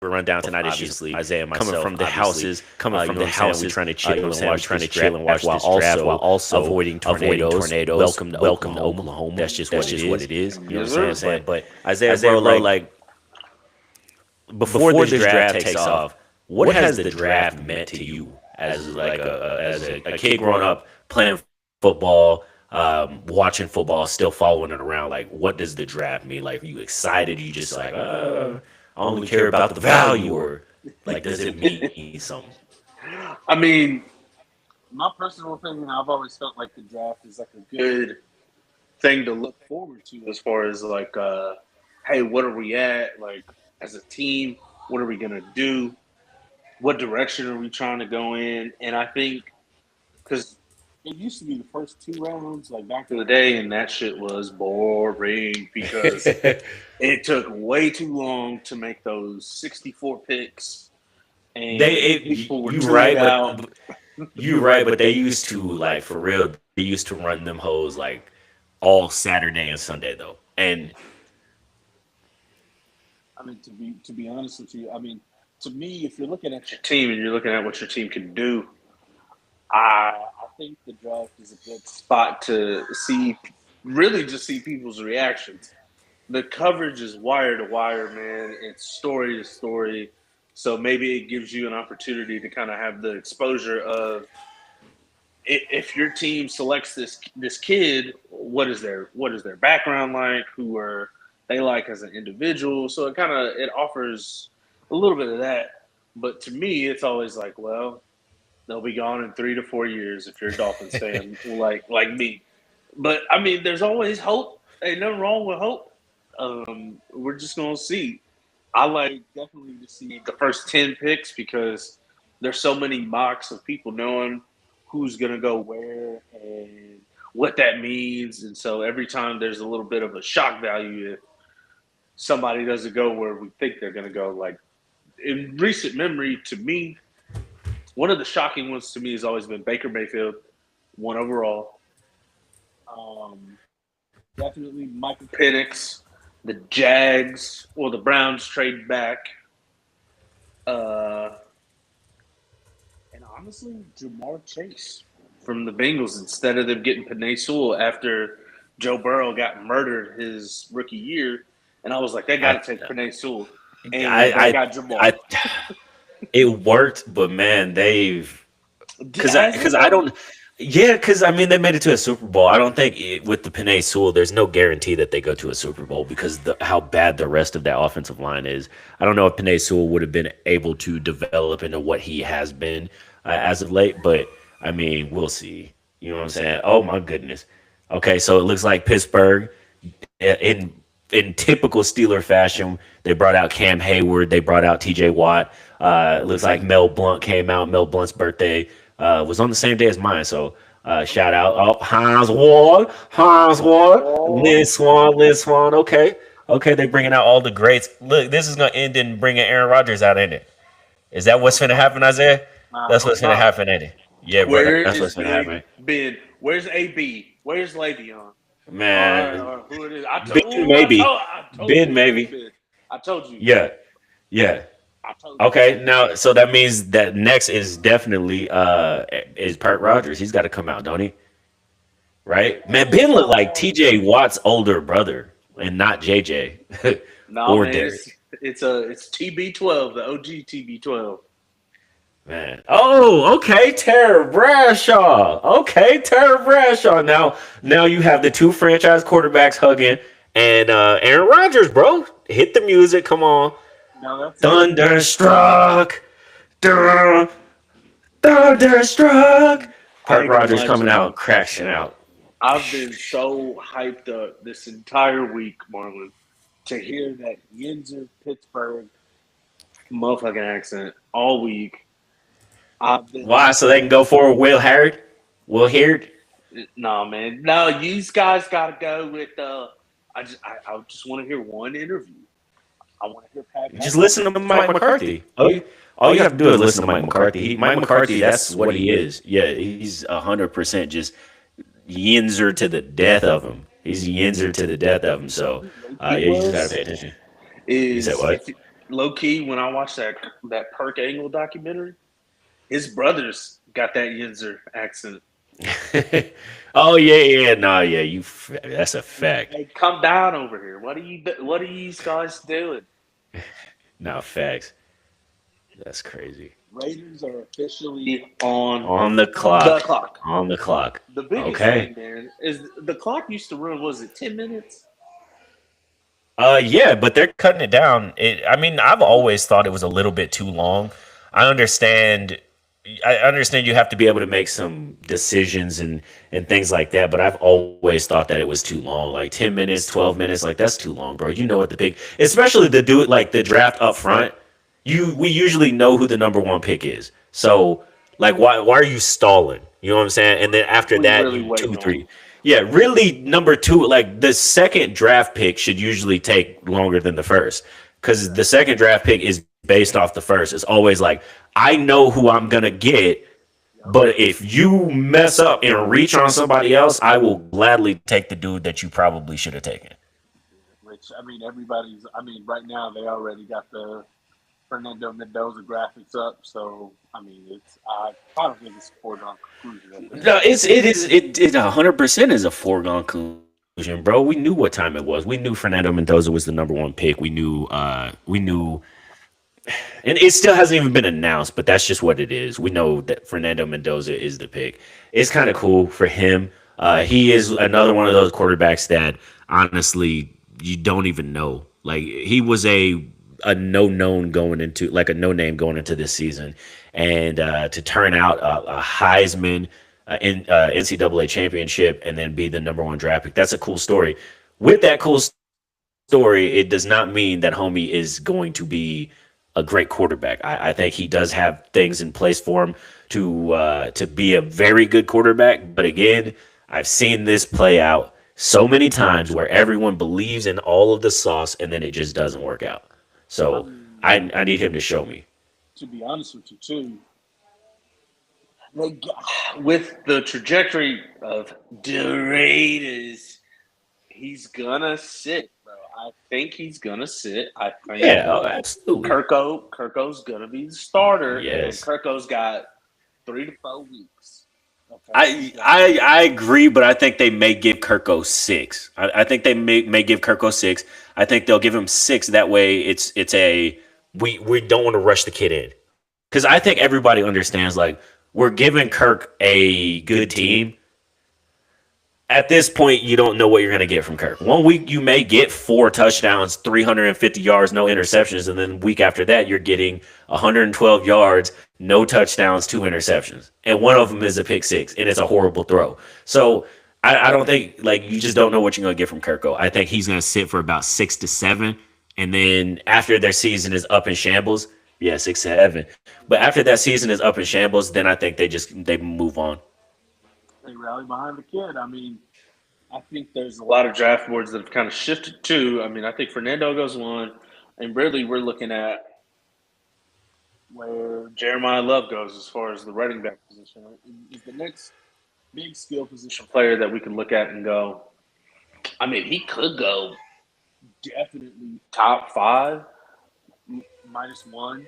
run down tonight is just Isaiah and myself coming from the houses, we trying to you know chill what I'm and saying, we watch trying to this chill draft and watch while this draft while also also avoiding avoiding tornadoes. tornadoes. Welcome to Welcome to Oklahoma. Oklahoma. That's just That's what just it what it is. is. You know You what know what I'm I'm saying? saying? But But Isaiah, Isaiah, bro, bro, like like before this draft takes takes off, off, what has the draft meant to you as a kid growing up playing football, watching football, still following it around? Like, what does the draft mean? Like, are you excited? Are you just like, I only care about the value, or like, does it mean something? I mean, my personal opinion, I've always felt like the draft is like a good thing to look forward to as far as like, hey, what are we at? Like, as a team, what are we going to do? What direction are we trying to go in? And I think because it used to be the first two rounds, like back in the day, and that shit was boring because it took way too long to make those 64 picks, and people were You tuned right, out. but they used to, like, for real. They used to run them hoes like all Saturday and Sunday though, and I mean, to be honest with you, I mean, to me, if you're looking at your team and you're looking at what your team can do, I think the draft is a good spot to see, really just see people's reactions. The coverage is wire to wire, man. It's story to story. So maybe it gives you an opportunity to kind of have the exposure of if your team selects this kid, what is their background like? Who are they like as an individual? So it offers a little bit of that. But to me, it's always like, well, they'll be gone in 3 to 4 years if you're a Dolphins fan, like me. But I mean, there's always hope. Ain't nothing wrong with hope. We're just gonna see. I like definitely to see the first 10 picks because there's so many mocks of people knowing who's gonna go where and what that means, and so every time there's a little bit of a shock value if somebody doesn't go where we think they're gonna go. Like in recent memory, to me, one of the shocking ones to me has always been Baker Mayfield, one overall. Um, Definitely Michael Penix, the Jags, or the Browns trade back. Uh, and honestly, Jamar Chase from the Bengals instead of them getting Penei Sewell after Joe Burrow got murdered his rookie year. And I was like, they got to take Penei Sewell. And they I, got Jamar. I, it worked, but man, they've Has it because I though? don't. Yeah, because I mean they made it to a Super Bowl. I don't think with the Panay Sewell, there's no guarantee that they go to a Super Bowl because how bad the rest of that offensive line is. I don't know if Panay Sewell would have been able to develop into what he has been as of late, but I mean we'll see. You know what I'm saying? Oh my goodness. Okay, so it looks like Pittsburgh in typical Steeler fashion, they brought out Cam Hayward, they brought out T.J. Watt. It looks like Mel Blunt came out. Mel Blunt's birthday was on the same day as mine, so shout out, Hans Ward, Lynn Swan. Okay, they bringing out all the greats. Look, this is gonna end in bringing Aaron Rodgers out, ain't it? Is that what's gonna happen, Isaiah? I That's hope what's gonna not. happen, ain't it? Yeah, bro, Where that's is what's gonna happen, Big Ben? Where's AB? Where's Le'Veon? man. Or who it is? Ben maybe, I told Ben you it was maybe. Ben. I told you. Yeah, yeah. I told you. Okay, now so that means that next is definitely is Park Rogers. He's got to come out, don't he? Right? Man, Ben looked like TJ Watt's older brother and not JJ No, or man, Derek. it's TB12, the OG TB12. Man. Oh, okay, Tara Bradshaw. Okay, Tara Bradshaw. Now you have the two franchise quarterbacks hugging and Aaron Rodgers, bro. Hit the music, come on. No, that's it. Thunderstruck. Dun, Thunderstruck. I Park ain't gonna Rogers lie to coming you. out, crashing out. I've been so hyped up this entire week, Marlon, to hear that Yinzer Pittsburgh motherfucking accent all week. I've been Why? So they can go for Will Harrod? Will Harrod? no man, no. These guys got to go with. I just want to hear one interview. I want to hear Pat Just McAfee. listen to Mike McCarthy. All you have to do is listen to Mike McCarthy. Mike McCarthy, that's what he is. Yeah, he's 100% just Yinzer to the death of him. He's Yinzer to the death of him. So He yeah, you just gotta was pay attention. You said is what? low key, when I watched that Perk Angle documentary, his brothers got that Yinzer accent. Oh yeah, no, yeah, that's a fact. Hey, come down over here. What are you guys doing? No facts. That's crazy. Raiders are officially on On the the clock. clock. On the clock. The biggest Okay. thing, man, is the clock used to run. Was it 10 minutes? Yeah, but they're cutting it down. I mean, I've always thought it was a little bit too long. I understand. I understand you have to be able to make some decisions and things like that, but I've always thought that it was too long. Like 10 minutes, 12 minutes, like that's too long, bro. You know what the pick, especially the do it like the draft up front. We usually know who the number one pick is. So like why are you stalling? You know what I'm saying? And then after We that, really you two, waiting on three. him. Yeah, really, number two, like the second draft pick should usually take longer than the first because the second draft pick is based off the first. It's always like, I know who I'm going to get, but if you mess up and reach on somebody else, I will gladly take the dude that you probably should have taken. Which I mean, everybody's. I mean, right now they already got the Fernando Mendoza graphics up. So I mean, it's I don't think it's a foregone conclusion at this No, point. it 100% is a foregone conclusion, bro. We knew what time it was. We knew Fernando Mendoza was the number one pick. We knew and it still hasn't even been announced, but that's just what it is. We know that Fernando Mendoza is the pick. It's kind of cool for him. He is another one of those quarterbacks that honestly you don't even know. Like he was a no known going into like a no name going into this season, and to turn out a Heisman, NCAA championship, and then be the number one draft pick. That's a cool story. With that cool story, it does not mean that homie is going to be a great quarterback. I think he does have things in place for him to be a very good quarterback. But again, I've seen this play out so many times where everyone believes in all of the sauce and then it just doesn't work out. I So mean, I need him to show me. to be honest with you, too, with the trajectory of the Raiders, he's gonna sit, bro. I think he's gonna sit. I think Yeah, oh, absolutely. Kirko's gonna be the starter, and Yes. Kirko's got 3 to 4 weeks. Okay, he's I got I I agree, but I think they may give Kirko 6. I think they may give Kirko 6. I think they'll give him 6. That way, it's a we don't want to rush the kid in because I think everybody understands like we're giving Kirk a good team. At this point, you don't know what you're going to get from Kirk. One week you may get 4 touchdowns, 350 yards, no interceptions, and then week after that you're getting 112 yards, no touchdowns, 2 interceptions, and one of them is a pick six, and it's a horrible throw. So I don't think like you just don't know what you're going to get from Kirko. I think he's going to sit for about 6 to 7, and then after their season is up in shambles, yeah, 6 to 7. But after that season is up in shambles, then I think they move on. they rally behind the kid. I mean, I think there's a lot of draft boards that have kind of shifted too. I mean, I think Fernando goes one, and really we're looking at where Jeremiah Love goes as far as the running back position. Is the next big skill position player that we can look at and go, I mean, he could go definitely top five, -1.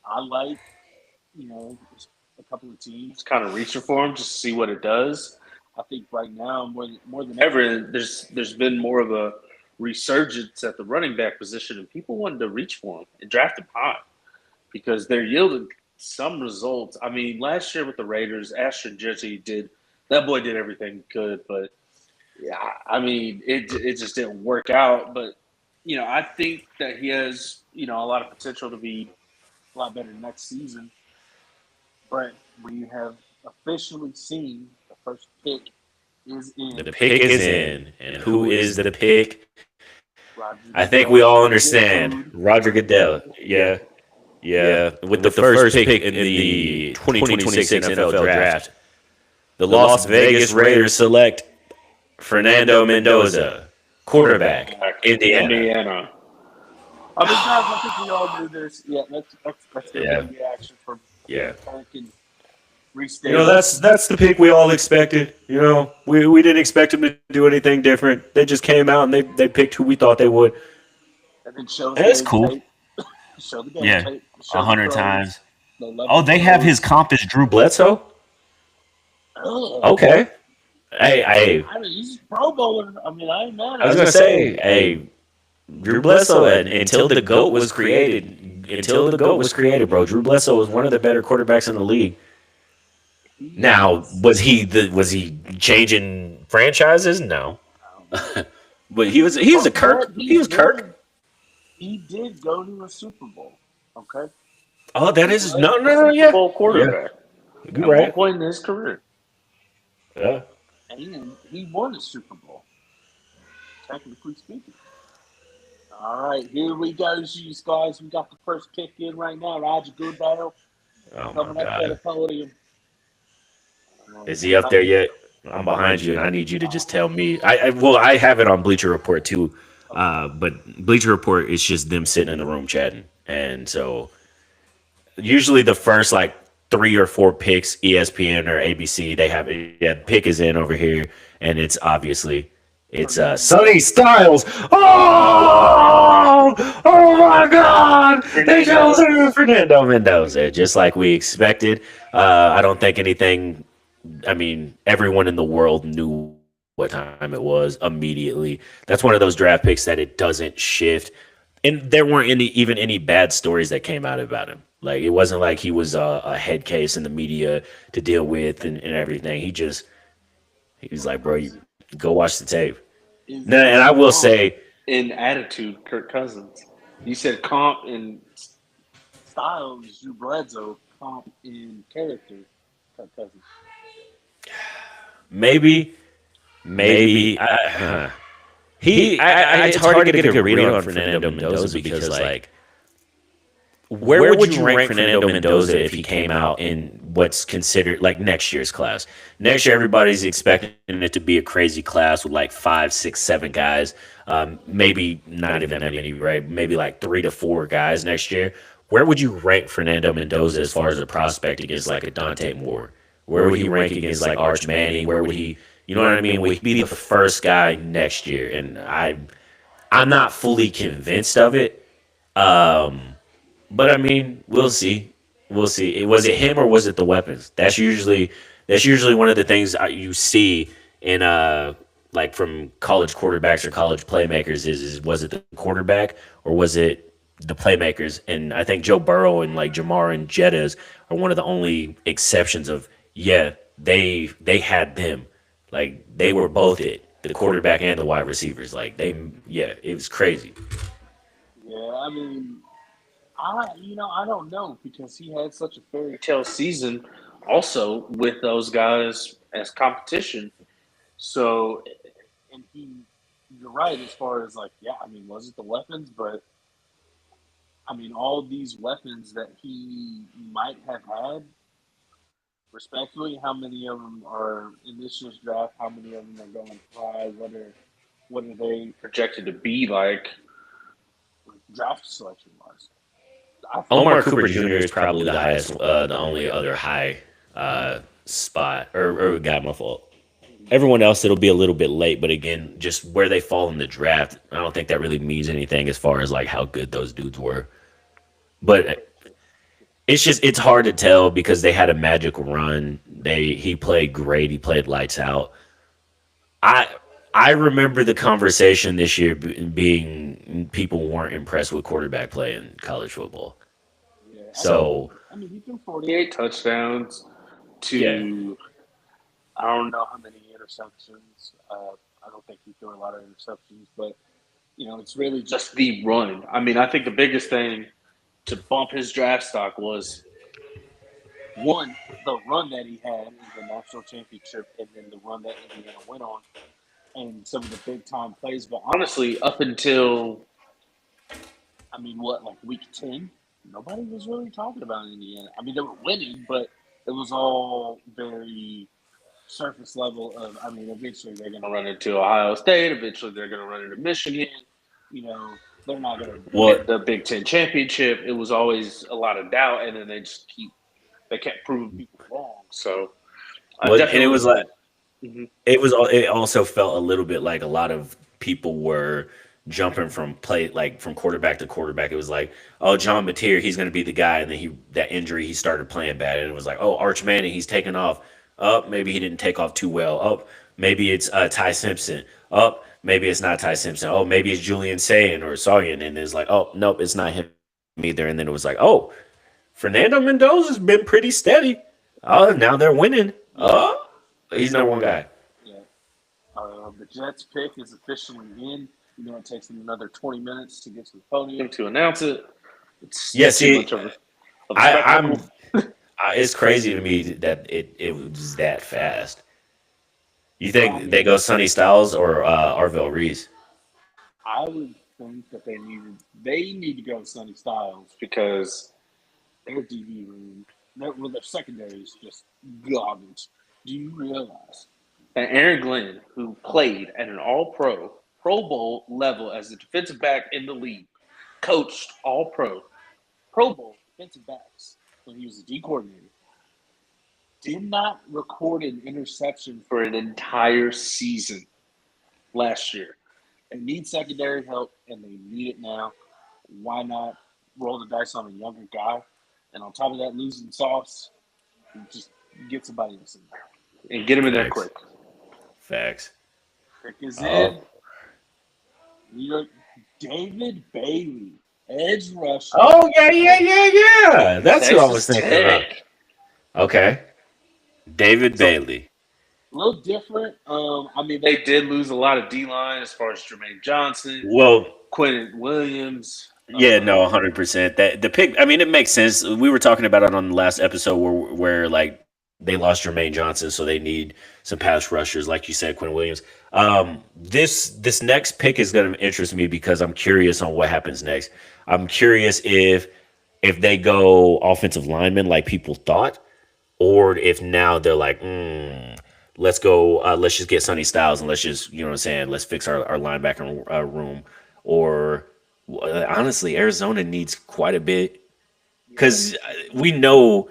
I like, a couple of teams kind of reaching for him just to see what it does. I think right now more than ever, there's been more of a resurgence at the running back position, and people wanted to reach for him and draft him high because they're yielding some results. I mean, last year with the Raiders, Ashton Jesse that boy did everything he could, but yeah, I mean, it just didn't work out. But I think that he has a lot of potential to be a lot better next season. But we have officially seen the first pick is in The pick is in, and who is the pick? Roger I think we all Goodell. understand. Roger Goodell. Yeah. Yeah. With the first pick in the 2026 NFL draft, the Las Vegas Raiders select Fernando Mendoza, quarterback, Indiana. Indiana. I mean, guys, I think we all knew this. Yeah, that's the Yeah. reaction from Yeah. Kirk and You restate. know, that's the pick we all expected. You know, we didn't expect them to do anything different. They just came out and they picked who we thought they would. and then shows That's game cool. tape. Show the game Yeah, tape. Show the 100 throws. times. The 11 Oh, they have his throws. comp as Drew Bledsoe. Ugh. Okay. Hey, I mean, he's a Pro Bowler. I mean, I ain't mad I at was him. gonna say, hey, Drew Bledsoe, until the GOAT was created, bro. Drew Bledsoe was one of the better quarterbacks in the league. Now, was he changing franchises? No, but he was a Kirk. He was Kirk. He did go to a Super Bowl. Okay. Oh, that is no, Super yeah, Bowl quarterback you're at one right. point in his career. Yeah. And he won a Super Bowl, technically speaking. All right, here we go, you guys. We got the first pick in right now. Roger Goodell Oh my coming up to the God, podium. is he up there yet? I'm behind you, and I need you to just tell me. Well, I have it on Bleacher Report too, but Bleacher Report is just them sitting in the room chatting, and so usually the first like 3 or 4 picks, ESPN or ABC, they have it. Yeah, pick is in over here, and it's obviously it's Sonny Styles. Oh my God! They chose Fernando Mendoza, just like we expected. I don't think anything. I mean, everyone in the world knew what time it was immediately. That's one of those draft picks that it doesn't shift. And there weren't even any bad stories that came out about him. Like it wasn't like he was a head case in the media to deal with and everything. He was like, bro, you go watch the tape. Now, and I will say, In attitude, Kirk Cousins. You said comp in Styles, Drew Bledsoe, comp in character, Kirk Cousins. maybe, it's hard to get a good read on Fernando Mendoza because like where would you rank Fernando Mendoza if he came out in what's considered like next year's class? Next year, everybody's expecting it to be a crazy class with like 5, 6, 7 guys. Maybe not even that many, right? Maybe like 3 to 4 guys next year. Where would you rank Fernando Mendoza as far as a prospect against like a Dante Moore? Where would he rank against like Arch Manning? Where would he, you know what I mean? Would he be the first guy next year? And I'm not fully convinced of it. But I mean, we'll see. We'll see. Was it him or was it the weapons? That's usually one of the things you see in like from college quarterbacks or college playmakers is was it the quarterback or was it the playmakers? And I think Joe Burrow and like Jamar and Jettas are one of the only exceptions of yeah, they had them. Like they were both it, the quarterback and the wide receivers. Like yeah, it was crazy. Yeah, I mean, I don't know because he had such a fairy tale season, also with those guys as competition. So, and you're right as far as like, yeah, I mean, was it the weapons? But I mean, all these weapons that he might have had, respectfully, how many of them are in this year's draft? How many of them are going high? What are they projected to be like draft selection wise? Omar Cooper Jr. is probably the highest, the only other high spot, or got my fault. Everyone else, it'll be a little bit late, but again, just where they fall in the draft, I don't think that really means anything as far as like how good those dudes were. But it's hard to tell because they had a magical run. He played great. He played lights out. I I remember the conversation this year being people weren't impressed with quarterback play in college football. Yeah, So I mean, he threw 48 touchdowns yeah, to I don't know how many interceptions. I don't think he threw a lot of interceptions, but it's really just the run. I mean, I think the biggest thing to bump his draft stock was one, the run that he had in the national championship, and then the run that Indiana went on, and some of the big time plays. But honestly, up until I mean, what like week 10, nobody was really talking about Indiana. I mean, they were winning, but it was all very surface level of. I mean, eventually they're going to run into Ohio State. Eventually they're going to run into Michigan. You know, they're not going to what win the Big Ten championship. It was always a lot of doubt, and then they kept proving people wrong. So what and it was definitely. like Mhm. it also felt a little bit like a lot of people were jumping from from quarterback to quarterback. It was like, oh, John Mateer, he's going to be the guy, and then that injury he started playing bad, and it was like, oh, Arch Manning, he's taking off. Up, maybe he didn't take off too well. Up, maybe it's Ty Simpson. Up, maybe it's not Ty Simpson. Oh, maybe it's Julian Sayin or Sayin, and it's like, oh, nope, it's not him either. And then it was like, oh, Fernando Mendoza's been pretty steady. Oh, now they're winning. Yeah, Oh, he's number one guy. yeah. The Jets pick is officially in. It takes them another 20 minutes to get to the podium to announce it. It's Yeah, too see, much of a I'm. spectacle. It's crazy to me that it was that fast. You I think they mean, go Sonny Styles or Arvell Reese? I would think that they need to go Sonny Styles because their DB room, their secondary is just garbage. Do you realize that Aaron Glenn, who played at an All-Pro, Pro Bowl level as a defensive back in the league, coached All-Pro, Pro Bowl defensive backs when he was a D coordinator, did not record an interception for an entire season last year? They need secondary help, and they need it now. Why not roll the dice on a younger guy? And on top of that, losing sauce, just get somebody else in there and get him in there Facts. quick. Facts. Pick is Oh. in. New York, David Bailey, edge rusher, Oh yeah. That's who I was Texas thinking of. Tech. Okay, David So Bailey. a little different. I mean, they did lose a lot of D line as far as Jermaine Johnson, Well, Quentin Williams. yeah, no, 100%. That the pick. I mean, it makes sense. We were talking about it on the last episode where like they lost Jermaine Johnson, so they need some pass rushers, like you said, Quinn Williams. This next pick is going to interest me because I'm curious on what happens next. I'm curious if they go offensive lineman like people thought, or if now they're like, let's go, let's just get Sonny Styles and let's just, you know what I'm saying, let's fix our linebacker room. Or honestly, Arizona needs quite a bit Yeah. because we know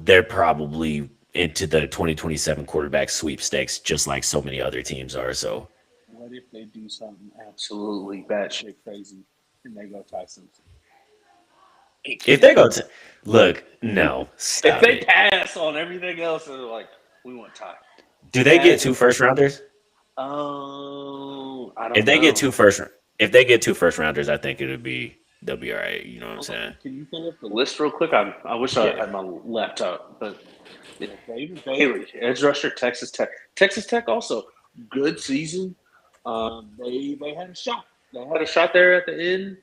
they're probably into the 2027 quarterback sweepstakes, just like so many other teams are. So What if they do something absolutely batshit crazy and they go Ty Simpson? if they go to look, no, If stop they it. pass on everything else, they're like, we want Ty. Do they get That, two first rounders? oh, I If don't they get know. if they get two first rounders, I think they'll be all right. You know what I'm Hold on. saying? Can you pull up the list real quick? I wish I Yeah. had my laptop, but yeah, David Bailey, edge rusher, Texas Tech. Texas Tech also good season. They had a shot. They had a shot there at the end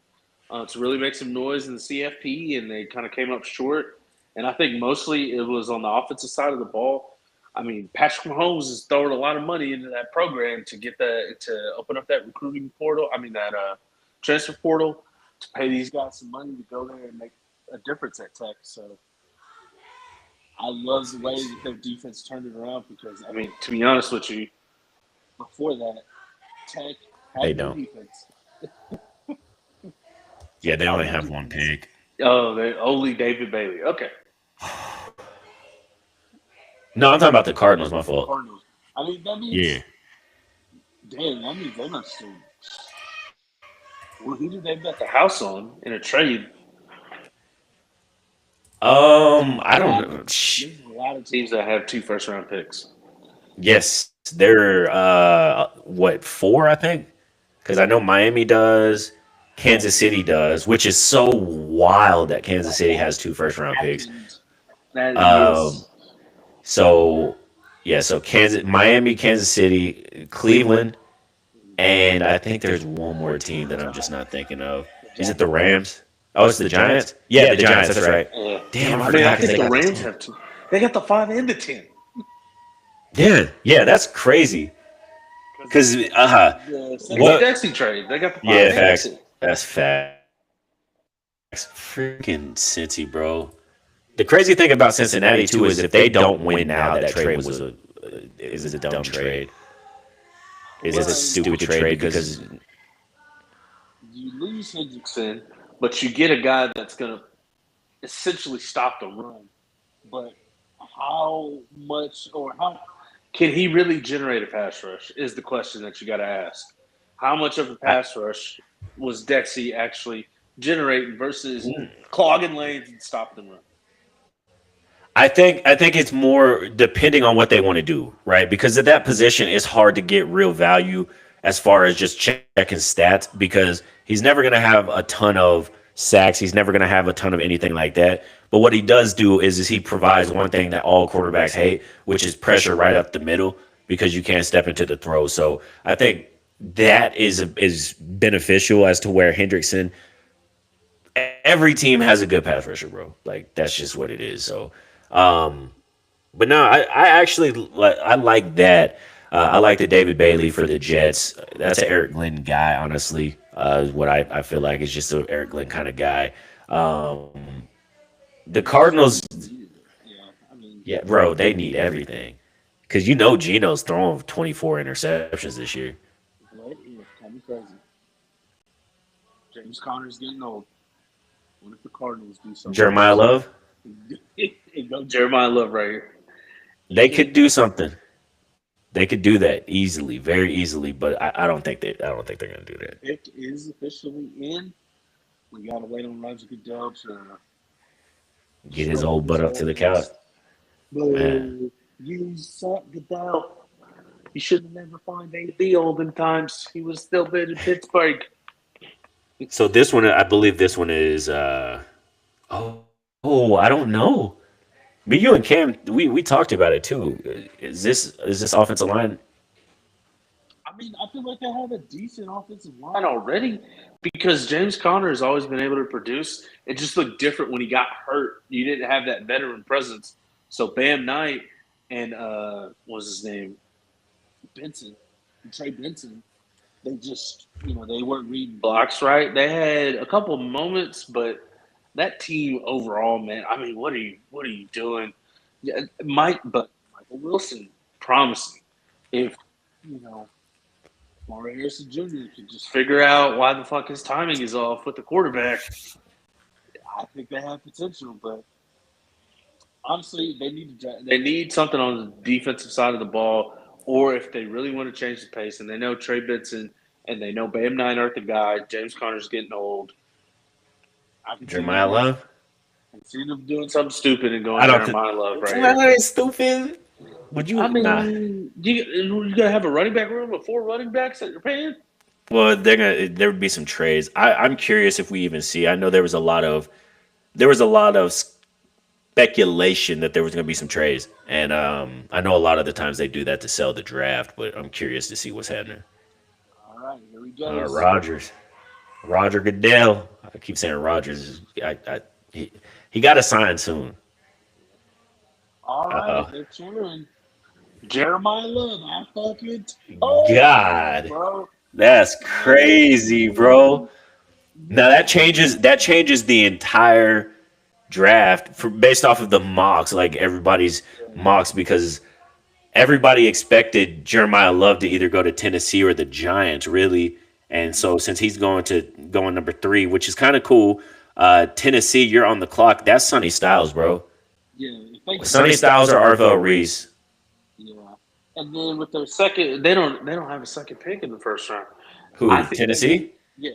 to really make some noise in the CFP, and they kind of came up short. And I think mostly it was on the offensive side of the ball. I mean, Patrick Mahomes is throwing a lot of money into that program to get that to open up that recruiting portal. I mean that transfer portal to pay these guys some money to go there and make a difference at Tech. So I love the way that their defense turned it around because, I mean, to be honest with you, before that, Tech They had no don't. defense. Yeah, they Had only no have one defense. pick. Oh, they only David Bailey. Okay. No, I'm talking about the Cardinals. My fault. Cardinals. I mean, that Yeah. means, damn, that means they must have. Well, who did they bet the house on in a trade? I don't know. There's a lot of teams that have two first round picks. Yes, they're what, four? I think because I know Miami does, Kansas City does, which is so wild that Kansas City has two first round picks. Happened. That Um, is. so yeah, so Miami, Kansas City, Cleveland, and I think there's one more team that I'm just not thinking of. Is it the Rams? Oh, it's the Giants. Yeah, the Giants. That's right. Damn, I I mean, forgot I because think they the got the Rams 10. have two. They got the 5 and the 10. Yeah, that's crazy. Because The what? Dexy trade. They got the 5 Yeah, and the facts. 10. That's facts. Freaking Cincy, bro. The crazy thing about Cincinnati too is if they don't win now, that trade was a dumb trade. Is a stupid trade because You lose Hendrickson, but you get a guy that's going to essentially stop the run. But how much or how can he really generate a pass rush is the question that you got to ask. How much of a pass rush was Dexy actually generating versus clogging lanes and stopping the run? I think it's more depending on what they want to do, right? Because at that position, it's hard to get real value as far as just checking stats because he's never going to have a ton of sacks. He's never going to have a ton of anything like that. But what he does do is he provides one thing that all quarterbacks hate, which is pressure right up the middle because you can't step into the throw. So I think that is beneficial as to where Hendrickson. Every team has a good pass rusher, bro. Like that's just what it is. So. But no, I actually I like that. I like the David Bailey for the Jets. That's an Eric Glenn guy, honestly. Is what I feel like is just an Eric Glenn kind of guy. The Cardinals, Yeah, I mean, yeah, bro, they need everything because you know Gino's throwing 24 interceptions this year. what if call me crazy? James Conner's getting old. What if the Cardinals do something? Jeremiah Love, And go Jeremiah Love right here. they could do something. They could do that easily, very easily. But I don't think I don't think they're gonna do that. Pick is officially in. We gotta wait on Roger Goodell to Get his old butt up to the couch. Man. You suck, Goodell. You should have never found AB olden times. He was still been in Pittsburgh. So this one, I believe this one is. I don't know. But you and Cam, we talked about it too. Is this offensive line? I mean, I feel like they have a decent offensive line already because James Conner has always been able to produce. It just looked different when he got hurt. You didn't have that veteran presence. So Bam Knight and what was his name? Trey Benson, they just they weren't reading blocks right. They had a couple of moments, but that team overall, man. I mean, what are you doing? Yeah, Michael Wilson, promising. If Mario Harrison Jr. could just figure out why the fuck his timing is off with the quarterback, I think they have potential. But honestly, they need something on the defensive side of the ball, or if they really want to change the pace, and they know Trey Benson and they know Bam Knight aren't the guy. James Conner's getting old. Jeremiah Love. I've seen them doing something stupid and going I don't Jeremiah Love right Jeremiah here. Love is stupid. Would you? I mean, Nah. you gotta have a running back room with 4 running backs that you're paying. Well, there would be some trades. I'm curious if we even see. I know there was a lot of speculation that there was going to be some trades, and I know a lot of the times they do that to sell the draft. But I'm curious to see what's happening. All right, here we go. Roger Goodell. I keep saying Rogers. He got to sign soon. All right, they're cheering. Jeremiah Love, I fucking God, bro. that's crazy, bro. Now that changes the entire draft based off of the mocks, like everybody's mocks, because everybody expected Jeremiah Love to either go to Tennessee or the Giants, really. And so since he's going number 3, which is kind of cool, Tennessee, you're on the clock. That's Sonny Styles, bro. Yeah, Sonny Styles or Arvell Reese. Yeah, and then with their second, they don't have a second pick in the first round. Who? I think Tennessee? Yeah,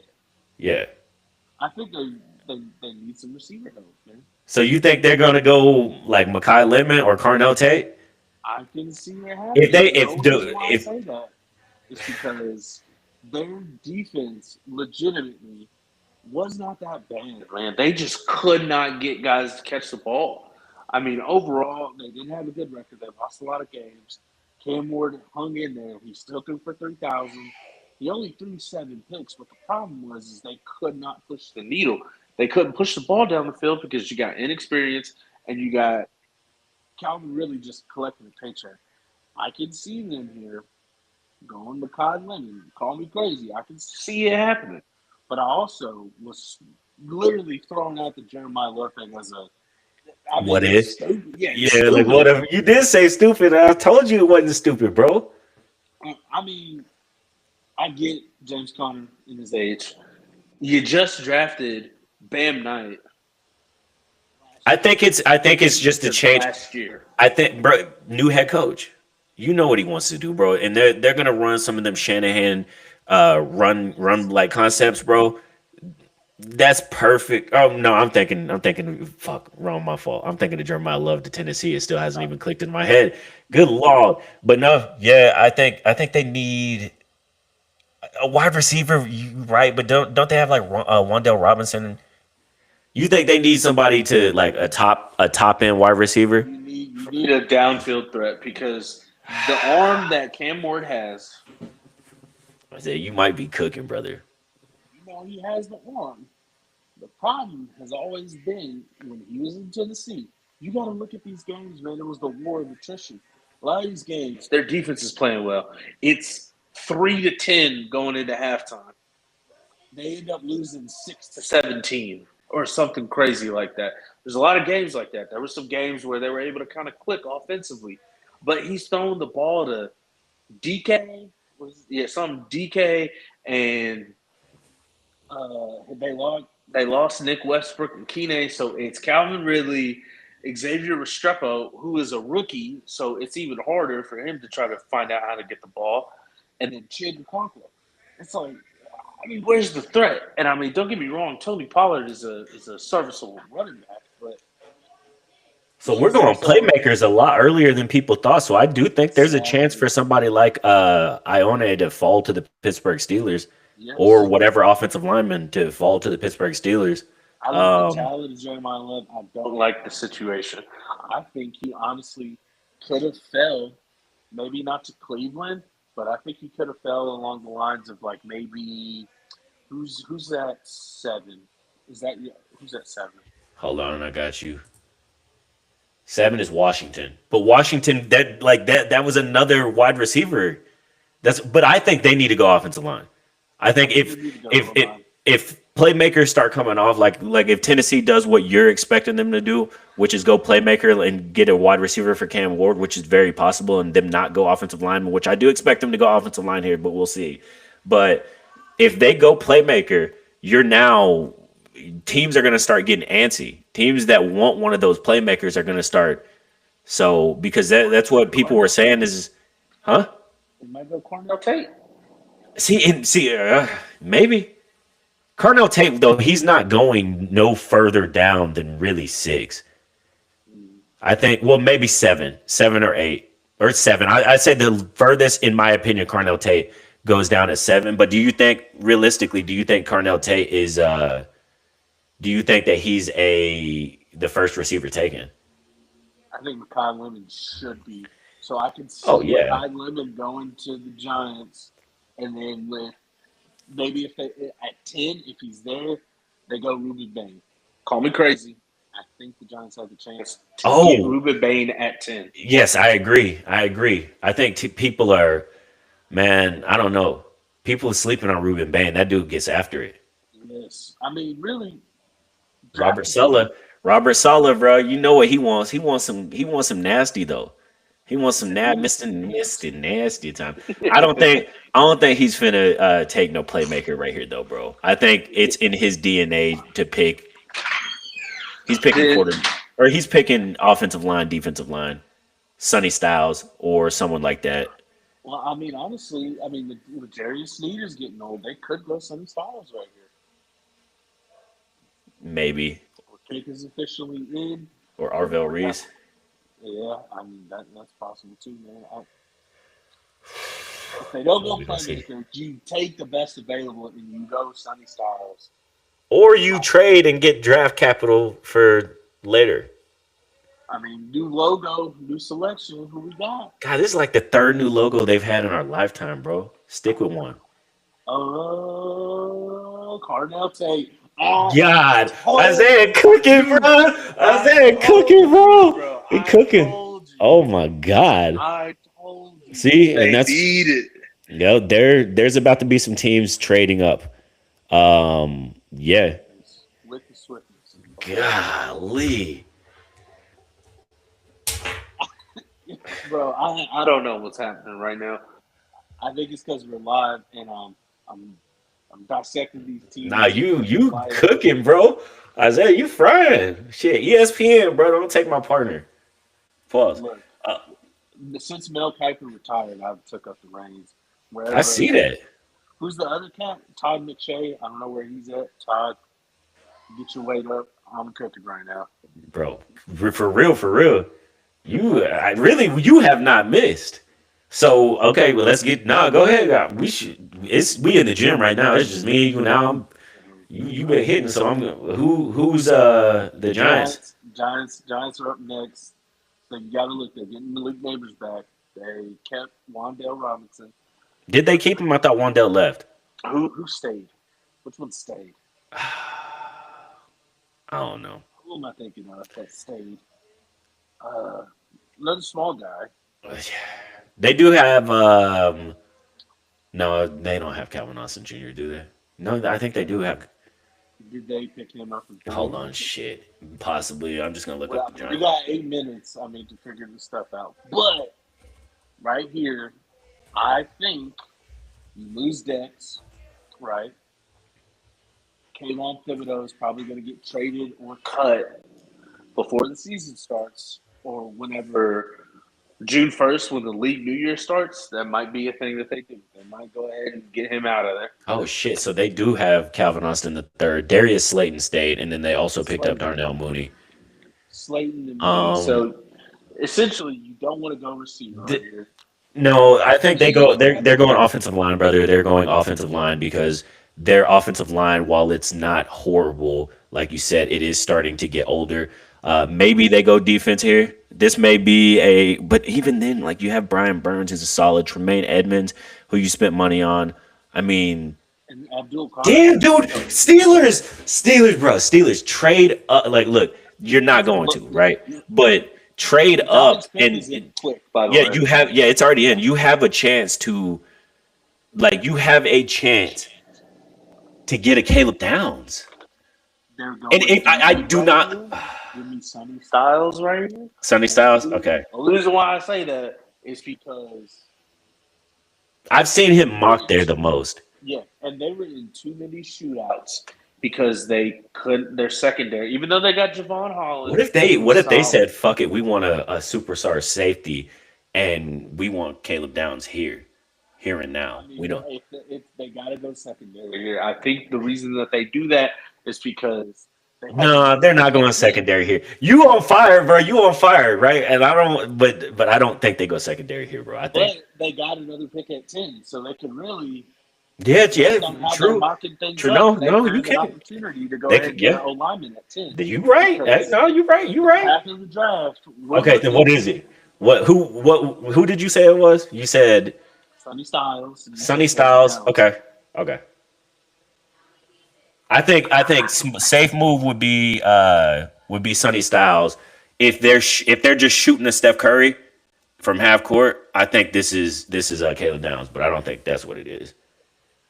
Yeah. I think they need some receiver help, man. So you think they're gonna go like Mekhi Lemon or Carnell Tate? I can see it happening. I say that is because their defense legitimately was not that bad, man. They just could not get guys to catch the ball. I mean, overall, they didn't have a good record. They lost a lot of games. Cam Ward hung in there. He still threw for 3,000. He only threw 7 picks, but the problem was they could not push the needle. They couldn't push the ball down the field because you got inexperience and you got Calvin really just collecting a paycheck. I can see them here going Mekhi Lemon. Call me crazy. I can see it happening. But I also was literally throwing out the Jeremiah Love thing as a What is? stupid. Yeah, Stupid. like whatever. You did say stupid. I told you it wasn't stupid, bro. I mean, I get James Conner in his age. You just drafted Bam Knight. I think it's just a change. Last year. I think, bro, new head coach. You know what he wants to do, bro, and they're gonna run some of them Shanahan run like concepts, bro. That's perfect. Oh no, I'm thinking. Fuck, wrong. My fault. I'm thinking of Jeremiah Love to Tennessee. It still hasn't even clicked in my head. Good lord. But no, yeah, I think they need a wide receiver. Right, but don't they have like Wandale Robinson? You think they need somebody to like a top end wide receiver? You need a downfield threat because the arm that Cam Ward has, I said you might be cooking, brother. he has the arm. The problem has always been when he was in Tennessee. You got to look at these games, man. It was the war of attrition. A lot of these games, their defense is playing well. It's 3-10 going into halftime. They end up losing 6-17 or something crazy like that. There's a lot of games like that. There were some games where they were able to kind of click offensively, but he's throwing the ball to some DK, and they lost Nick Westbrook and Keenan, so it's Calvin Ridley, Xavier Restrepo, who is a rookie, so it's even harder for him to try to find out how to get the ball, and then Chig Okonkwo. It's like, where's the threat? And don't get me wrong, Tony Pollard is a serviceable running back, but So we're going playmakers a lot earlier than people thought. So I do think there's a chance for somebody like Ione to fall to the Pittsburgh Steelers, or yes, whatever offensive lineman to fall to the Pittsburgh Steelers. I like the Um, talent of Jeremiah Love. I don't like the situation. I think he honestly could have fell, maybe not to Cleveland, but I think he could have fell along the lines of like maybe who's that 7? Is that who's that 7? Hold on, I got you. 7 is Washington, but Washington that was another wide receiver. But I think they need to go offensive line. I think They need to go if if line. if playmakers start coming off like if Tennessee does what you're expecting them to do, which is go playmaker and get a wide receiver for Cam Ward, which is very possible, and them not go offensive lineman, which I do expect them to go offensive line here, but we'll see. But if they go playmaker, you're now teams are going to start getting antsy. Teams that want one of those playmakers are going to start. So because that's what They people might were go saying Cornell. is, huh? They might go Cornell Tate. Maybe Carnell Tate, though, he's not going no further down than really 6. I think, well, maybe 7 or 8 or 7. I'd say the furthest, in my opinion, Carnell Tate goes down at 7. But do you think, realistically, do you think Carnell Tate is, do you think that he's the first receiver taken? I think Makai Lemon should be. So I can Oh, see yeah. Makai Lemon going to the Giants, and then with maybe if they at 10, if he's there, they go Ruben Bain. Call me crazy. I think the Giants have the chance to get Oh, Ruben Bain at 10. yes, I agree. I think people are, man, I don't know. People are sleeping on Ruben Bain. That dude gets after it. Yes. Really, Robert draft him. Sala. Robert Sala, bro. You know what he wants. He wants some nasty though. He wants some Yes, Mr. Nasty time. I don't think he's finna take no playmaker right here though, bro. I think it's in his DNA to pick. He's picking Then, he's picking offensive line, defensive line, Sonny Styles, or someone like that. well, honestly, with Darius Sneeder's getting old, they could go Sonny Styles right here. Maybe, Cake is officially in. or Arvell We have, Reese. yeah, that's possible too, man. If they don't Well, go we gonna see. playmaker, you take the best available and you go Sonny Styles. Or you trade and get draft capital for later. New logo, new selection. Who we got? God, this is like the third new logo they've had in our lifetime, bro. Stick with one. Oh, Cardell Tate. I God, told Isaiah cooking, you. bro. I Isaiah cooking, told you, bro. bro. He I cooking. told you. Oh my God. I told you. See, and They that's need it. there's about to be some teams trading up. Yeah. With the swiftness. Golly. Bro, I don't know what's happening right now. I think it's because we're live and I'm dissecting these teams. Nah, you cooking, bro. Isaiah, you frying. Shit, ESPN, bro. Don't take my partner. Pause. Look, Uh, since Mel Kiper retired, I've took up the reins. I Wherever see that. Who's the other cat? Todd McShay. I don't know where he's at. Todd, get your weight up. I'm cooking right now. Bro, for real, for real. You have not missed. So okay, well let's get go ahead. We in the gym right now. It's just me, you now. You been hitting, so I'm who's the Giants? Giants are up next. So you got to look. They're getting Malik Neighbors back. They kept Wandale Robinson. Did they keep him? I thought Wandale left. Who stayed? Which one stayed? I don't know. Who am I thinking of that stayed? Another small guy. They do have no, they don't have Calvin Austin Jr., do they? No, I think they do have. Did they pick him up? Hold on, shit. Possibly. I'm just gonna look up the Giants. We got 8 minutes. To figure this stuff out. But right here, I think you lose Dex, right? Kayvon Thibodeau is probably going to get traded or cut before the season starts, or whenever June 1st, when the league New Year starts. That might be a thing that they do. They might go ahead and get him out of there. Oh shit! So they do have Calvin Austin the third. Darius Slayton stayed, and then they also picked up Darnell Mooney. Slayton and Mooney. So essentially, you don't want to go receiver here. No, I think they go. They're going offensive line, brother. They're going offensive line because their offensive line, while it's not horrible, like you said, it is starting to get older. Maybe they go defense here. This may be but even then, like you have Brian Burns, who's a solid. Tremaine Edmonds, who you spent money on. I mean, and Abdul damn, dude, Steelers, bro, Steelers trade up. Like, look, you're not going to, right? But trade up and quick, by the way. you have it's already in. You have a chance to, get a Caleb Downs. And I do not. Give me Sonny Styles right here. Sonny Styles, okay. The reason why I say that is because I've seen him mocked there the most. Yeah, and they were in too many shootouts because they couldn't. Their secondary, even though they got Javon Holland. What if they said, "Fuck it, we want a superstar safety, and we want Caleb Downs here and now." We don't. If they got to go secondary here, I think the reason that they do that is because. No, they're not going secondary here. You on fire, bro. You on fire, right? And I don't, but I don't think they go secondary here, bro. I think they got another pick at 10, so they can really. Yeah, true. True. No, you can. Opportunity to go ahead and get O lineman at 10. You're right. No, you're right. You're right. After the draft. Okay, then what is it? Who did you say it was? You said Sonny Styles. Sonny Styles. Okay. I think safe move would be Sonny Styles. If they're just shooting a Steph Curry from half court, I think this is Caleb Downs, but I don't think that's what it is.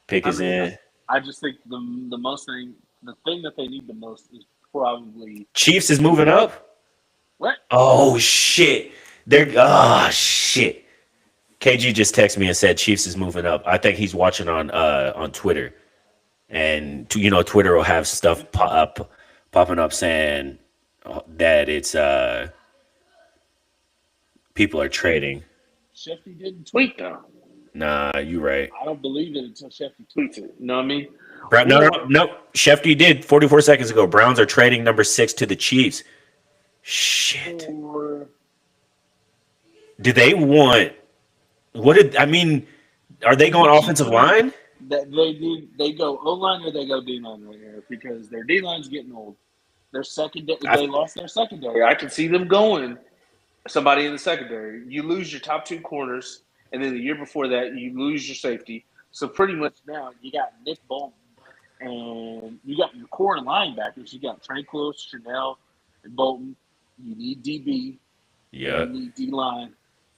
Pick is in. I just think the thing that they need the most is probably Chiefs is moving up. What? Oh shit! Shit! KG just texted me and said Chiefs is moving up. I think he's watching on Twitter. And Twitter will have stuff popping up saying that it's people are trading. Shefty didn't tweet though. Nah, you right. I don't believe it until Shefty tweets it. You know what I mean? No. Shefty did 44 seconds ago. Browns are trading number 6 to the Chiefs. Shit. Do they want? Are they going offensive line? They go O-line or they go D-line right here because their D-line's getting old. Their secondary, they lost their secondary. I can see them going somebody in the secondary. You lose your top 2 corners, and then the year before that, you lose your safety. So pretty much now you got Nick Bolton, and you got your core linebackers. You got Trey Close, Chanel, and Bolton. You need DB. Yeah. You need D-line.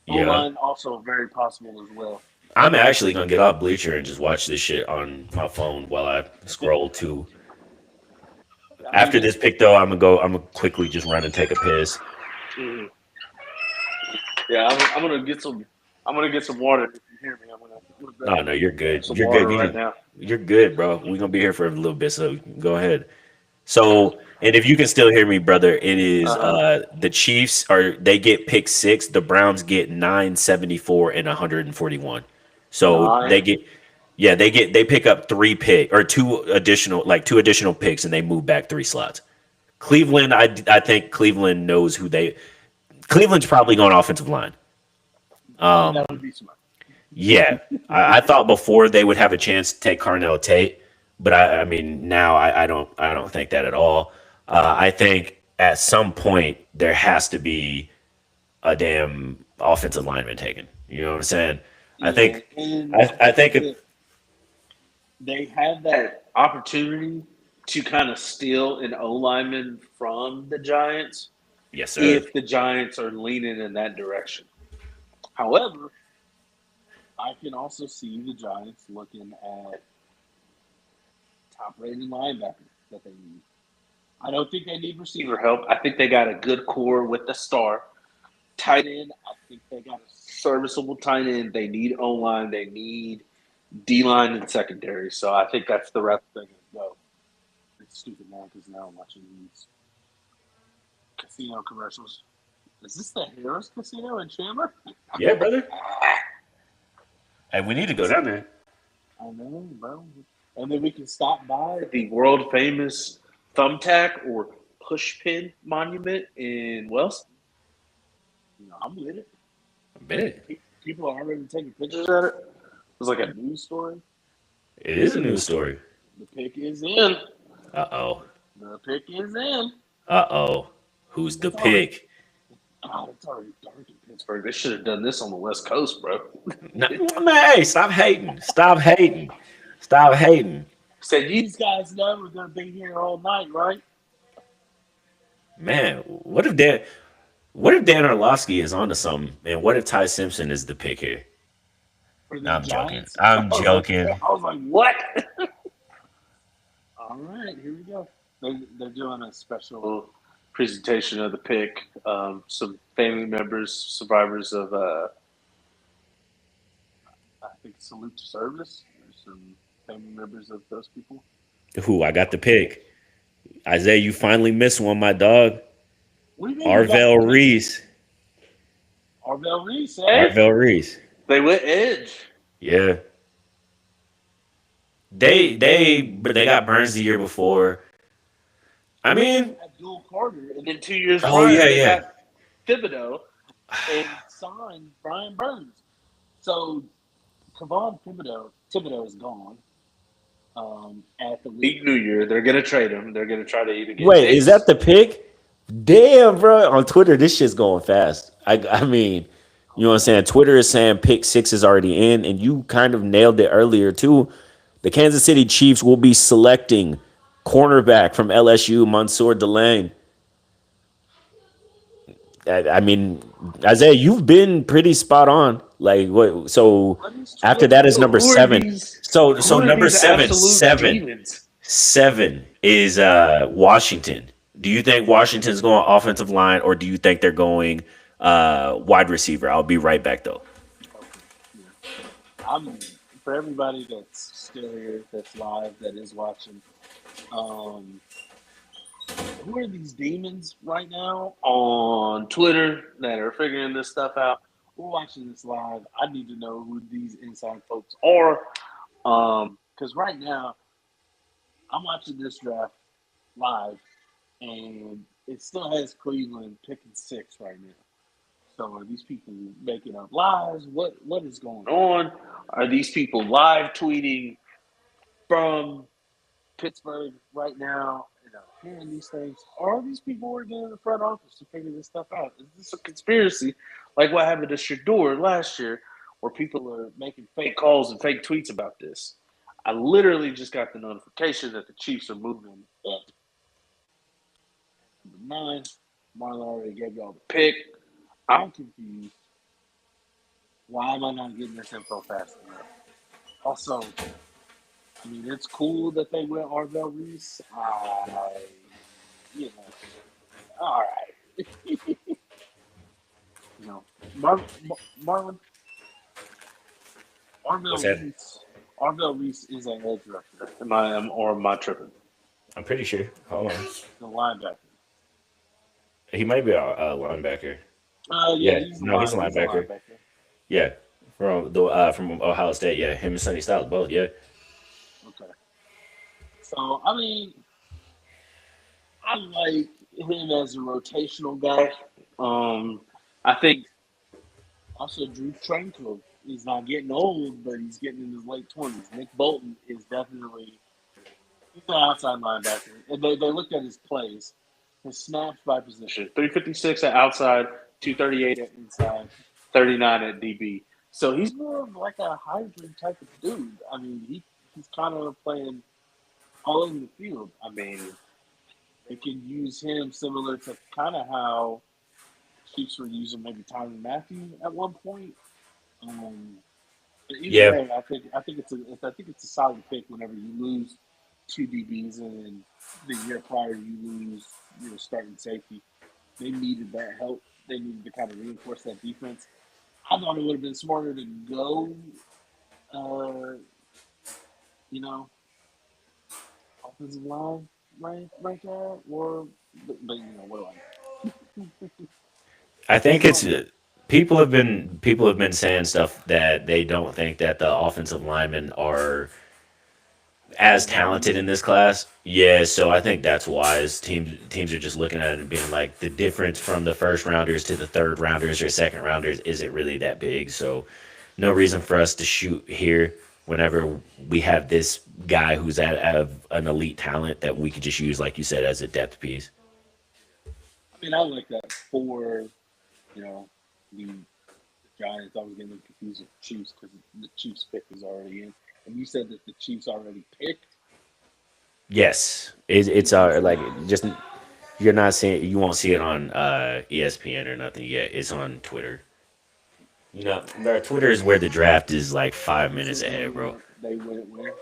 O-line also very possible as well. I'm actually gonna get off Bleacher and just watch this shit on my phone while I scroll to. After this pick, though, I'm gonna quickly just run and take a piss. Mm-hmm. Yeah, I'm gonna get some. I'm gonna get some water. If you hear me, I'm gonna. No, you're good. You're good right now. You're good, bro. We're gonna be here for a little bit, so go ahead. So, and if you can still hear me, brother, it is the Chiefs they get pick 6. The Browns get 9, 74, and 141. So they get Yeah, they pick up two additional picks, and they move back 3 slots. Cleveland, I think Cleveland knows who they. Cleveland's probably going offensive line. That would be smart. Yeah, I thought before they would have a chance to take Carnell Tate, but I mean now I don't think that at all. I think at some point there has to be a damn offensive lineman taken. You know what I'm saying? I think and I think they have that opportunity to kind of steal an O lineman from the Giants yes sir. if the Giants are leaning in that direction. However, I can also see the Giants looking at top-rated linebacker that they need. I don't think they need receiver help. I think they got a good core with the star. Tight end, I think they got a serviceable tight end. They need O-line. They need D-line and secondary. So I think that's the route they're going to go. It's stupid now because now I'm watching these casino commercials. Is this the Harris Casino in Chandler? Yeah, brother. Hey, we need to go down there. I know, bro. And then we can stop by the world famous thumbtack or pushpin monument in Wellston. I'm with it. I bet. People are already taking pictures at it. It was like a news story. It is a news story. The pick is in. Uh-oh. The pick is in. Uh-oh. Who's the pick? Oh, it's already dark in Pittsburgh. They should have done this on the West Coast, bro. No, man, hey, stop hating. Stop hating. Stop hating. Said these guys know we're going to be here all night, right? Man, what if Dan Orlovsky is onto something? And what if Ty Simpson is the pick here? No, I'm joking. I'm joking. I was like, what? All right, here we go. They're doing a special presentation of the pick. Some family members, survivors of, I think, Salute to Service. There's some family members of those people. Who? I got the pick. Isaiah, you finally missed one, my dog. What do you mean? Arvell Reese. Arvell Reese, eh? Arvell Reese. They went edge. Yeah. But they got Burns the year before. I mean, Abdul Carter, and then 2 years oh prior, yeah, they yeah. got Thibodeau and signed Brian Burns. So Kevon Thibodeau is gone. At the league New Year, they're gonna trade him. They're gonna try to either get. Wait, is that the pick? Damn, bro. On Twitter, this shit's going fast. I mean, you know what I'm saying? Twitter is saying pick 6 is already in, and you kind of nailed it earlier too. The Kansas City Chiefs will be selecting cornerback from LSU, Mansour Delane. I mean, Isaiah, you've been pretty spot on. Like what? So after that is number 7. So number 7 is Washington. Do you think Washington's going offensive line, or do you think they're going wide receiver? I'll be right back though. For everybody that's still here, that's live, that is watching. Who are these demons right now on Twitter that are figuring this stuff out? We're watching this live. I need to know who these inside folks are. Because right now, I'm watching this draft live, and it still has Cleveland picking 6 right now. So are these people making up lies? What is going on? Are these people live tweeting from Pittsburgh right now, hearing these things? Or are these people working in the front office to figure this stuff out? Is this a conspiracy like what happened to Shador last year, where people are making fake calls and fake tweets about this? I literally just got the notification that the Chiefs are moving up. Number 9, Marlon already gave y'all the pick. I'm confused. Why am I not getting this info fast enough? Also, I mean, it's cool that they went Arvell Reese. All right. Marlon, Arvell Reese is an edge rusher. Am I tripping? I'm pretty sure. Hold on. The linebacker. He might be a linebacker. He's a linebacker. Yeah. from Ohio State. Yeah, him and Sonny Styles both. Yeah, Okay. So I mean, I like him as a rotational guy. I think also Drew Tranquil. He's not getting old, but he's getting in his late 20s. Nick Bolton is definitely he's an outside linebacker. And they looked at his plays, his snaps by position: 356 at outside, 238 at inside, 39 at DB. So he's more of like a hybrid type of dude. I mean, he's kind of playing all over the field. I mean, they can use him similar to kind of how Chiefs were using maybe Tyrann Mathieu at one point. Um, but either yeah, way, I think it's a solid pick whenever you lose two DBs and the year prior you lose your starting safety. They needed that help. They needed to kind of reinforce that defense. I thought it would have been smarter to go, uh, you know, offensive line right there, or but you know what do I know? I think it's people have been saying stuff that they don't think that the offensive linemen are as As talented valuable. in this class. Yeah, so I think that's why teams are just looking at it and being like the difference from the first rounders to the third rounders or second rounders isn't really that big. So no reason for us to shoot here whenever we have this guy who's at of an elite talent that we could just use, like you said, as a depth piece. I mean, I like that for you know the Giants. I was getting confused with the Chiefs because the Chiefs pick is already in, and you said that the Chiefs already picked. Yes, it's Okay, so like just you're not seeing you won't see it on ESPN or nothing yet. It's on Twitter. You know, Twitter is where the draft is like five so minutes ahead, bro. they went where?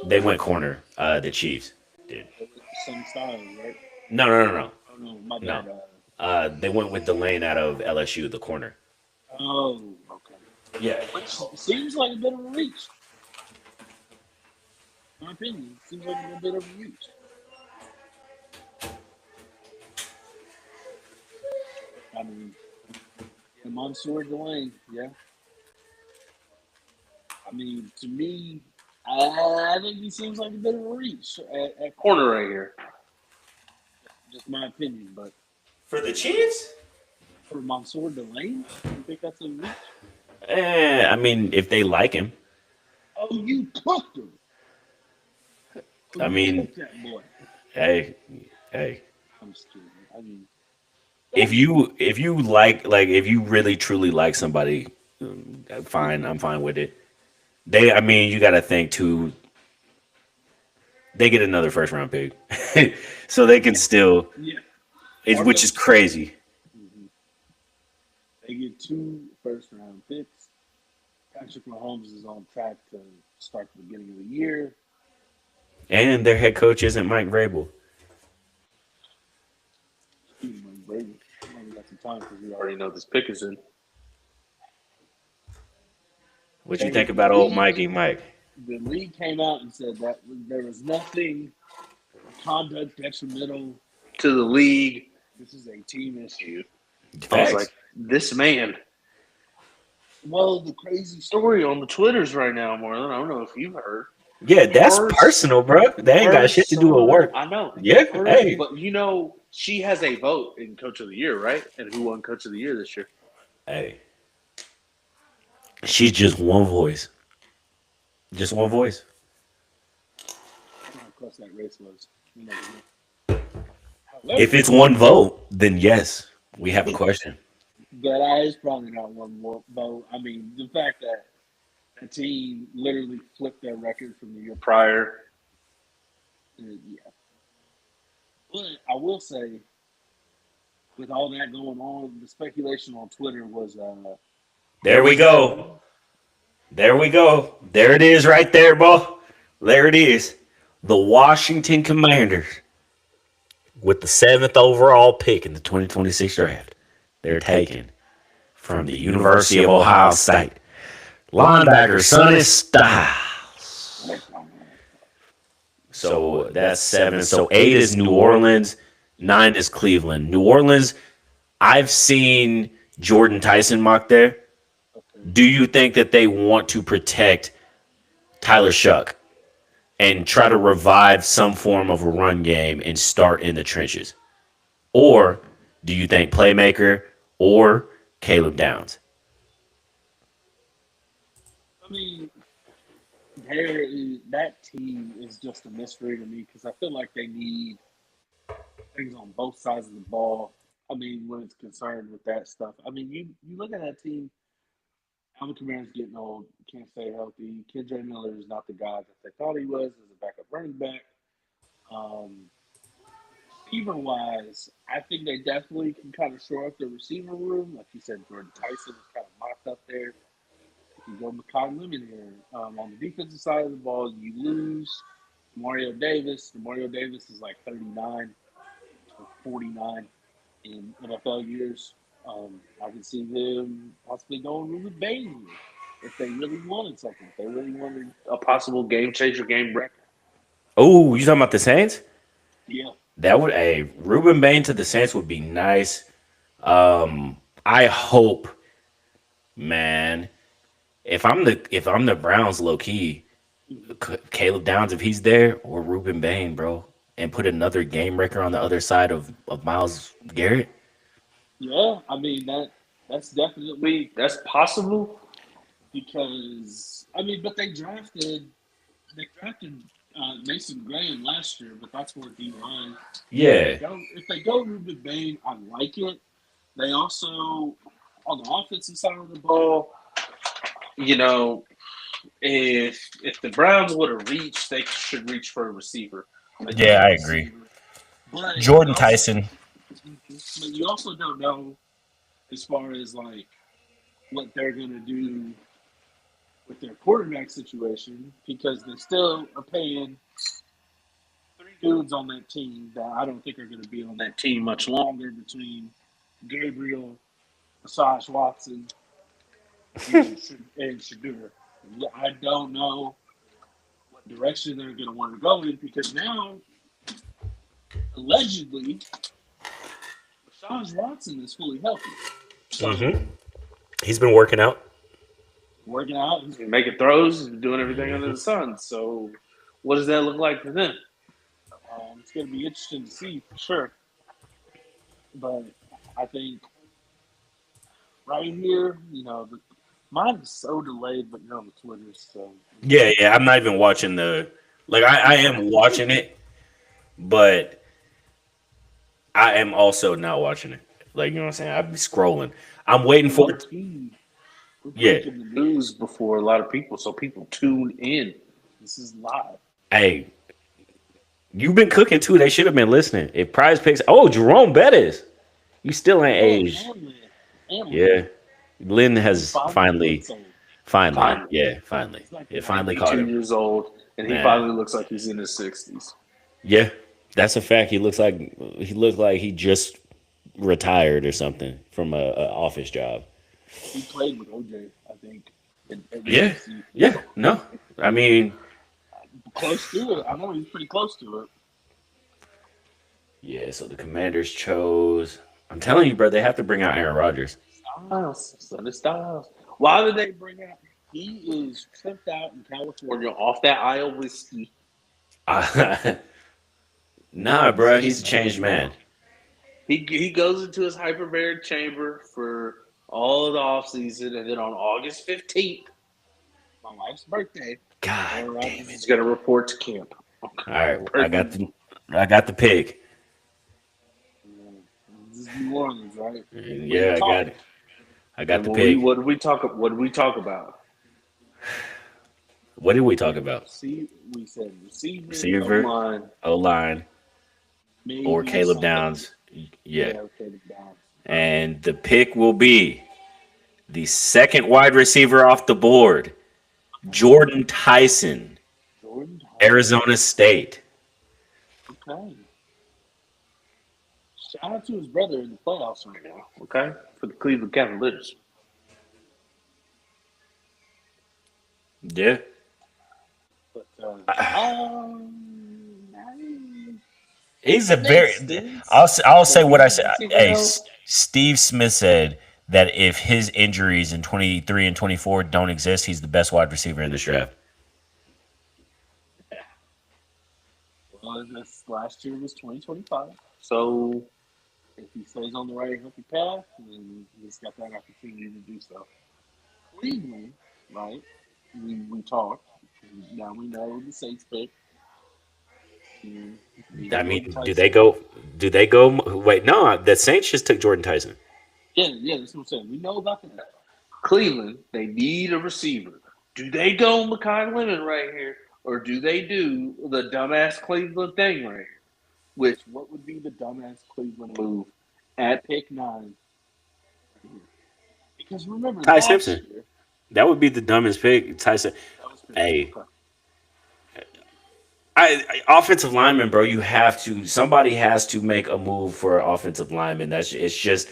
They went corner. The Chiefs did. They went some style, right? No, no, no, no, Oh no, my no. bad. They went with the lane out of LSU, the corner. Oh, okay. Yeah. Which seems like a bit of a reach. In my opinion, seems like a bit of a reach. I mean, yeah, Mansoor Delane, yeah. I mean, to me, I think he seems like a bit of a reach at corner right here. Just my opinion, but For the Chiefs? for Mansoor Delane, you think that's a reach? I mean, if they like him. Oh, you cooked him. Oh, I you mean, cooked that boy. hey, hey. I'm just kidding. I mean, If you if you really truly like somebody, fine, I'm fine with it. I mean, you got to think too. They get another first round pick, so they can still, yeah, which is crazy. mhm. They get two first round picks. Patrick Mahomes is on track to start the beginning of the year. And their head coach isn't Mike Vrabel. Speaking of Brady, we got some time because we already know this pick is in. What you They, think about old Mikey Mike? the league came out and said that there was nothing conduct detrimental to the league. This is a team issue. I was Facts. like, this man. Well, the crazy story on the Twitters right now, Marlon, I don't know if you've heard. Yeah, that's Her, personal, bro. They ain't got her shit to do with son, work. I know. Yeah, Her, hey, but you know, she has a vote in Coach of the Year, right? And who won Coach of the Year this year? hey. She's just one voice. Just one voice. I don't know how close that race was. You know, If however, it's one vote, then yes, we have a question. that is probably not one more vote. I mean, the fact that the team literally flipped their record from the year prior, yeah. But I will say, with all that going on, the speculation on Twitter was There we go. There we go. There it is right there, boy. There it is. The Washington Commanders with the seventh overall pick in the 2026 draft. They're taken from the University of Ohio State. Linebacker Sonny Styles. So that's seven. So eight is New Orleans. Nine is Cleveland. New Orleans, I've seen Jordan Tyson mock there. okay. Do you think that they want to protect Tyler Shuck and try to revive some form of a run game and start in the trenches? Or do you think playmaker or Caleb Downs? I mean, that team is just a mystery to me because I feel like they need things on both sides of the ball. I mean, when it's concerned with that stuff. I mean, you look at that team. Alvin Kamara's getting old, can't stay healthy. Kendre Miller is not the guy that they thought he was as a backup running back. Um, Receiver wise, I think they definitely can kind of shore up the receiver room. Like you said, Jordan Tyson is kind of mocked up there. If you go McCoy Lemon here, on the defensive side of the ball, you lose Mario Davis. Mario Davis is like 39 or 49 in NFL years. I can see them possibly going with Bain if they really wanted something. If they really wanted a possible game changer, game breaker. Oh, you talking about the Saints? Yeah. That would a Ruben Bain to the Saints would be nice. I hope, man. If I'm the Browns, low key, Caleb Downs if he's there or Ruben Bain, bro, and put another game wrecker on the other side of Miles Garrett. Yeah, I mean that's possible because I mean, but they drafted Mason Graham last year, but that's more D line. Yeah, If they go Ruben Bain, I like it. They also on the offensive side of the ball, you know, if the Browns would have reached, they should reach for a receiver, a yeah, young I agree. receiver. But Jordan Tyson. you also don't know as far as like what they're gonna do with their quarterback situation because they still are paying three dudes on that team that I don't think are going to be on that team much longer between Gabriel, Asajj Watson, and Shadur. Yeah, I don't know what direction they're going to want to go in because now, allegedly, Asajj Watson is fully healthy. So, He's been working out. working out, he's making throws, and doing everything under the sun. So, what does that look like for them? It's going to be interesting to see for sure. But I think right here, mine is so delayed, but you're on the Twitter, so Yeah, yeah. I'm not even watching the like. I am watching it, but I am also not watching it. Like you know what I'm saying? I'm scrolling. I'm waiting for it. we're Yeah. breaking the news before a lot of people, so people tune in. This is live. Hey, you've been cooking too. They should have been listening. If Prize Picks, oh Jerome Bettis, you still ain't aged. Yeah, Lynn has finally, it finally caught 2 him. years old, and he Man. finally looks like he's in his 60s. Yeah, that's a fact. He looks like he just retired or something from a office job. He played with OJ, I think. Yeah, yeah. No, I mean, Close to it. I know he's pretty close to it. yeah. So the Commanders chose. I'm telling you, bro, they have to bring out Aaron Rodgers. Styles. Why did they bring out? He is tripped out in California off that Isle whiskey. Nah, bro, he's a changed man. He goes into his hyperbaric chamber for all of the off season, and then on August 15th, my wife's birthday, God Aaron damn Rodgers it. is going to report to camp. All right, I got the pick. This is New Orleans, right? Yeah, I got it. I got the And pick. What did we talk? What did we talk about? What did we talk about? See, we said Receiver, O-line, O-line, maybe or Caleb something. Downs. Yeah. Caleb Downs. And the pick will be the second wide receiver off the board, Jordan Tyson, Jordan Tyson. Arizona State. Okay. Shout out to his brother in the playoffs right now. Okay, for the Cleveland Cavaliers. Yeah. But He's a very. I'll say what I said. Hey, Steve Smith said that if his injuries in 23 and 24 don't exist, he's the best wide receiver in this draft. Well, this last year was 2025. So if he stays on the right healthy path, then he's got that opportunity to do so. Cleveland, right? We talked. Now we know the Saints pick. I mean, do they go? Do they go? Wait, no. The Saints just took Jordan Tyson. Yeah, that's what I'm saying. We know about that. Cleveland, they need a receiver. Do they go Mekhi Lemon right here, or do they do the dumbass Cleveland thing right here? Which, what would be the dumbass Cleveland move at pick 9? Because remember, Ty last Simpson. year, That would be the dumbest pick. Tyson. that was Hey, offensive lineman, bro. You have to. Somebody has to make a move for an offensive lineman. It's just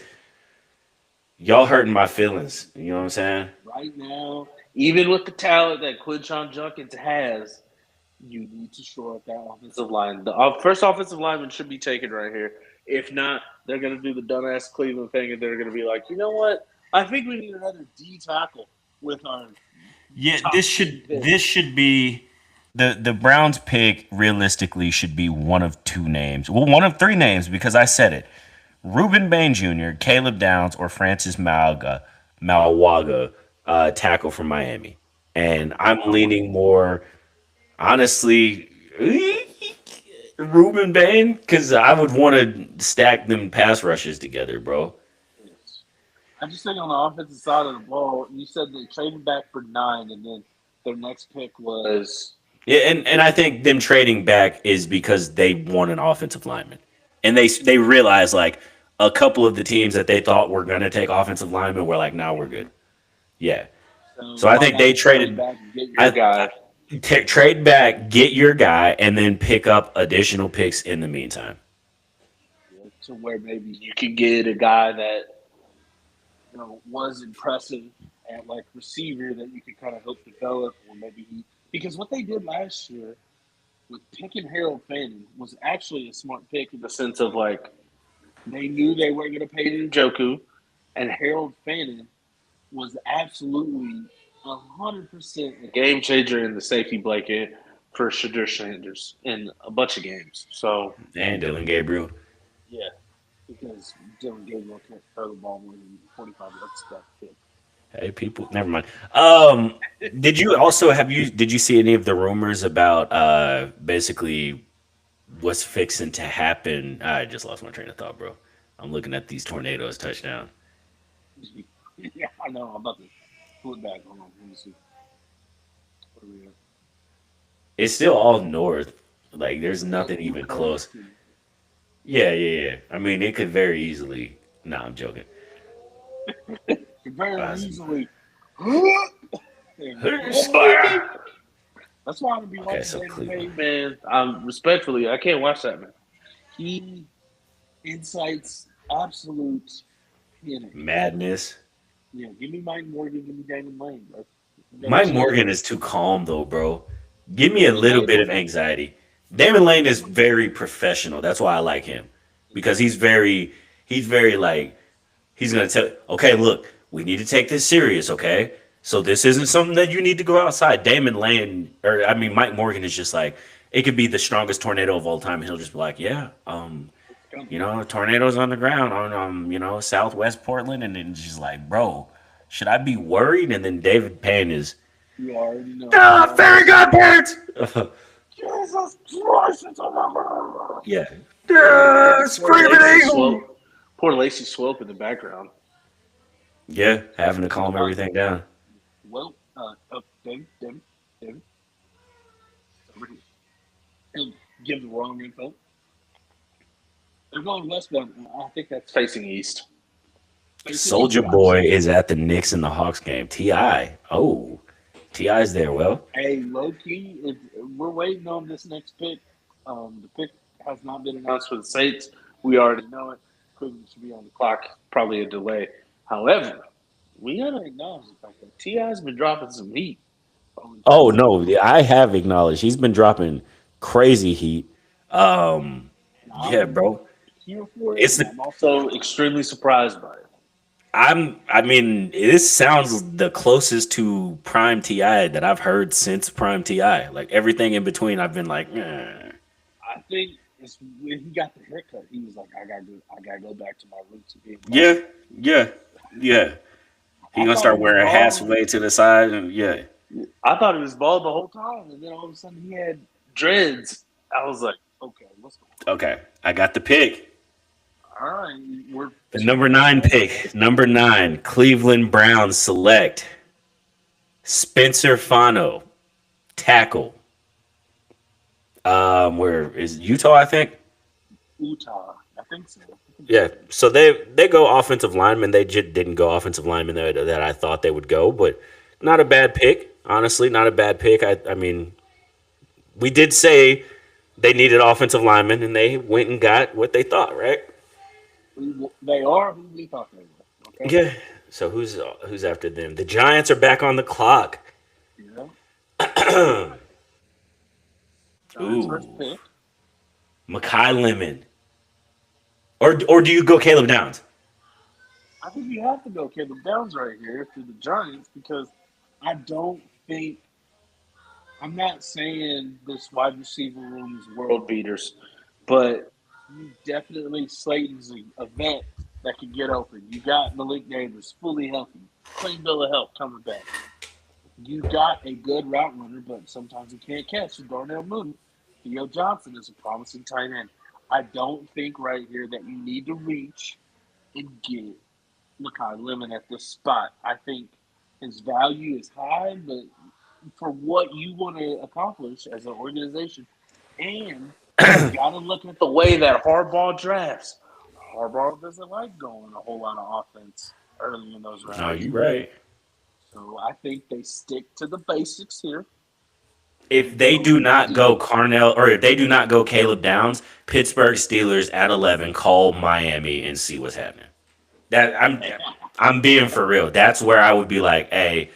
y'all hurting my feelings. You know what I'm saying? right now, even with the talent that Quinshon Judkins has, you need to shore up that offensive line. The first offensive lineman should be taken right here. If not, they're going to do the dumbass Cleveland thing, and they're going to be like, you know what? I think we need another D tackle with our. Yeah, this should be the Browns pick. Realistically, should be one of two names. Well, one of three names because I said it: Reuben Bain Jr., Caleb Downs, or Francis Malawaga, tackle from Miami. And I'm leaning more, honestly, Reuben Bain because I would want to stack them pass rushes together, bro. I just think on the offensive side of the ball, you said they traded back for 9, and then their next pick was. Yeah, and I think them trading back is because they want an offensive lineman, and they realize like a couple of the teams that they thought were gonna take offensive linemen were like, now we're good. Yeah, so I why think not they trade traded. back and get your guy. Trade back, get your guy, and then pick up additional picks in the meantime. To where maybe you could get a guy that was impressive at like receiver that you could kind of help develop, or maybe because what they did last year with picking Harold Fannin was actually a smart pick in the sense of like they knew they weren't going to pay Njoku, and Harold Fannin was absolutely 100% a game changer in the safety blanket for Shadur Sanders in a bunch of games. So And Dylan Gabriel. yeah, because Dylan Gabriel can't throw the ball more than 45 yards that kid. Hey, people, never mind. Did you also did you see any of the rumors about basically what's fixing to happen? I just lost my train of thought, bro. I'm looking at these tornadoes touchdown. Yeah, I know. I'm about to pull it back. Hold on. Let me see. Where are we at? It's still all north. Like there's nothing even close. Yeah, yeah, yeah. I mean, it could very easily. No, I'm joking. Very easily. Spire. That's why I'm gonna be Okay, watching so David Cleveland. Payne, man. Respectfully, I can't watch that man. He incites absolute panic. Madness. Yeah, give me Mike Morgan, give me Damon Lane, bro. Mike Morgan is too calm though, bro. Give me a little bit of anxiety. Damon Lane is very professional. That's why I like him because he's very like he's gonna tell. Okay, look, we need to take this serious. Okay, so this isn't something that you need to go outside. Damon Lane, or I mean Mike Morgan is just like it could be the strongest tornado of all time. He'll just be like, yeah, tornadoes on the ground on Southwest Portland, and then just like, bro, should I be worried? And then David Payne is, You already know. fairy godparents. Jesus Christ, it's a number. Yeah. Screaming eagle. Poor Lacey Swope in the background. Yeah, having to calm everything down. Well, David. Over here. He'll give the wrong info. They're going westbound. I think that's facing east. Soldier Boy is at the Knicks and the Hawks game. T.I. Oh, T.I.'s there. Well, hey, low key, we're waiting on this next pick. The pick has not been announced for the Saints. We already know it. Cleveland should be on the clock. Probably a delay. However, we gotta acknowledge the fact that T.I.'s been dropping some heat. oh no, I have acknowledged he's been dropping crazy heat. Yeah, bro. Here for it. It's the I'm also extremely surprised by it. I mean, this sounds the closest to Prime Ti that I've heard since Prime Ti. Like everything in between, I've been like, eh. I think it's when he got the haircut, he was like, I gotta go back to my roots of being bald. Yeah, yeah, yeah. He I gonna thought he start was wearing hats bald. way to the side, and yeah. I thought he was bald the whole time, and then all of a sudden he had dreads. I was like, okay, what's going Okay, I got the pick. on? All right, we're The two number for nine one. pick, number nine, Cleveland Browns select Spencer Fano, tackle. Where is Utah? I think. Utah, I think so. Yeah, so they go offensive lineman. They just didn't go offensive lineman that I thought they would go, but not a bad pick. Honestly, not a bad pick. I mean, we did say they needed offensive linemen, and they went and got what they thought, right? They are who we thought they were. Okay, Yeah. So who's after them? The Giants are back on the clock. you know, Giants first Ooh, pick. Makai Lemon, or do you go Caleb Downs? I think you have to go Caleb Downs right here for the Giants because I don't think I'm not saying this wide receiver room is world beaters, but you definitely Slayton's a vet that can get open. You got Malik Neighbors fully healthy, clean bill of health coming back. You got a good route runner, but sometimes he can't catch. Darnell Mooney, Theo Johnson is a promising tight end. I don't think right here that you need to reach and get Makai Lemon at this spot. I think his value is high, but for what you want to accomplish as an organization, and you got to look at the way that Harbaugh drafts. Harbaugh doesn't like going a whole lot of offense early in those No, rounds. you right. So I think they stick to the basics here. If And they go do not go deep. Carnell, or if they do not go Caleb Downs, Pittsburgh Steelers at 11 call Miami and see what's happening. That I'm being for real. That's where I would be like, hey,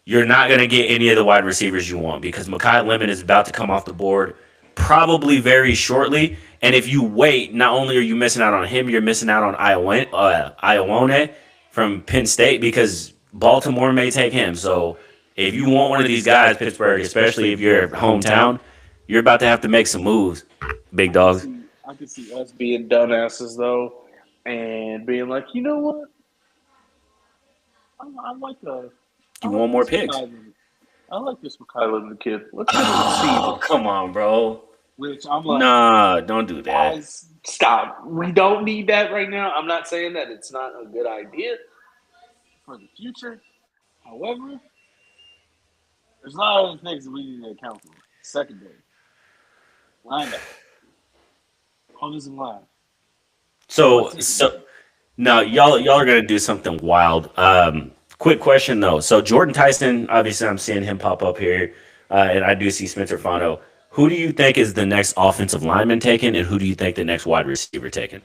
you're not gonna get any of the wide receivers you want because Makai Lemon is about to come off the board probably very shortly. And if you wait, not only are you missing out on him, you're missing out on Iowone from Penn State because Baltimore may take him. So if you want one of these guys, Pittsburgh, especially if you're hometown, you're about to have to make some moves, big dogs. I could see us being dumbasses though, and being like, you know what? I like the I You like want more this picks? McKay. I like this McKay the kid. Let's get him Oh, receivers. come on, bro. Which I'm like, Nah, don't do that. guys, stop. We don't need that right now. I'm not saying that it's not a good idea for the future. However, there's a lot of other things that we need to account for. Secondary, linebacker, offensive line. So, What's it? so now y'all are gonna do something wild. Quick question though. So Jordan Tyson, obviously, I'm seeing him pop up here, and I do see Spencer Fano. Who do you think is the next offensive lineman taken, and who do you think the next wide receiver taken?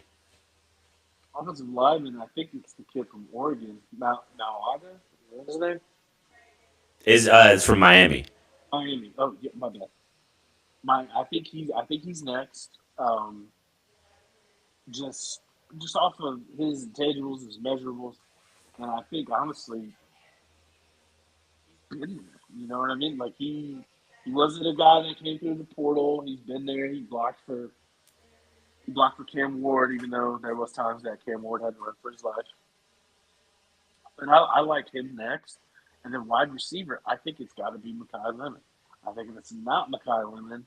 Offensive lineman, I think it's the kid from Oregon, Malada. What's his name? Is from Miami. Miami. Oh, yeah, my bad. I think he's next. Just just off of his intangibles, his measurables, and I think honestly, he's been there. You know what I mean? Like he wasn't a guy that came through the portal. He's been there. He blocked for Cam Ward, even though there was times that Cam Ward had to run for his life. And I like him next. And then wide receiver, I think it's got to be Makai Lemon. I think if it's not Makai Lemon,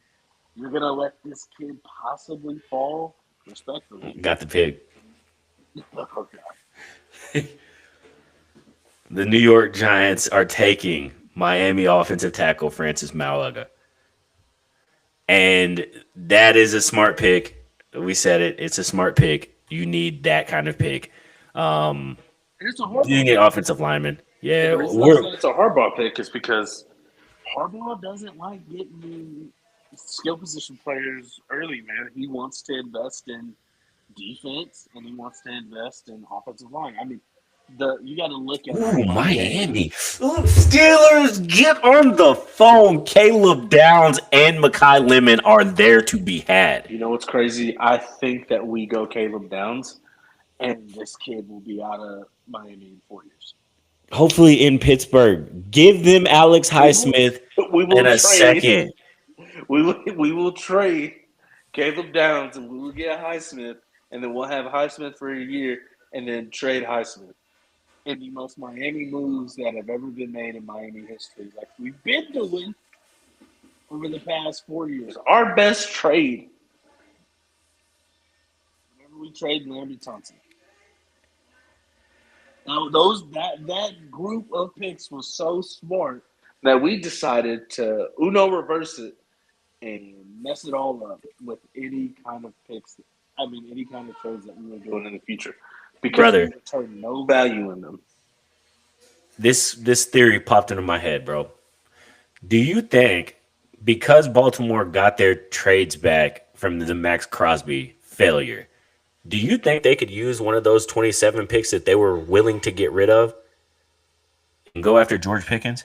you're gonna let this kid possibly fall. Respectfully, Got the pick. oh god, The New York Giants are taking Miami offensive tackle Francis Malaga. And that is a smart pick. We said it. It's a smart pick. You need that kind of pick. it's a You Harbaugh need pick. offensive lineman. And Yeah, the reason I we're say it's a Harbaugh pick is because Harbaugh doesn't like getting skill position players early, man. He wants to invest in defense and he wants to invest in offensive line. I mean, the you got to look at ooh Monday. Miami. Ooh, Steelers, get on the phone. Caleb Downs and Makai Lemon are there to be had. You know what's crazy? I think that we go Caleb Downs, and this kid will be out of Miami in 4 years. Hopefully in Pittsburgh. Give them Alex We will, Highsmith we in will a trade. second. We will trade Caleb Downs, and we will get Highsmith, and then we'll have Highsmith for a year, and then trade Highsmith. In the most Miami moves that have ever been made in Miami history, like we've been doing over the past 4 years. Our best trade. Whenever we trade Larry Thompson. Now that group of picks was so smart that we decided to reverse it and mess it all up with any kind of picks. Any kind of trades that we were doing in the future, because Brother. we returned no value in them. This theory popped into my head, bro. Do you think because Baltimore got their trades back from the Max Crosby failure, do you think they could use one of those 27 picks that they were willing to get rid of and go after George Pickens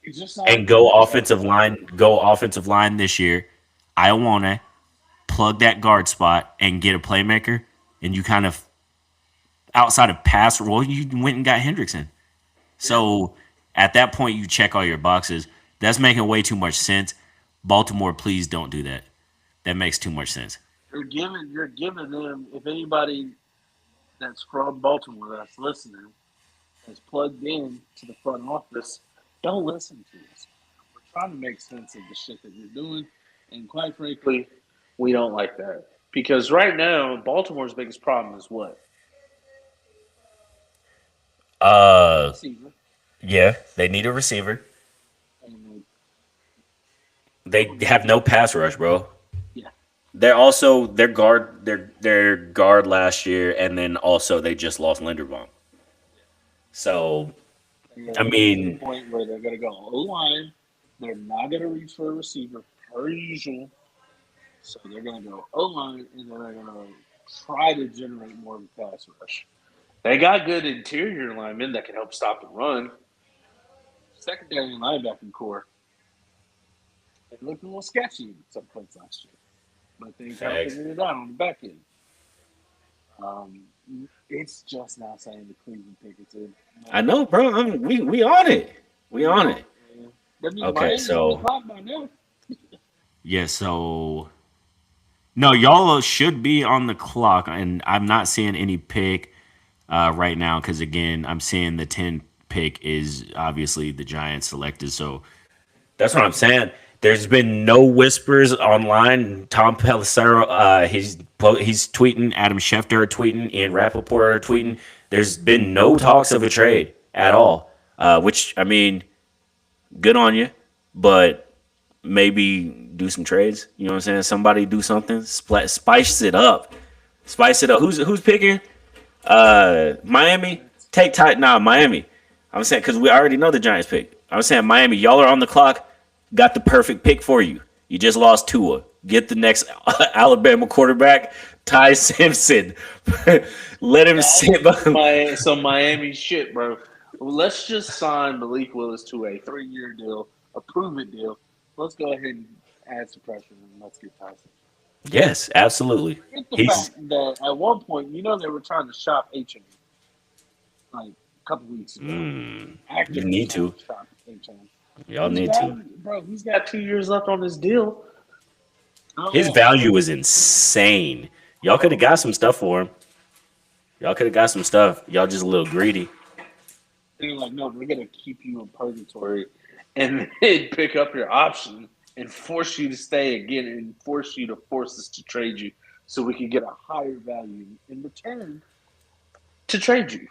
It's just not and go offensive line this year? I want to plug that guard spot and get a playmaker, and you kind of outside of pass, well, you went and got Hendrickson. So at that point, you check all your boxes. That's making way too much sense. Baltimore, please don't do that. That makes too much sense. You're giving them, if anybody that's from Baltimore that's listening is plugged in to the front office, don't listen to us. We're trying to make sense of the shit that you're doing, and quite frankly, we don't like that. Because right now, Baltimore's biggest problem is what? Receiver. Yeah, they need a receiver. And, They have no pass rush, bro. yeah. They're also their guard last year, and then also they just lost Linderbaum. So I mean, to the point where they're going to go O-line. They're not going to reach for a receiver per usual. So they're going to go O-line, and then they're going to try to generate more of a pass rush. They got good interior linemen that can help stop the run. Secondary and linebacking core. It looked a little sketchy in some points last year. But they kind of figured it out on the back end. It's just now saying the Cleveland Pickens in. I know, bro. We on it. We on it. Okay, so yeah, so no, y'all should be on the clock, and I'm not seeing any pick right now because again, I'm seeing the 10 pick is obviously the Giants selected. So that's what I'm saying. There's been no whispers online. Tom Pelissero, he's tweeting. Adam Schefter are tweeting. Ian Rappaport are tweeting. There's been no talks of a trade at all. Which I mean, good on you, but maybe do some trades. You know what I'm saying? Somebody do something. Spice it up. Spice it up. Who's picking? Miami. Take tight now. Miami. I'm saying because we already know the Giants pick. I'm saying Miami. Y'all are on the clock. Got the perfect pick for you. You just lost Tua. Get the next Alabama quarterback, Ty Simpson. Let him sit. So Miami shit, bro. Well, let's just sign Malik Willis to a 3-year deal, a proven deal. Let's go ahead and add some pressure and let's get Ty Simpson. Yes, absolutely. The fact that at one point, they were trying to shop H&M like a couple weeks ago. You need to. Shop H&M. Y'all need to. Bro, he's got 2 years left on his deal. His value is insane. Y'all could have got some stuff for him. Y'all could have got some stuff. Y'all just a little greedy. They're like, no, we're going to keep you in purgatory and then pick up your option and force you to stay again and force us to trade you so we can get a higher value in return to trade you.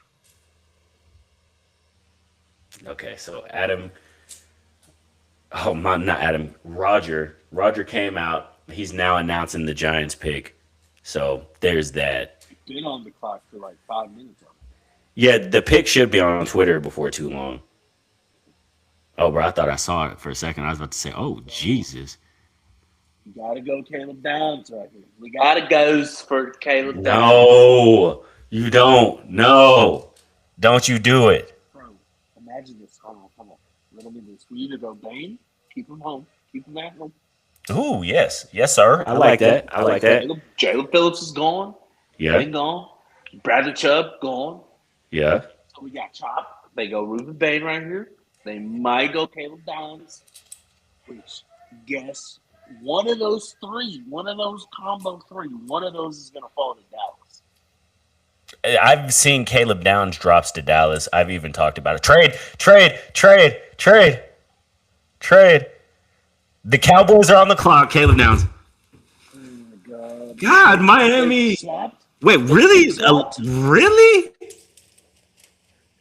Okay, so Adam... Oh, not Adam. Roger. Roger came out. He's now announcing the Giants pick. So there's that. Been on the clock for like 5 minutes. Yeah, the pick should be on Twitter before too long. Oh, bro, I thought I saw it for a second. I was about to say, oh, Jesus. You got to go Caleb Downs right here. We got to go for Caleb Downs. No, you don't. No. Don't you do it. Bro, imagine this. Hold on. Let me do this. We either go Bane, keep him home, keep him at home. Ooh, yes. Yes, sir. I like that. I like that. Jalen Phillips is gone. Yeah. Been gone. Bradley Chubb gone. Yeah. So we got Chop. They go Ruben Bain right here. They might go Caleb Downs. Which guess one of those three, one of those combo three, one of those is going to fall to Dallas. I've seen Caleb Downs drops to Dallas. I've even talked about it. Trade. The Cowboys are on the clock. Caleb Downs. Oh my God. God, Miami. Swapped? Wait, really? Really?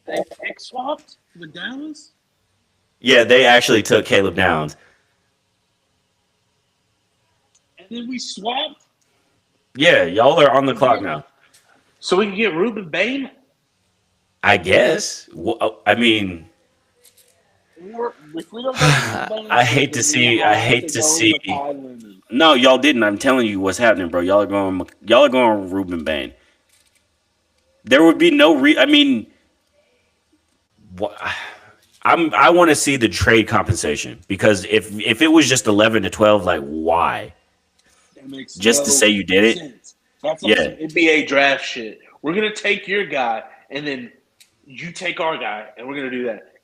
They pick swapped with Dallas? Yeah, they actually took Caleb Downs. And then we swapped? Yeah, y'all are on the clock now. So we can get Ruben Bain? I guess. Well, I mean, Or if we don't go Ruben Bain, I hate to see. No, y'all didn't. I'm telling you what's happening, bro. Y'all are going Ruben Bain. There would be no I mean, I want to see the trade compensation because if it was just 11 to 12, like why? That makes just to say you did it. Sense. That's like some NBA draft shit. We're gonna take your guy, and then you take our guy, and we're gonna do that.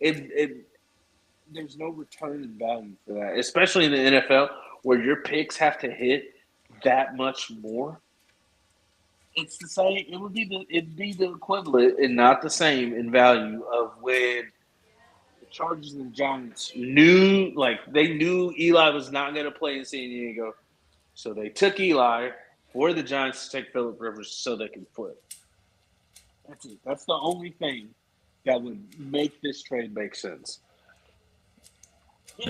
There's no return in value for that, especially in the NFL where your picks have to hit that much more. It's the same. It'd be the equivalent and not the same in value of when the Chargers and the Giants knew Eli was not going to play in San Diego, so they took Eli for the Giants to take Phillip Rivers so they can flip. That's it. That's the only thing that would make this trade make sense. We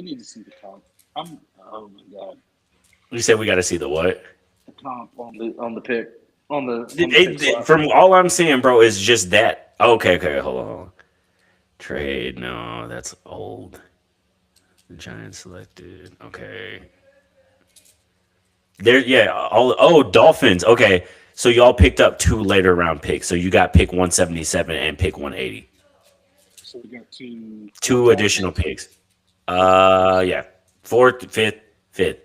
need to see the comp. Oh my God. You said we got to see the what? The comp on the pick. From all I'm seeing, bro, is just that. Okay, hold on. Trade, no, that's old. The Giants selected. Okay. Dolphins. Okay. So y'all picked up 2 later round picks. So you got pick 177 and pick 180. So we got two additional picks. Yeah. 4th, 5th, 5th.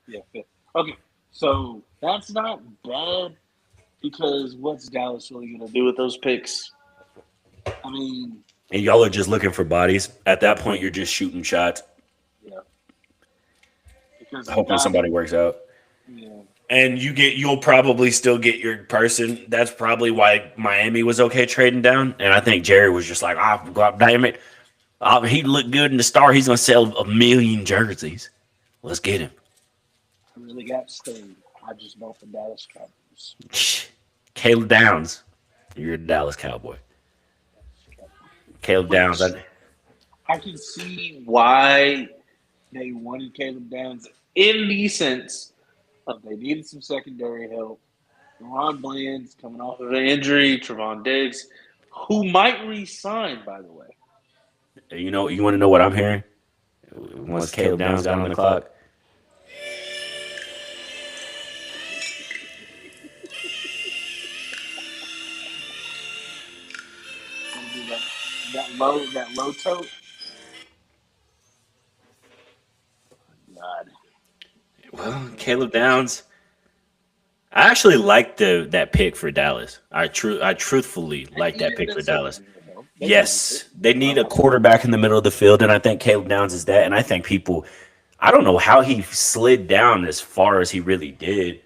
Yeah, 5th. Okay. So that's not bad because what's Dallas really going to do with those picks? I mean, and y'all are just looking for bodies. At that point, you're just shooting shots. Yeah. Because hoping somebody works out. Yeah. And you'll probably still get your person. That's probably why Miami was okay trading down. And I think Jerry was just like, God damn it. He looked good in the Star. He's going to sell 1 million jerseys. Let's get him. I really got stayed. I just bought the Dallas Cowboys. Caleb Downs. You're a Dallas Cowboy. Caleb Downs. I can see why they wanted Caleb Downs in the sense of they needed some secondary help. Ron Bland's coming off of an injury. Trevon Diggs, who might re-sign, by the way. You want to know what I'm hearing? Once Caleb Downs got on the clock. That low tote. God. Well, Caleb Downs. I actually liked that pick for Dallas. I truthfully like that pick for Dallas. Yes, they need a quarterback in the middle of the field, and I think Caleb Downs is that. And I think I don't know how he slid down as far as he really did.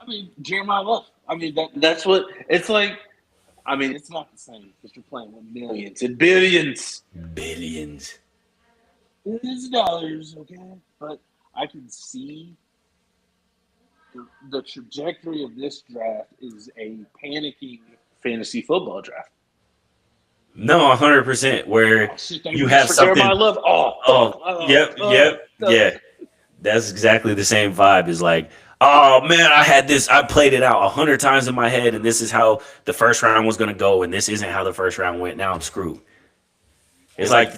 I mean, Jeremiah Love. I mean, that's what it's like. I mean, it's not the same because you're playing with millions and billions. Billions. It is dollars, okay? But I can see the trajectory of this draft is a panicking fantasy football draft. No, 100%. Where you have something. Jeremiah Love. Yep. That's exactly the same vibe. Is like, oh man, I had this. I played it out 100 times in my head, and this is how the first round was going to go, and this isn't how the first round went. Now I'm screwed. It's like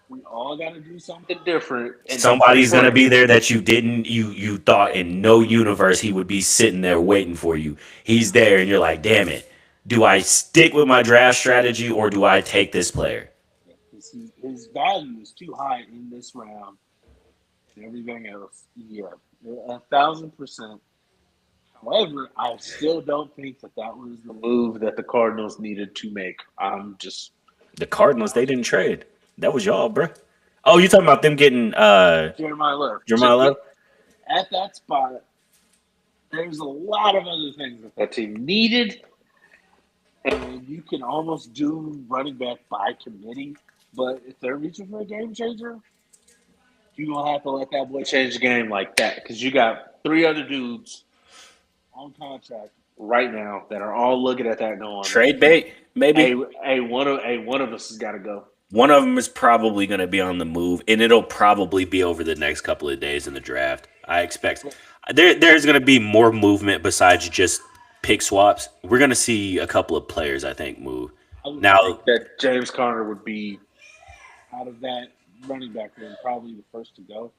we all got to do something different. And somebody's going to be there that you thought in no universe he would be sitting there waiting for you. He's there, and you're like, damn it. Do I stick with my draft strategy or do I take this player? His value is too high in this round and everything else. Yeah, 1,000%. However, I still don't think that was the move that the Cardinals needed to make. I'm just The Cardinals, they didn't trade. That was y'all, bro. Oh, you talking about them getting Jeremiah Love. Jeremiah Love? At that spot, there's a lot of other things that team needed, and you can almost do running back by committee. But if they're reaching for a game changer, you're going to have to let that boy change the game like that because you got 3 other dudes on contract right now that are all looking at that going, Trade bait, maybe. one of us has got to go. One of them is probably going to be on the move, and it'll probably be over the next couple of days in the draft. I expect there's going to be more movement besides just pick swaps. We're going to see a couple of players, I think, move. I would Now, think that James Conner would be out of that running back room, probably the first to go.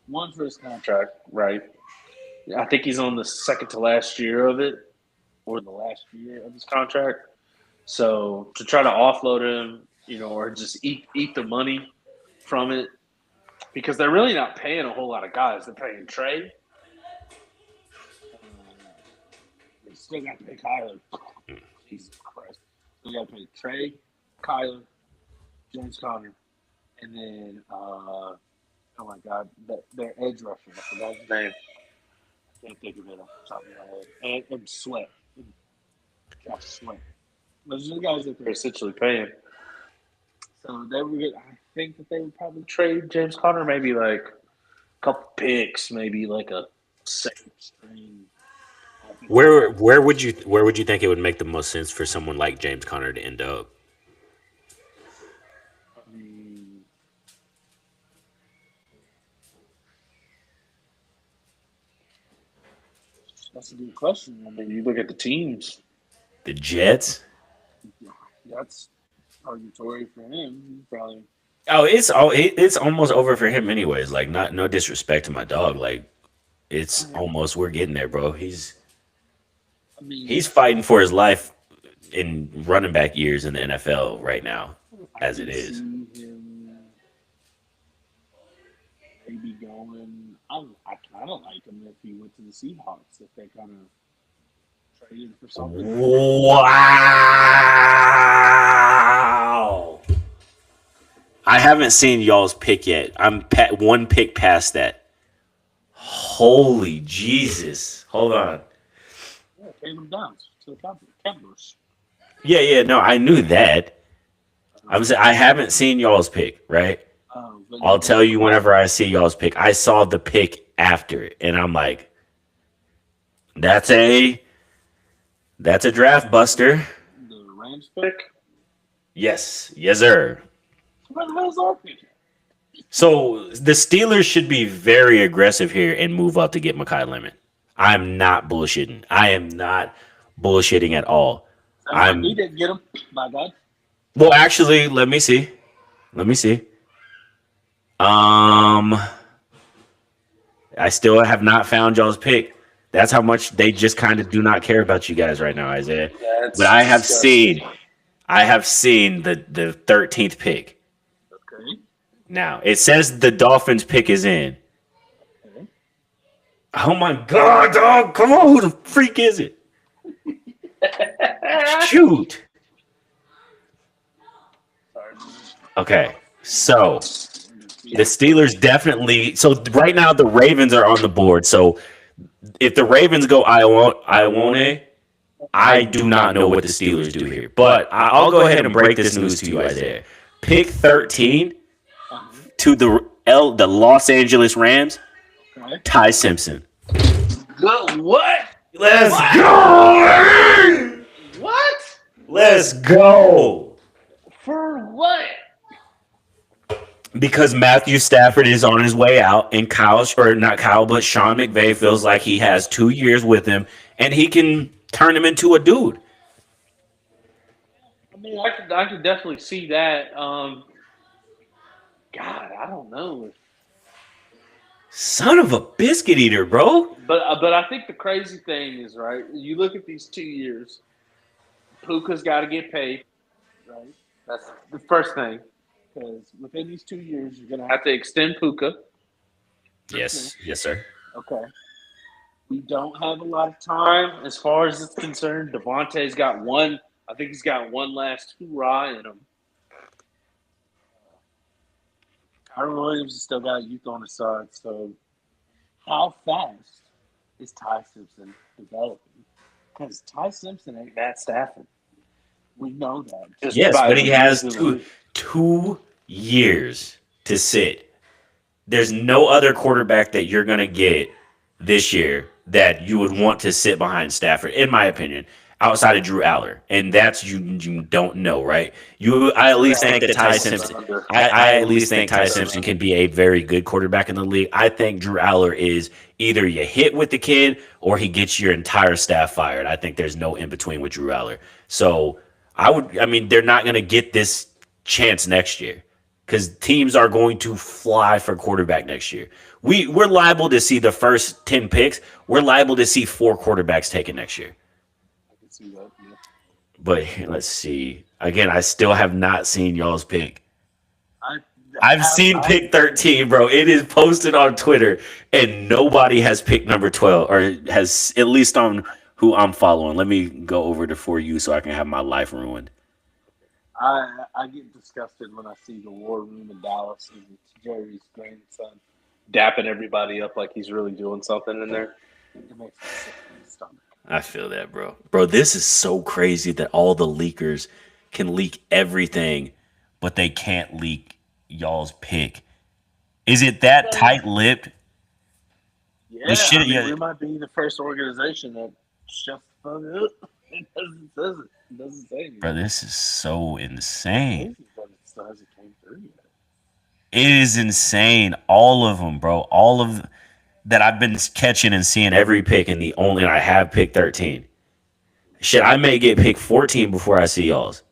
One for his contract, right? I think he's on the second to last year of it, or the last year of his contract. So to try to offload him, or just eat the money from it, because they're really not paying a whole lot of guys. They're paying Trey. They still got to pay Kyler. Jesus Christ. They got to pay Trey, Kyler, James Conner, and then oh my God, their edge rusher. I forgot his name. I can't think of it off the top of my head. And Sweat. Josh Sweat. Those are the guys that they're essentially paying. So they would I think that they would probably trade James Conner, maybe like a couple picks, maybe like a second string. where would you think it would make the most sense for someone like James Conner to end up? That's a good question. I mean, you look at the teams. The Jets? That's purgatory for him. Probably. Oh, it's almost over for him anyways. Like, no disrespect to my dog. Like, it's almost we're getting there, bro. He's fighting for his life in running back years in the NFL right now, as it is. Maybe going. I kind of like him if he went to the Seahawks. If they kind of traded for something. Wow! I haven't seen y'all's pick yet. I'm one pick past that. Holy Jesus! Hold on. Yeah, Caleb Downs to the Cowboys. Yeah. No, I knew that. I haven't seen y'all's pick, right? I'll tell you whenever I see y'all's pick. I saw the pick after, and I'm like, that's a draft buster. The Rams pick? Yes, sir. Where the hell's our pick? So the Steelers should be very aggressive here and move up to get Mekhi Lemon. I'm not bullshitting. I am not bullshitting at all. He didn't get him, my God. Well, actually, let me see. I still have not found y'all's pick. That's how much they just kind of do not care about you guys right now, Isaiah. But I have seen the 13th pick. Okay. Now, it says the Dolphins pick is in. Okay. Oh my God, dog. Come on, who the freak is it? Shoot. Okay. So the Steelers definitely. So right now the Ravens are on the board. So if the Ravens go, I won't. I do not know what the Steelers do here. But I'll go ahead and break this news to you, Isaiah. Pick 13 to the Los Angeles Rams. Ty Simpson. Good. What? Let's go. What? Let's go. For what? Because Matthew Stafford is on his way out, and Sean McVay feels like he has 2 years with him, and he can turn him into a dude. I mean, I could definitely see that. God, I don't know. Son of a biscuit eater, bro. But I think the crazy thing is, right, you look at these 2 years, Puka's got to get paid, right? That's the first thing. Because within these 2 years, you're going to have to extend Puka. Yes, sir. Okay. We don't have a lot of time as far as it's concerned. Devontae's got one. I think he's got one last hoorah in him. Kyron Williams has still got youth on his side. So, how fast is Ty Simpson developing? Because Ty Simpson ain't Matt Stafford. We know that. Just Yes, by but he the has years in the league. 2 years to sit. There's no other quarterback that you're going to get this year that you would want to sit behind Stafford, in my opinion, outside of Drew Aller. And that's you don't know, right? I at least think that Ty Simpson I at least think Ty Simpson can be a very good quarterback in the league. I think Drew Aller is either you hit with the kid or he gets your entire staff fired. I think there's no in between with Drew Aller. So I mean, they're not going to get this chance next year because teams are going to fly for quarterback next year. We're liable to see the first 10 picks. We're liable to see 4 quarterbacks taken next year. I can see that. Yeah. But let's see. Again, I still have not seen y'all's pick. I've seen pick 13, bro. It is posted on Twitter, and nobody has picked number 12, or has, at least on who I'm following. Let me go over to For You so I can have my life ruined. I get disgusted when I see the war room in Dallas and it's Jerry's grandson dapping everybody up like he's really doing something in there. It makes me sick to my stomach. I feel that, bro. Bro, this is so crazy that all the leakers can leak everything, but they can't leak y'all's pick. Is it that tight-lipped? Yeah, The shit- I mean, yeah. we might be the first organization that shuts the fuck up. It doesn't say anything. Bro, this is so insane. But it still hasn't came through yet. It is insane. All of them, bro. All of that I've been catching and seeing every pick, and I have picked 13. Shit, I may get picked 14 before I see y'all's.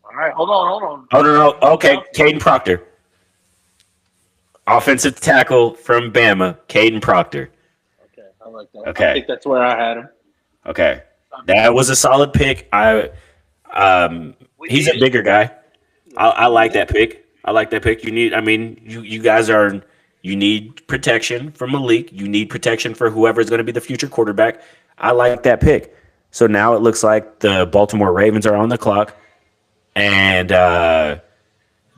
All right, hold on. Oh, no. Okay, Caden Proctor. Offensive tackle from Bama, Caden Proctor. Okay, I like that. Okay. I think that's where I had him. Okay. That was a solid pick. He's a bigger guy. I like that pick. You guys you need protection from Malik. You need protection for whoever is going to be the future quarterback. I like that pick. So now it looks like the Baltimore Ravens are on the clock, and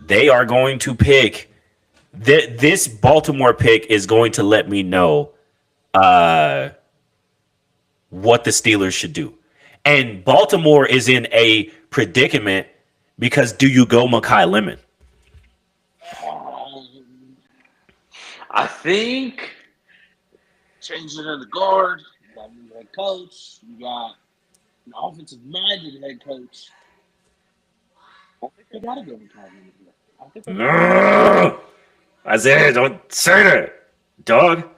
they are going to pick. This Baltimore pick is going to let me know what the Steelers should do. And Baltimore is in a predicament because do you go Mekhi Lemon? I think changing of the guard, you got a new head coach, you got an offensive-minded head coach. I think they got to go with Kyrie here. I think they No, Isaiah, don't say that, dog.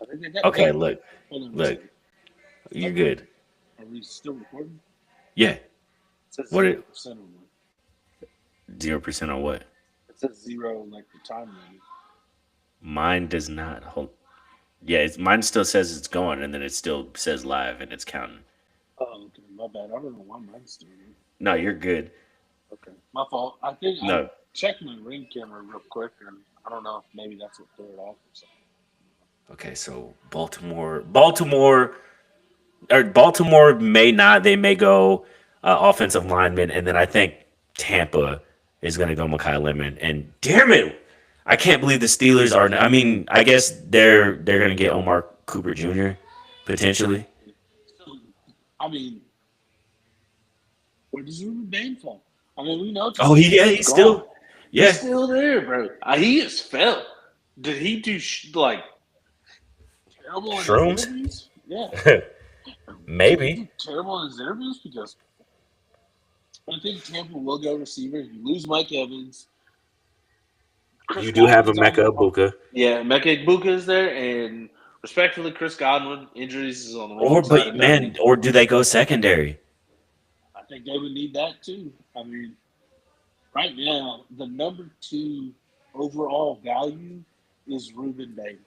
I think they got Okay, look, Hold on a look. second. You're good. Are we still recording? Yeah, It says What 0% it- on mine. 0% on what? It says 0 like the time limit. Mine does not hold. Yeah, mine still says it's going, and then it still says live, and it's counting. Oh, okay. My bad. I don't know why mine's doing it. No, you're good. Okay. My fault. I think I No, checked my ring camera real quick, and I don't know if maybe that's what threw it off or something. okay. So Baltimore may not. They may go offensive lineman, and then I think Tampa is going to go Mekhi Lemon. And damn it, I can't believe the Steelers are. I mean, I guess they're going to get Omar Cooper Jr. potentially. So, I mean, where does Ruben Bain fall? I mean, we know. Oh, he's gone. still, yeah. He's still there, bro. He has fell. Did he do terrible in his Shrooms? interviews? Yeah. Maybe. Did he do terrible in his interviews because I think Tampa will go receiver. You lose Mike Evans. Chris You do have a Godwin's Mecca on- Ibuka. Yeah, Mecca Ibuka is there, and respectfully, Chris Godwin injuries is on the wrong Or, side. but of man, that. or do they go secondary? I think they would need that too. I mean, right now, the number 2 overall value is Ruben Bain.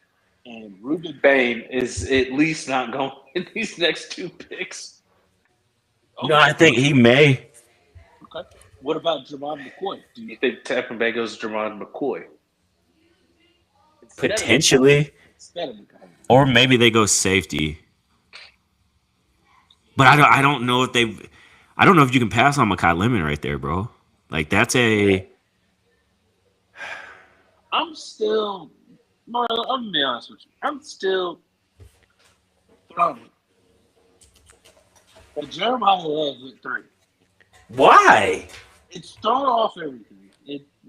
And Ruben Bain is at least not going in these next 2 picks. No, I think he may. Okay. What about Jermon McCoy? Do you think Tampa Bay goes Jermon McCoy? Potentially. instead of McCollum. Or maybe they go safety. But I don't know if they. I don't know if you can pass on Makai Lemon right there, bro. Like that's a. I'm still, Marlon, I'm gonna be honest with you. I'm still throwing. But Jeremiah Love at 3. Why? It's thrown off everything.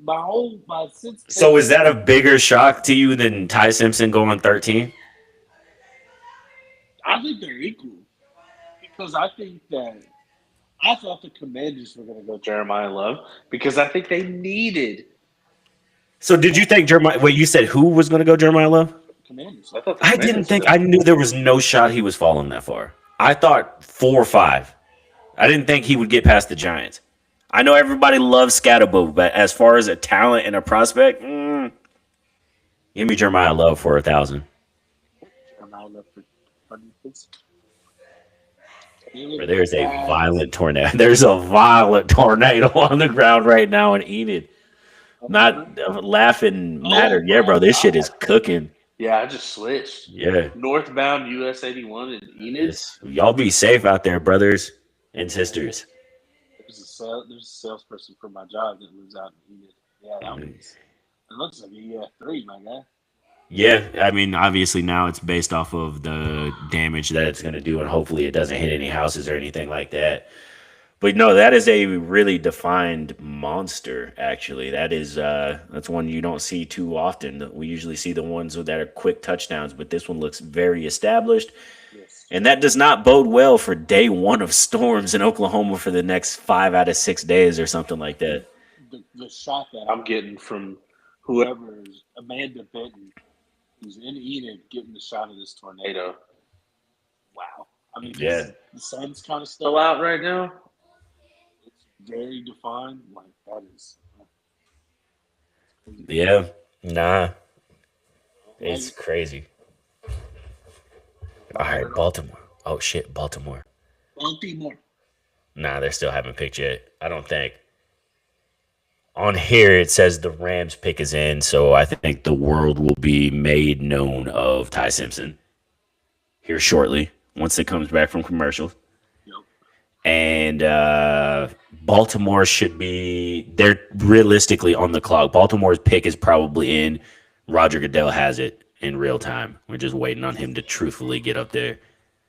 My sense. So is that a bigger shock to you than Ty Simpson going 13? I think they're equal because I think that I thought the Commanders were going to go Jeremiah Love because I think they needed So did you think Jeremiah? Wait, you said who was going to go Jeremiah Love? Commanders. I thought the I Commanders didn't think. were I gonna- knew there was no shot he was falling that far. I thought 4 or 5. I didn't think he would get past the Giants. I know everybody loves Scatterbo, but as far as a talent and a prospect, give me Jeremiah Love for 1,000. Jeremiah Love for 100. There's a violent tornado. There's a violent tornado on the ground right now in Enid. Not laughing mattered. Yeah, bro, this shit is cooking. Yeah, I just switched. Yeah. Northbound US 81 in Enid. Y'all be safe out there, brothers and sisters. There's a salesperson for my job that lives out in Enid. Yeah, that means it looks like a 3, my guy. Yeah, I mean, obviously now it's based off of the damage that it's going to do, and hopefully it doesn't hit any houses or anything like that. But no, that is a really defined monster. Actually, that's one you don't see too often. We usually see the ones that are quick touchdowns, but this one looks very established, Yes. and that does not bode well for day 1 of storms in Oklahoma for the next 5 out of 6 days or something like that. The shot that I'm getting from whoever is Amanda Benton, who's in Enid, getting the shot of this tornado. Wow. I mean, Yeah. the sun's kind of still out right now. It's very defined. Like, that is. Yeah, nah, it's crazy. All right, Baltimore. Oh shit, Baltimore. Baltimore. Nah, they still haven't picked yet. I don't think. On here it says the Rams pick is in, so I think the world will be made known of Ty Simpson here shortly once it comes back from commercials. Yep. And Baltimore should be they're realistically on the clock. Baltimore's pick is probably in. Roger Goodell has it in real time. We're just waiting on him to truthfully get up there.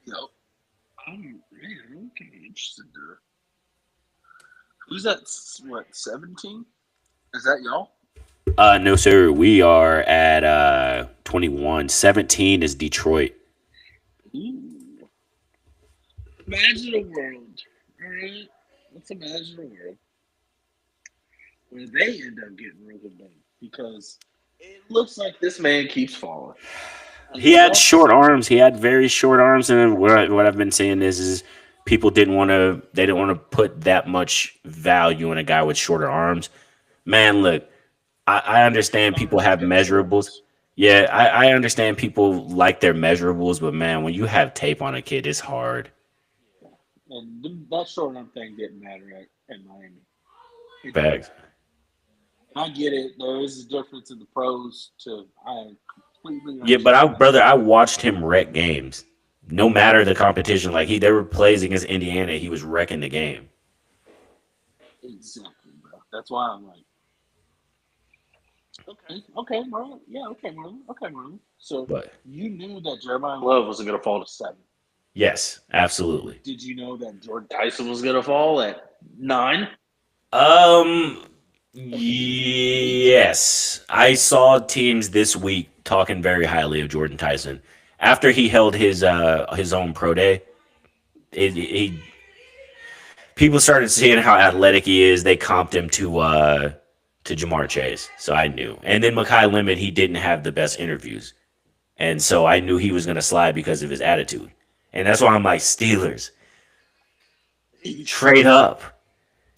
Yep. I'm okay. Interested to. Who's that? What, 17? Is that y'all? No, sir. We are at 21. 17 is Detroit. Ooh. Imagine a world. All right. Let's imagine a world where they end up getting rid of them because it looks like this man keeps falling. He had short arms. He had very short arms, and what I've been saying is people didn't want to put that much value in a guy with shorter arms. Man, look, I understand people have measurables. Yeah, I understand people like their measurables, but man, when you have tape on a kid, it's hard. And that short arm thing didn't matter at Miami. Facts. I get it. There is a difference in the pros to I completely Yeah, but I watched him wreck games. No matter the competition, like there were plays against Indiana, he was wrecking the game. Exactly, bro. That's why I'm like, okay, Marlon. Yeah, okay, Marlon. So But you knew that Jeremiah Love wasn't going to fall to 7. yes, absolutely. Did you know that Jordan Tyson was going to fall at 9? Yes, I saw teams this week talking very highly of Jordan Tyson after he held his own pro day. People started seeing how athletic he is. They comped him to Jamar Chase, so I knew. And then Makai Lemon, he didn't have the best interviews, and so I knew he was going to slide because of his attitude. And that's why I'm like, Steelers, trade up.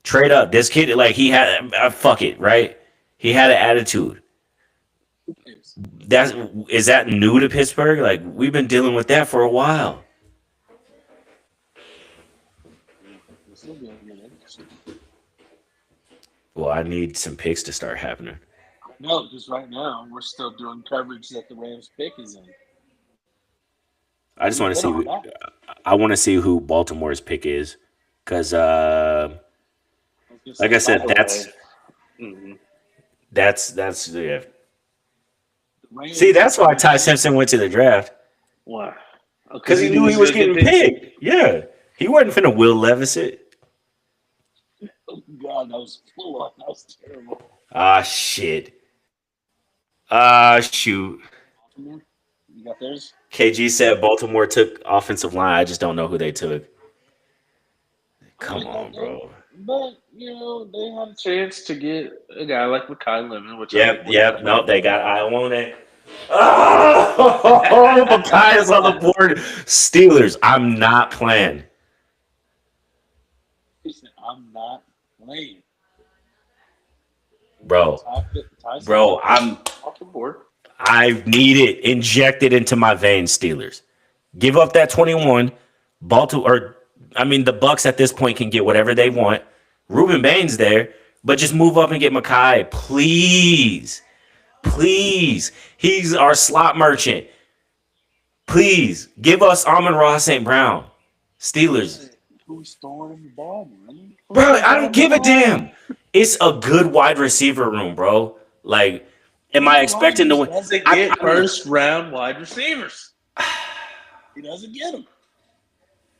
Trade up. This kid, like, he had fuck it, right? He had an attitude. Is that new to Pittsburgh? Like, we've been dealing with that for a while. Well, I need some picks to start happening. No, because right now we're still doing coverage that the Rams pick is in. I just We've want to been see. on that. I want to see who Baltimore's pick is, because I was gonna like say, I by said, the way, mhm, that's yeah. the See, Rams that's why are Ty Simpson went to the draft what? because Because he he knew knew he he was was gonna get getting picked. picked. Yeah, he wasn't finna Will Levis it. Oh God, that was full on. That was terrible. Ah shit. Ah shoot. Baltimore, you got theirs. KG said Baltimore took offensive line. I just don't know who they took. I Come mean, on, bro. but they had a chance to get a guy like Makai Lemon, which I Yep, think would have yep. been Nope, they got I on it. Oh, Makai is on the great. board. Steelers. I'm not playing, He said, "I'm not playing." bro. Ty Bro, Simpson I'm off the board. I need it injected into my veins, Steelers. Give up that 21. Baltimore, or I mean, the Bucks at this point can get whatever they want. Ruben Baines there, but just move up and get Makai, please, please. He's our slot merchant. Please give us Amon Ross St. Brown, Steelers. Who's throwing the ball, man? Who's Bro, gonna I throw don't the give a ball? damn. It's a good wide receiver room, bro. Like, am I Aaron expecting to Rodgers win? doesn't get I mean, first round wide receivers. He doesn't get them.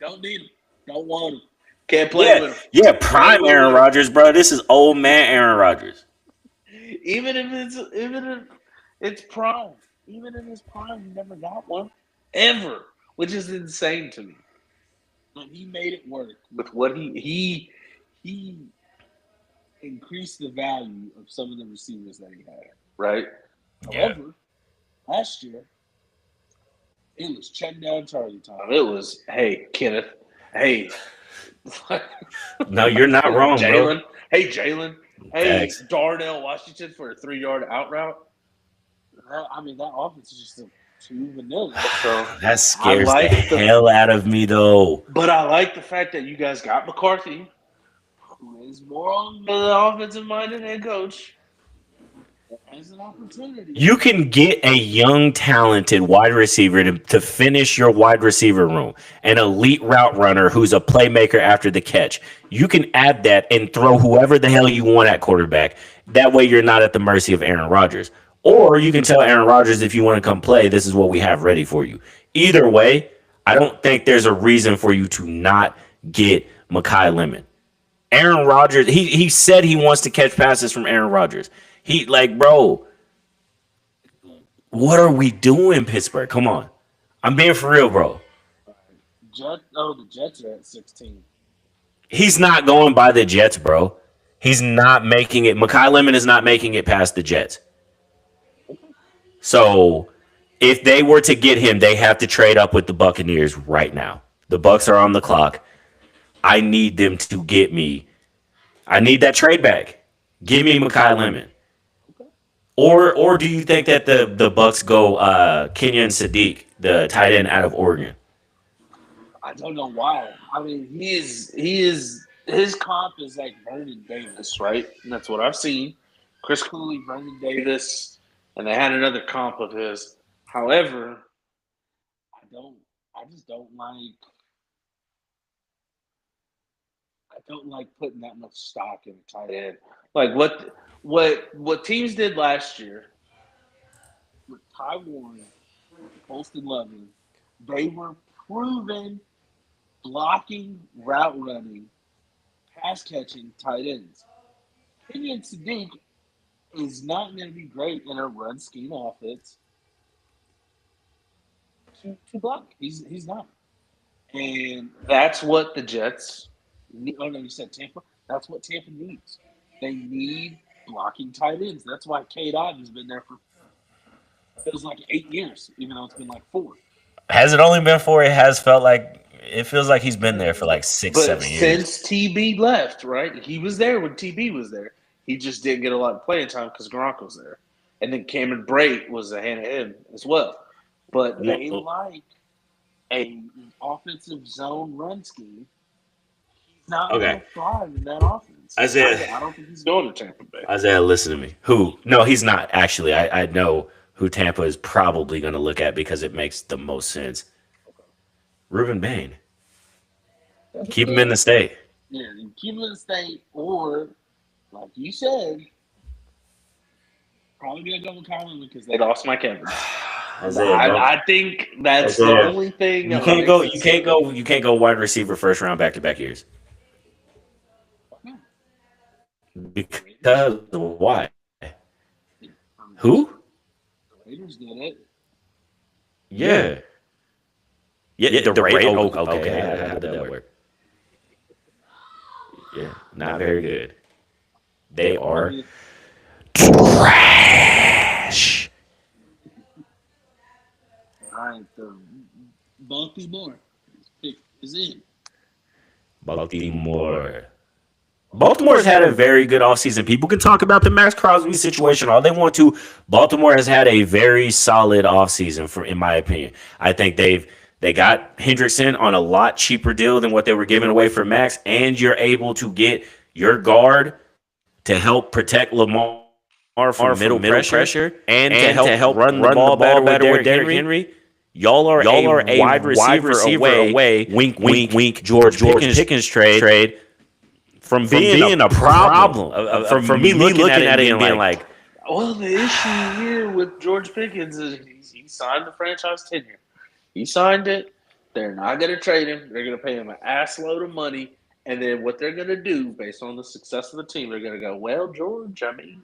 Don't need them. Don't want them. Can't play yeah, with them. yeah, Can't prime win Aaron with them. Rodgers, bro. This is old man Aaron Rodgers. Even if it's prime, even in his prime, he never got one ever, which is insane to me. But he made it work with what he increased the value of some of the receivers that he had. Right. Yeah. However, last year it was check down Charlie time. It was hey Kenneth, hey No, you're not wrong, bro. Jalen, hey Jalen, hey Facts. Darnell Washington for a 3 yard out route. I mean, that offense is just too vanilla. So That I scares the like the, hell out of me, though. but I like the fact that you guys got McCarthy, who is more on the offensive minded head coach. Has an opportunity. You can get a young, talented wide receiver to finish your wide receiver room, an elite route runner who's a playmaker after the catch. You can add that and throw whoever the hell you want at quarterback. That way, you're not at the mercy of Aaron Rodgers. Or you can tell Aaron Rodgers, if you want to come play, this is what we have ready for you. Either way, I don't think there's a reason for you to not get Makai Lemon. Aaron Rodgers, he said he wants to catch passes from Aaron Rodgers. He like, bro, what are we doing, Pittsburgh? Come on. I'm being for real, bro. The Jets are at 16. He's not going by the Jets, bro. He's not making it. Makai Lemon is not making it past the Jets. So if they were to get him, they have to trade up with the Buccaneers right now. The Bucks are on the clock. I need them to get me. I need that trade back. Give me Makai Lemon. Or do you think that the Bucks go Kenyon Sadiq, the tight end out of Oregon? I don't know why. I mean, he is his comp is like Vernon Davis, right? And that's what I've seen. Chris Cooley, Vernon Davis, and they had another comp of his. However, I don't. I just don't like. I don't like putting that much stock in a tight end. Like what teams did last year with Ty Warren, Colston Loving, they were proven blocking, route running, pass catching tight ends. Kenyon Sadiq is not going to be great in a run scheme offense to block. He's not, and that's what the Jets. Oh no, you said Tampa. That's what Tampa needs. They need blocking tight ends. That's why Cade Otton has been there for feels like 8 years, even though it's been like 4. Has it only been four? It has felt like it feels like he's been there for like six, But 7 years. since TB left, right? He was there when TB was there. He just didn't get a lot of playing time because Gronk was there. And then Cameron Brate was ahead of him as well. But they like a offensive zone run scheme. not Okay, going to thrive in that offense. Isaiah. I don't think he's going to Tampa Bay. Isaiah, listen to me. Who? No, he's not. Actually, I know who Tampa is probably going to look at because it makes the most sense. Ruben Bain. Keep him in the state. Yeah, you keep him in the state, or like you said, probably gonna go with Colin because they lost Mike Evans. Isaiah, don't. I think that's the Isaiah, only thing you that would can't make go. sense. You can't go. You can't go wide receiver first round back to back years. Because why? Who? The Raiders did it. Yeah. Yeah, the rate. Okay, how did that work? Yeah, not very good. They are trash. All right, the Baltimore pick is in. Baltimore. Baltimore's had a very good offseason. People can talk about the Max Crosby situation all they want to. Baltimore has had a very solid offseason, in my opinion. I think they got Hendrickson on a lot cheaper deal than what they were giving away for Max, and you're able to get your guard to help protect Lamar from middle pressure and to help run the ball better with Derrick Henry. Y'all are a wide receiver away. Wink, wink, wink. George Pickens trade from being a problem. From me looking at it and being like, well, the issue here with George Pickens is he signed the franchise tenure. He signed it. They're not going to trade him. They're going to pay him an ass load of money. And then what they're going to do, based on the success of the team, they're going to go, well, George, I mean,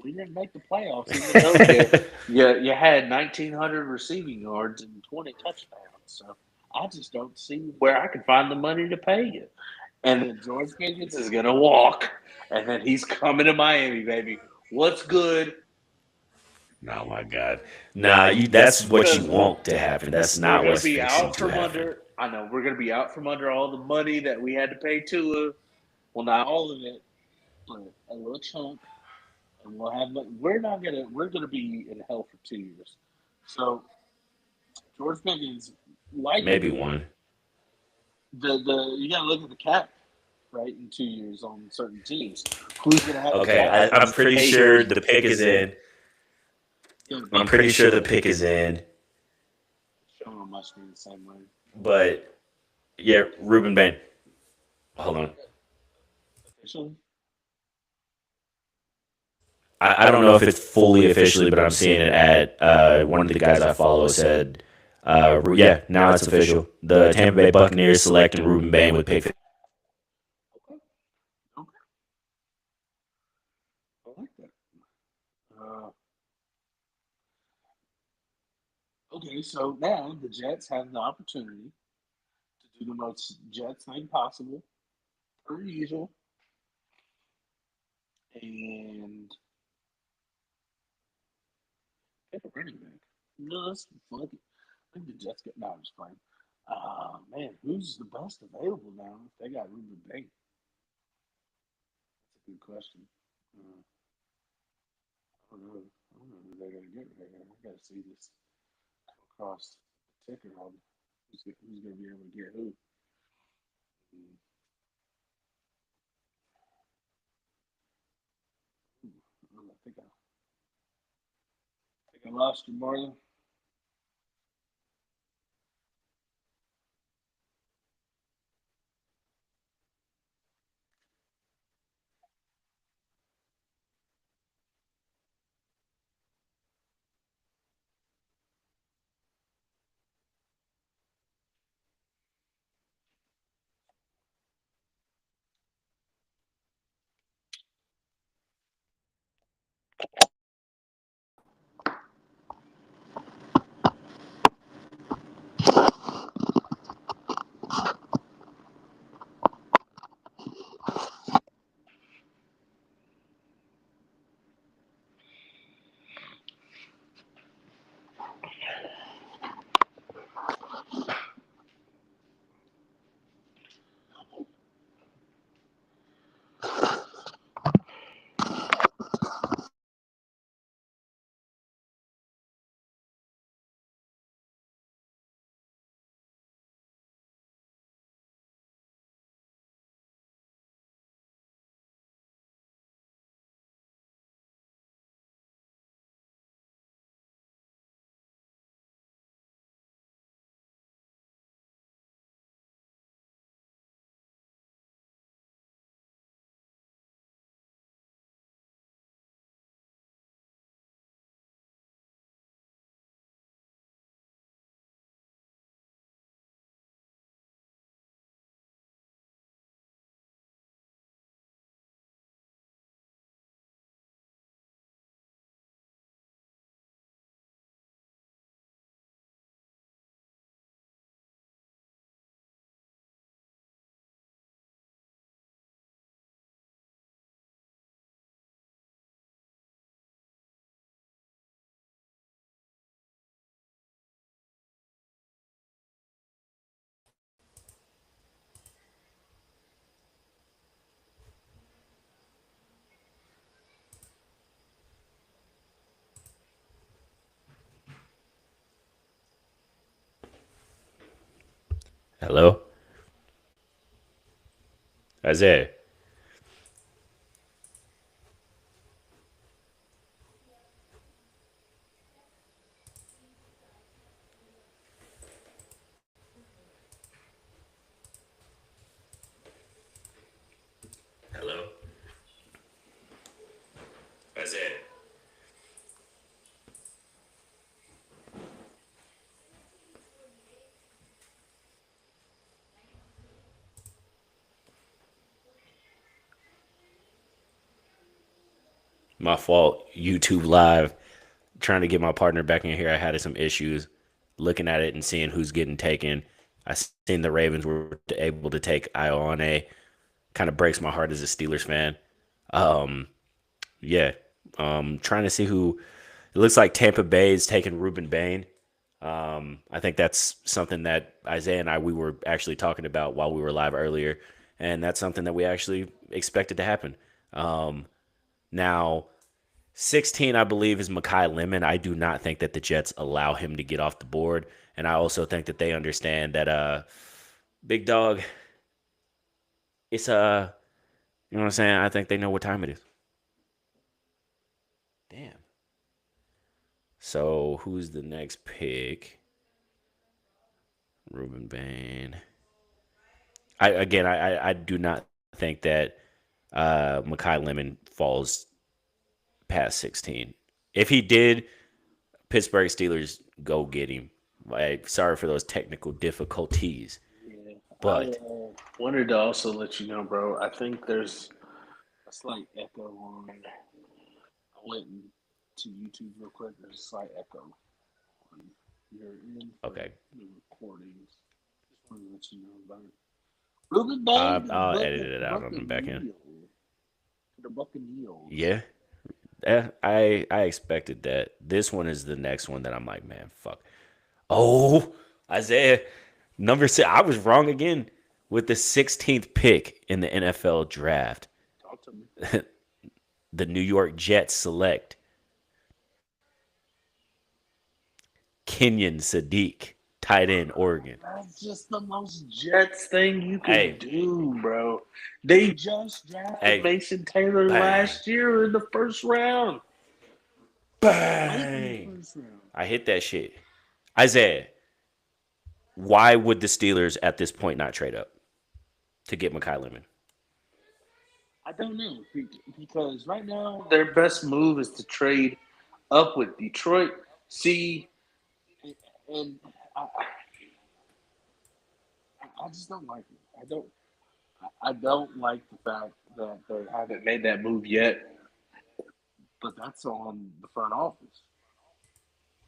we didn't make the playoffs, even though you had 1,900 receiving yards and 20 touchdowns. So I just don't see where I can find the money to pay you. And then George Pickens is going to walk, and then he's coming to Miami, baby. What's good? oh my God. Nah, that's what you want to happen. That's not what's be fixing out to from happen. under. I know we're going to be out from under all the money that we had to pay Tua. Well, not all of it, but a little chunk. And we'll have. We're not gonna. We're gonna be in hell for 2 years. So George Pickens, like Maybe one. the you gotta look at the cap, right? In 2 years on certain teams, who's gonna have? Okay, I'm pretty sure the pick is in. I'm pretty sure the pick is in. Showing on my screen the same way. But yeah, Ruben Bain. Hold on. Officially? I don't know if it's fully officially, but I'm seeing it at one of the guys I follow said, yeah, now it's official. The Tampa Bay Buccaneers selecting Ruben Bain with pick. Okay. I like that. Okay, so now the Jets have the opportunity to do the most Jets thing possible, per usual, and pick a running back. No, that's fuck it. I think the Jets get. No, I'm just playing. Man, who's the best available now? If they got Ruben Bain, that's a good question. I don't know. I don't know who they're gonna get right now. I gotta see this across the ticker on who's gonna be able to get who. Hmm. I think I lost you, Marlon. Hello, Isaiah. Hello, Isaiah. My fault. YouTube Live. Trying to get my partner back in here. I had some issues looking at it and seeing who's getting taken. I seen the Ravens were able to take Ione. Kind of breaks my heart as a Steelers fan. Um, yeah. Trying to see who. It looks like Tampa Bay is taking Ruben Bain. I think that's something that Isaiah and I we were actually talking about while we were live earlier, and that's something that we actually expected to happen. Um, Now 16, I believe, is Makai Lemon. I do not think that the Jets allow him to get off the board, and I also think that they understand that big dog. It's you know what I'm saying. I think they know what time it is. Damn. So who's the next pick? Ruben Bain. I do not think that Makai Lemon falls past 16. If he did, Pittsburgh Steelers go get him. Like, sorry for those technical difficulties, Yeah, I but wanted to also let you know, bro. I think there's a slight echo on. I went to YouTube real quick. There's a slight echo on your end for okay, the recordings. Just wanted to let you know about it. Ruben Bain to the I'll edit it out on the back end. Buccaneers. To the Buccaneers. Yeah, I expected that. This one is the next one that I'm like, man, fuck. Oh, Isaiah, number six. I was wrong again with the 16th pick in the NFL draft. Talk to me. The New York Jets select Kenyon Sadiq, tight end, Oregon. That's just the most Jets thing you Hey, could do, bro. They just drafted hey, Mason Taylor bang, last year in the first round. Late in the bang. first round. I hit that shit. Isaiah, why would the Steelers at this point not trade up to get Makai Lemon? I don't know because right now their best move is to trade up with Detroit. See, and I, I just don't like it. I don't like the fact that they haven't made that move yet. But that's on the front office.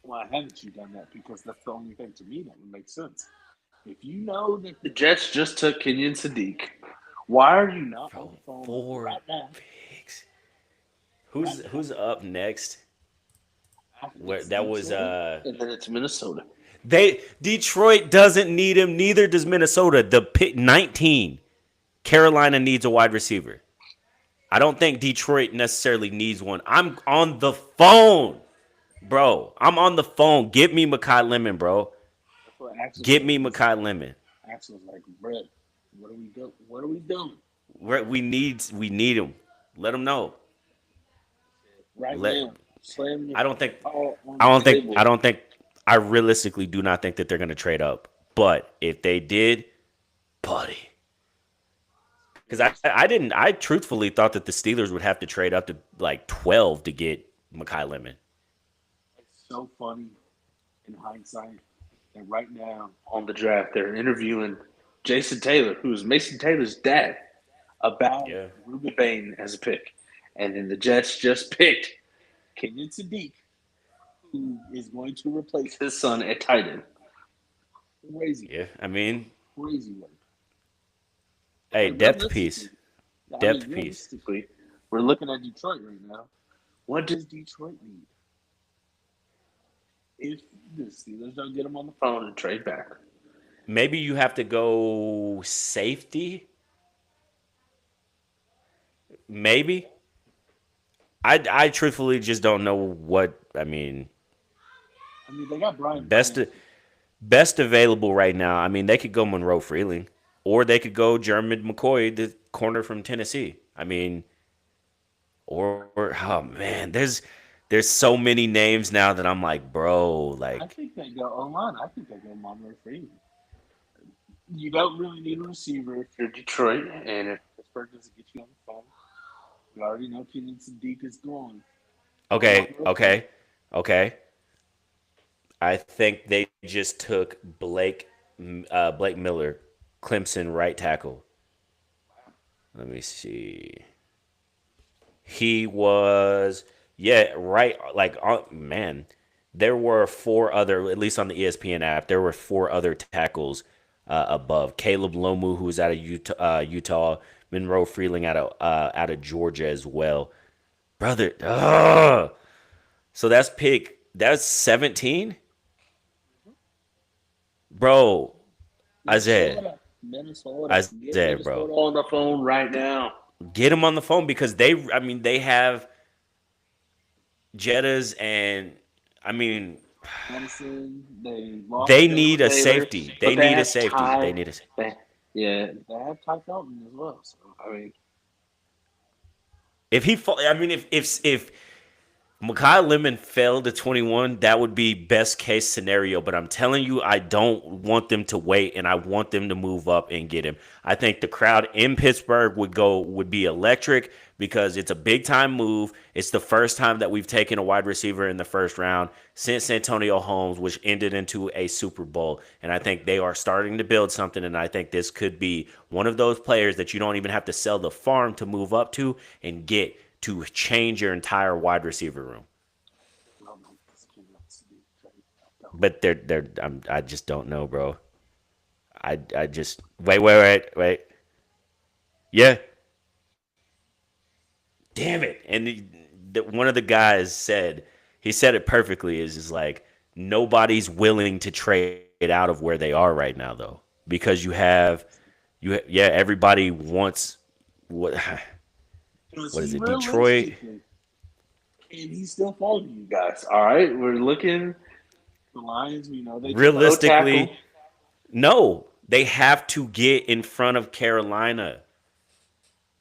Why haven't you done that? Because that's the only thing to me that would make sense. If you know that the Jets just took Kenyon Sadiq, why are you not on Bro, the phone four right now? picks. Right Who's up next? now, after Where it's that was Detroit, and then it's Minnesota. they Detroit doesn't need him, neither does Minnesota. The pick 19. Carolina needs a wide receiver. I don't think Detroit necessarily needs one. I'm on the phone, bro. I'm on the phone. Get me Makai Lemon, bro. That's what Axel Get said. me Makai Lemon. Axel was like, "Brett, what are we doing? What are we doing We need him. Let him know. right Let now? Slam your I don't think call on I the don't think table." I don't think I realistically do not think that they're gonna trade up. But if they did, buddy. Because I truthfully thought that the Steelers would have to trade up to like 12 to get Makai Lemon. It's so funny in hindsight that right now on the draft they're interviewing Jason Taylor, who is Mason Taylor's dad, about Yeah. Ruben Bain as a pick. And then the Jets just picked Kenyon Sadiq, who is going to replace his son at tight end. Crazy, Yeah. I mean, crazy work. hey, But depth piece. Depth piece. realistically, we're looking at Detroit right now. What does Detroit need? If the Steelers don't get him on the phone and trade back, Maybe you have to go safety. Maybe. I truthfully just don't know what I mean. I mean, they got Brian Best Branch. Best available right now. I mean, they could go Monroe Freeling, or they could go Jeremy McCoy, the corner from Tennessee. I mean, or oh man, there's so many names now that I'm like, bro, I like think they go online. I think they go Monroe Freeman. You don't really need a receiver if you're Detroit, and if Pittsburgh doesn't get you on the phone, you already know Keenan Sadiq is gone. Go okay, Monroe Freeman. okay, okay. I think they just took Blake Miller, Clemson right tackle. Let me see. He was yeah right like man. There were four other, at least on the ESPN app, there were four other tackles above Caleb Lomu, who was out of Utah, Monroe Freeling out of Georgia as well. Brother, so that's 17, bro. Isaiah, Minnesota. Minnesota. Get Isaiah, bro. Minnesota on the phone right now. Get him on the phone because I mean, they have Jettas and, I mean, Madison. They lost they Jonah need a Taylor, safety. but They they need a have safety. They Ty. need a. Yeah, they have Ty Felton as well. So I mean, If he, I mean, if Makai Lemon fell to 21, that would be best case scenario. But I'm telling you, I don't want them to wait, and I want them to move up and get him. I think the crowd in Pittsburgh would be electric because it's a big time move. It's the first time that we've taken a wide receiver in the first round since Antonio Holmes, which ended into a Super Bowl. And I think they are starting to build something. And I think this could be one of those players that you don't even have to sell the farm to move up to and get to change your entire wide receiver room. I don't know. This Keenan Sadiq trade. I don't. But I just don't know, bro. I just wait. Yeah, damn it. And one of the guys said he said it perfectly. Is just like nobody's willing to trade out of where they are right now, though, because yeah, everybody wants what Because what is he it, Detroit? realistically, can he still fall to you guys? All right, we're looking. The Lions, we know they took O tackle. Realistically, no. They have to get in front of Carolina.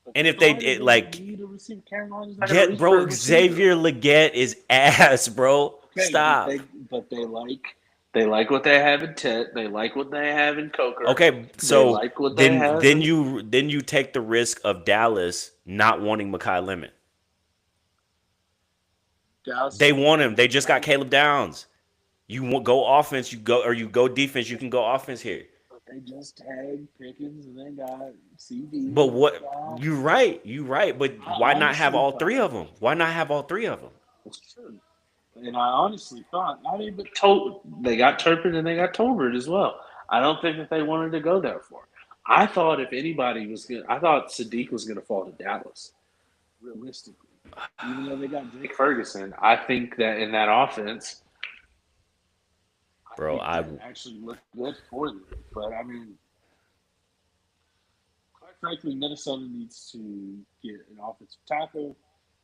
But And if Carolina doesn't like need a receiver. Carolina's not going to get reach for a bro, receiver. Xavier Leggett is ass, bro. Okay, Stop. but they like what they have in Tet. They like what they have in Coker. Okay, They so like what they have in then you take the risk of Dallas not wanting Makai Lemon. Dallas. They want him. They just got Caleb Downs. You want go offense, you go defense. You can go offense here. But they just tagged Pickens and then got CD. But what you right. But I why not have honestly all thought three of them? Why not have all three of them? it's true. And I honestly thought, I mean, but they got Turpin and they got Tolbert as well. I don't think that they wanted to go there for. I thought if anybody was going, I thought Sadiq was going to fall to Dallas. Realistically, even though they got Jake Ferguson, I think that in that offense, I Bro, think that actually looked good for them. But I mean, quite frankly, Minnesota needs to get an offensive tackle.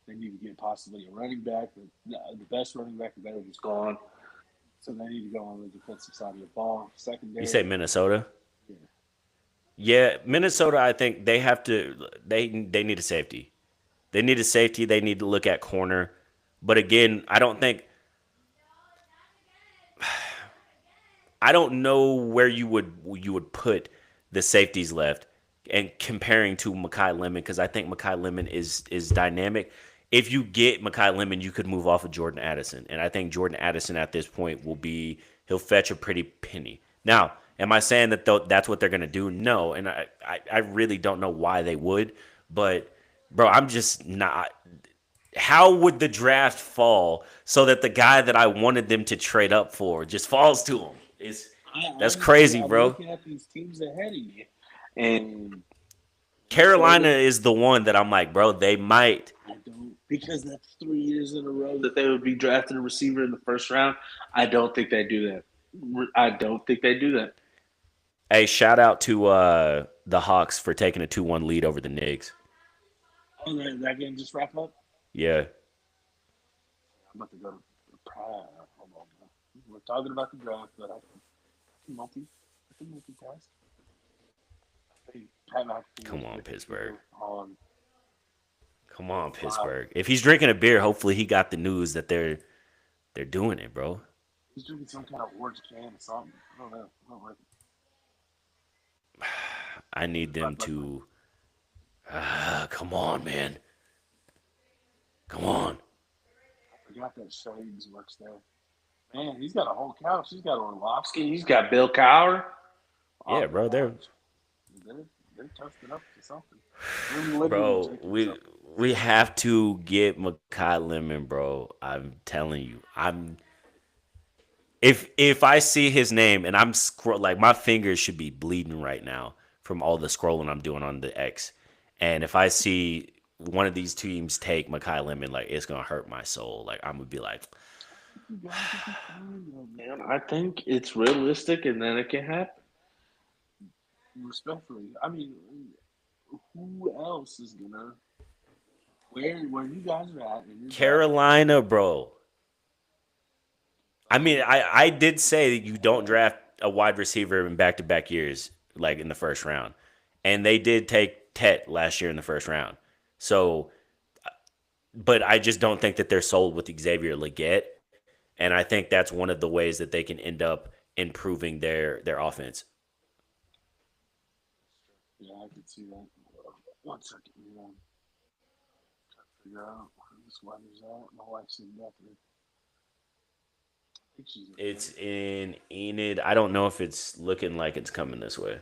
They need to get possibly a running back. The best running back available is gone. So they need to go on the defensive side of the ball. you Secondary. say Minnesota? Yeah. Yeah, Minnesota. I think they have to. They need a safety. They need a safety. They need to look at corner. But again, I don't know where you would put the safeties left and comparing to Makai Lemon because I think Makai Lemon is dynamic. If you get Makai Lemon, you could move off of Jordan Addison, and I think Jordan Addison at this point he'll fetch a pretty penny. Now, am I saying that that's what they're gonna do? No, and I really don't know why they would, but bro, I'm just not. How would the draft fall so that the guy that I wanted them to trade up for just falls to him? That's crazy, I'm bro. looking at these teams ahead of you, and Carolina Minnesota, is the one that I'm like, bro, they might. I don't because that's 3 years in a row that they would be drafting a receiver in the first round. I don't think they do that. I don't think they do that. Hey, shout out to the Hawks for taking a 2-1 lead over the Knicks. Oh, that game just wrapped up. Yeah. I'm about to go to Pride. Hold on. We're talking about the draft, but I can multitask. I think Pat McAfee Come was on, drinking Pittsburgh. beer on Come on, live. Pittsburgh. If he's drinking a beer, hopefully he got the news that they're doing it, bro. He's drinking some kind of orange can or something. I don't know. I don't like it. I need them Like, to. Come on, man. Come on. I forgot that Shades works there. Man, he's got a whole couch. He's got Orlovsky. He's got Bill Cowher. Yeah, On the bro. couch. They're toasting up to something. They're literally Bro, drinking we something. we have to get Makai Lemon, bro. I'm telling you. If I see his name and I'm like my fingers should be bleeding right now from all the scrolling I'm doing on the X. And if I see one of these teams take Makai Lemon, like it's gonna hurt my soul. Like I'm gonna be like, Man, I think it's realistic and then it can happen. Respectfully, I mean, who else is gonna where you guys are at? And Carolina, bro. I mean, I did say that you don't draft a wide receiver in back to back years, like in the first round. And they did take Tet last year in the first round. So, but I just don't think that they're sold with Xavier Leggett. And I think that's one of the ways that they can end up improving their offense. Yeah, I can see that. 1 second, try to figure out where this weather's at. My wife's in Bethany. I think she's okay. It's in Enid. I don't know if it's looking like it's coming this way.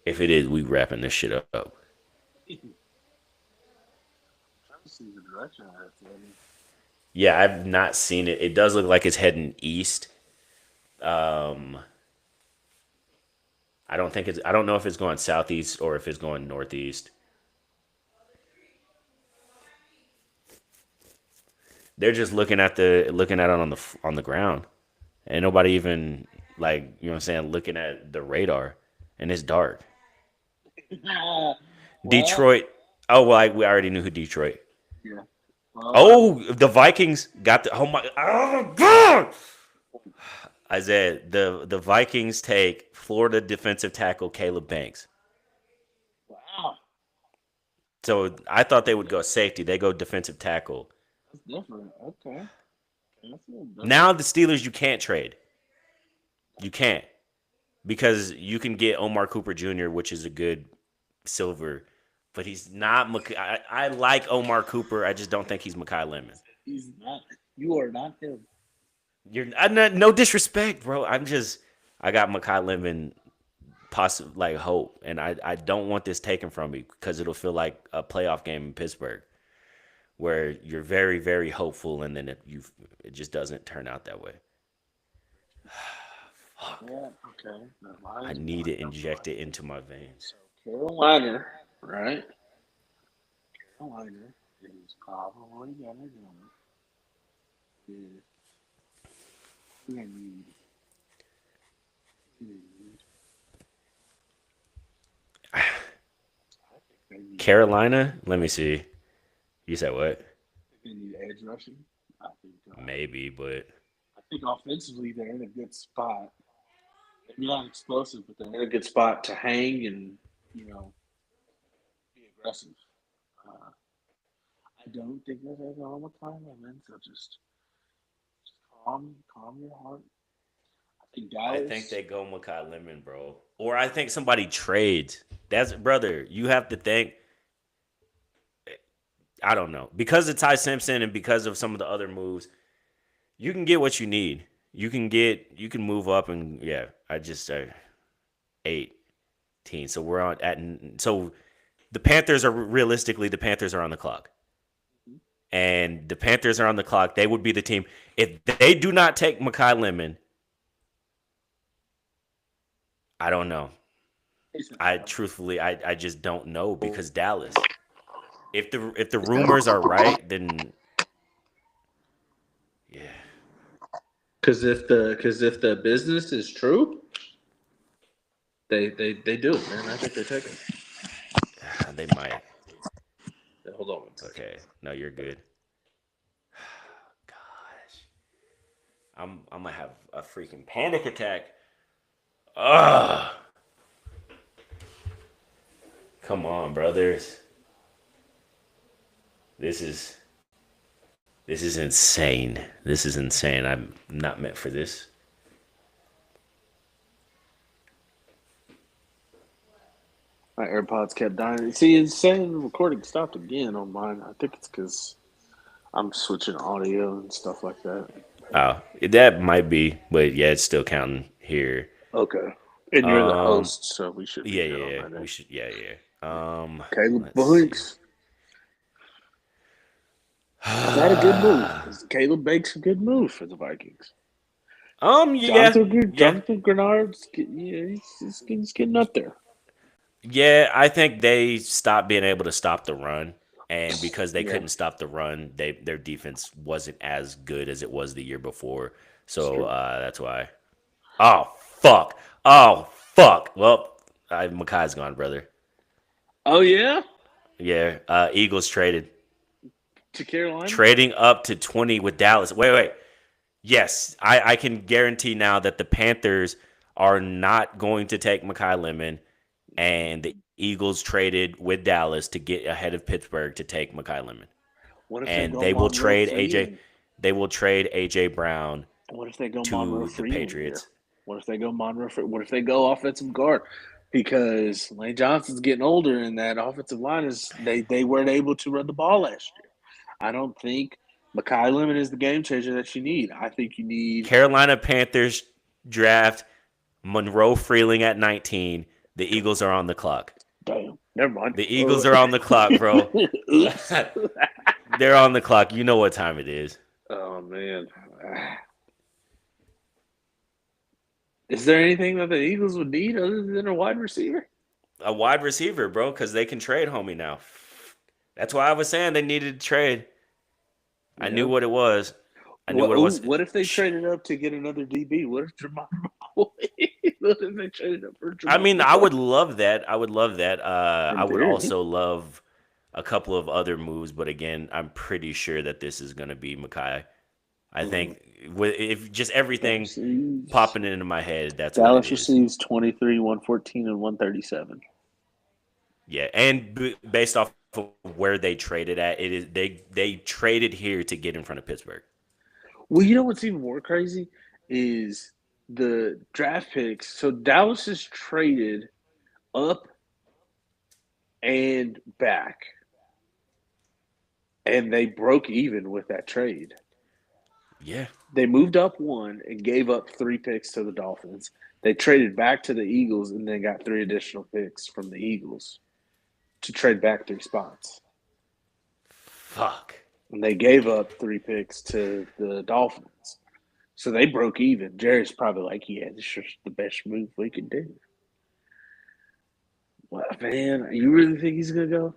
If it is, we wrapping this shit up. I'm trying to see the direction that's heading. Yeah, I've not seen it. It does look like it's heading east. Um, I don't think it's. I don't know if it's going southeast or if it's going northeast. They're just looking at it on the ground, and nobody even like you know what I'm saying looking at the radar, and it's dark. Well, Detroit. Oh well, we already knew who Detroit. yeah. Well, Oh, the Vikings got the. Oh my. Oh God. Isaiah, the Vikings take Florida defensive tackle Caleb Banks. wow, So I thought they would go safety. They go defensive tackle. that's different. Okay, that's a little different. Now the Steelers you can't trade. You can't because you can get Omar Cooper Jr., which is a good silver, but he's not. I like Omar Cooper. I just don't think he's Makai Lemon. He's not. You are not him. I'm not, no disrespect, bro. I got Makai Lemon possible like hope, and I don't want this taken from me because it'll feel like a playoff game in Pittsburgh where you're very very hopeful and then it just doesn't turn out that way. Yeah. Okay. I need it injected into my veins. So Carolina, right? Carolina is probably gonna go with who they need. Who they need. I think they need. Carolina, let me see. You said what? They need edge rushing. I think. Maybe, but I think offensively they're in a good spot. Maybe not explosive, but they're in a good spot to hang and be aggressive. I don't think there's anything wrong with time limit, so just calm your heart. I think Dallas. I think they go Makai Lemon, bro. Or I think somebody trades. That's brother. You have to think. I don't know because of Ty Simpson and because of some of the other moves. You can get what you need. You can move up and yeah. I just say 18. So we're on at so the Panthers are realistically the Panthers are on the clock. And the Panthers are on the clock. They would be the team. If they do not take Makai Lemon, I don't know. I truthfully I just don't know because Dallas. If the rumors are right, then yeah. Because if the business is true, they do it, man. I think they take it. They might. Hold on. Okay. No, you're good. Gosh. I'm gonna have a freaking panic attack. Ugh. Come on, brothers. This is this is insane. This is insane. I'm not meant for this. My AirPods kept dying. See, it's saying the recording stopped again on mine. I think it's because I'm switching audio and stuff like that. Oh, that might be, but yeah, it's still counting here. Okay. And you're the Um, host, so we should be yeah, good yeah, on yeah. that We end. should, yeah, yeah. Caleb Let's see. Banks. Is that a good move? Is Caleb Banks a good move for the Vikings? Yeah, yeah, Jonathan Grenard's he's getting up there. yeah. I think they stopped being able to stop the run, and because they Yeah, couldn't stop the run, their defense wasn't as good as it was the year before. it's So true. that's why. Oh fuck! Oh fuck! Well, Makai's gone, brother. Oh yeah, Yeah, Eagles to Carolina. trading up to 20 with Dallas. Wait, wait. Yes, I can guarantee now that the Panthers are not going to take Makai Lemon, and the Eagles traded with Dallas to get ahead of Pittsburgh to take Makai Lemon, What if they and go they will Monroe trade free AJ. and They will trade AJ Brown what if they go Monroe to the Freeman here? Patriots. What if they go Monroe Free? What if they go offensive guard? Because Lane Johnson's getting older, and that offensive line is they weren't able to run the ball last year. I don't think Makai Lemon is the game changer that you need. I think you need Carolina Panthers draft Monroe Freeling at 19. The Eagles are on the clock. damn. Never mind. The Eagles are on the clock, bro. Oops. They're on the clock. You know what time it is. Oh man. Is there anything that the Eagles would need other than a wide receiver? A wide receiver, bro, because they can trade homie now. That's why I was saying they needed to trade. I knew Yeah. what it was. I knew what it was. What if they traded up to get another DB? What if Jamal What if they traded up for I Jamal mean, I would love that. I would love that. In I would theory. also love a couple of other moves, but again, I'm pretty sure that this is going to be Makai. I think with if just everything Receives. popping into my head, that's what it Dallas is. receives 23, 114, and 137. Yeah, and based off of where they traded at, it is they traded here to get in front of Pittsburgh. Well, you know what's even more crazy is the draft picks. So Dallas is traded up and back, and they broke even with that trade. Yeah, They moved up one and gave up 3 picks to the Dolphins. They traded back to the Eagles and then got 3 additional picks from the Eagles to trade back 3 spots. fuck. And they gave up 3 picks to the Dolphins. So they broke even. Jerry's probably like, yeah, this is the best move we could do. What, man? You really think he's going to go?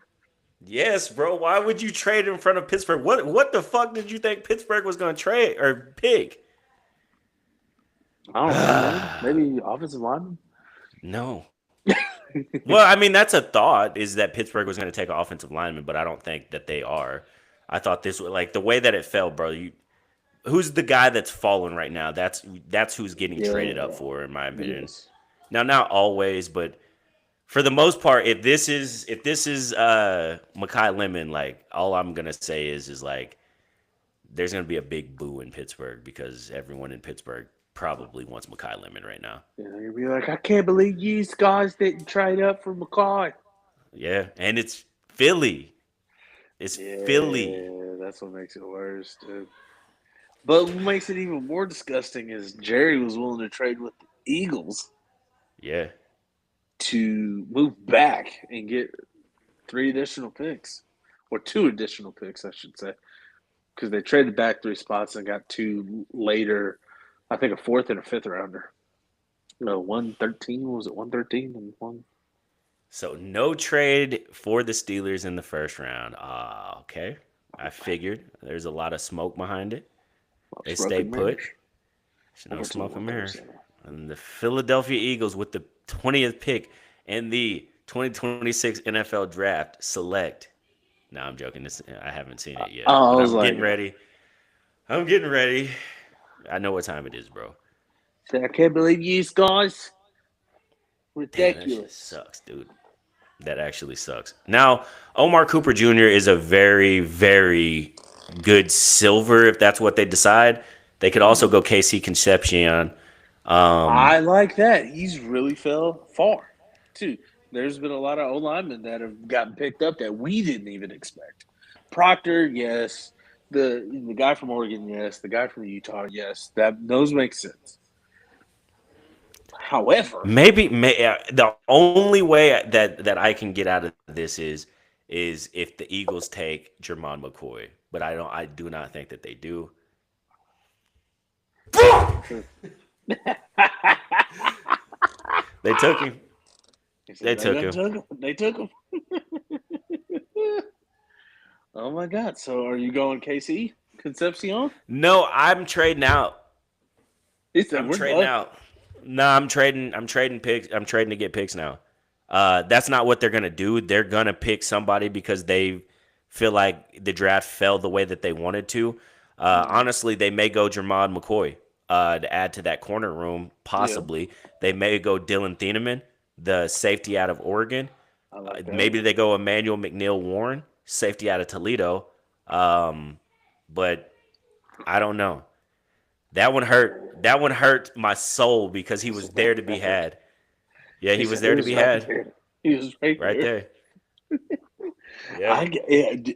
Yes, bro. Why would you trade in front of Pittsburgh? What the fuck did you think Pittsburgh was going to trade or pick? I don't know, man. Maybe offensive lineman? No. Well, I mean, that's a thought is that Pittsburgh was going to take an offensive lineman, but I don't think that they are. I thought this was like the way that it fell, bro. Who's the guy that's falling right now? That's who's getting traded up Yeah. for, in my opinion. Yes. Now, not always, but for the most part, if this is Makai Lemon, like all I'm gonna say is like there's gonna be a big boo in Pittsburgh because everyone in Pittsburgh probably wants Makai Lemon right now. Yeah, you'll be like, I can't believe you guys didn't trade up for McCoy. Yeah, and it's Philly. It's Philly. Yeah, that's what makes it worse, dude. But what makes it even more disgusting is Jerry was willing to trade with the Eagles Yeah, to move back and get 3 additional picks, or 2 additional picks, I should say, because they traded back 3 spots and got 2 later. I think a fourth and a fifth rounder. No, 113 was it 113 and one? so no trade for the Steelers in the first round. Ah, okay. I figured there's a lot of smoke behind it. They Smoke stay and put. mirrors. There's no Over to smoke and mirrors. 137. And the Philadelphia Eagles with the 20th pick in the 2026 NFL Draft select. No, I'm joking. I haven't seen it yet. Oh, I But was I'm like, getting ready. I'm getting ready. I know what time it is, bro. I can't believe you guys. Damn, that shit Ridiculous. sucks, dude. That actually sucks. Now, Omar Cooper Jr. is a very, very good silver if that's what they decide. They could also go KC Concepcion. I Um, like that. He's really fell far, too. There's been a lot of O linemen that have gotten picked up that we didn't even expect. Proctor, yes. The guy from Oregon, yes. The guy from Utah, yes. Those make sense. However, the only way that I can get out of this is if the Eagles take Jermon McCoy, but I do not think that they do. They took him. he said They they took done him. took him. They took him. Oh my God! So are you going KC Concepcion? No, I'm trading out. He said I'm we're trading done. out. No, I'm trading. I'm trading picks. I'm trading to get picks now. That's not what they're gonna do. They're gonna pick somebody because they feel like the draft fell the way that they wanted to. Honestly, they may go Jermod McCoy to add to that corner room. Yeah, Possibly, they may go Dylan Thieneman, the safety out of Oregon. I like that. Maybe they go Emmanuel McNeil Warren, safety out of Toledo. But I don't know. That one hurt. That one hurt my soul because he He was said that, there to be that hurt. had. Yeah, He he was said it there to was be right had. there. He was right Right there. there. Yeah.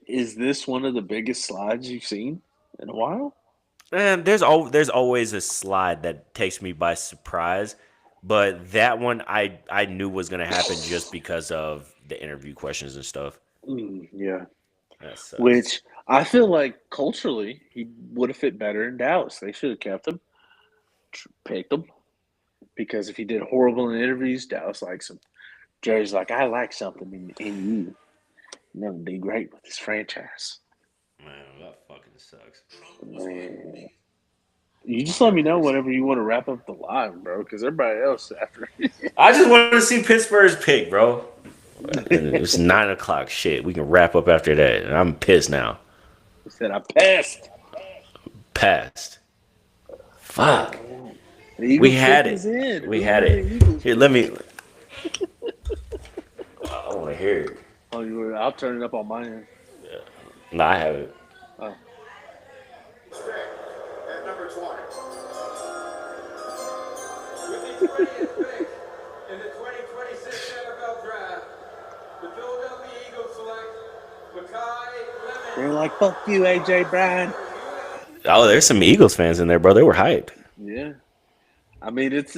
Is this one of the biggest slides you've seen in a while? And there's always a slide that takes me by surprise, but that one I knew was gonna happen just because of the interview questions and stuff. Yeah. That sucks. Which I feel like culturally he would have fit better in Dallas. They should have kept him, picked him, because if he did horrible in interviews, Dallas likes him. Jerry's like, I like something in you. You're gonna do great with this franchise. Man, that fucking sucks. Man. You just let me know whenever you want to wrap up the live, bro, because everybody else after. I just wanted to see Pittsburgh's pick, bro. It's 9 o'clock. Shit, we can wrap up after that. I'm pissed now. He said, I passed. Passed. Fuck. The Eagles We had pick is it. in. We Who had won the it. Eagles Here, pick? let me. I want to hear it. Oh, I'll turn it up on my end. No, I have it. Oh. At number 20. With the 20th pick in the 2026 NFL Draft, the Philadelphia Eagles select Makai They're Lemon. like, fuck you, AJ Brown. Oh, there's some Eagles fans in there, bro. They were hyped. Yeah. I mean, it's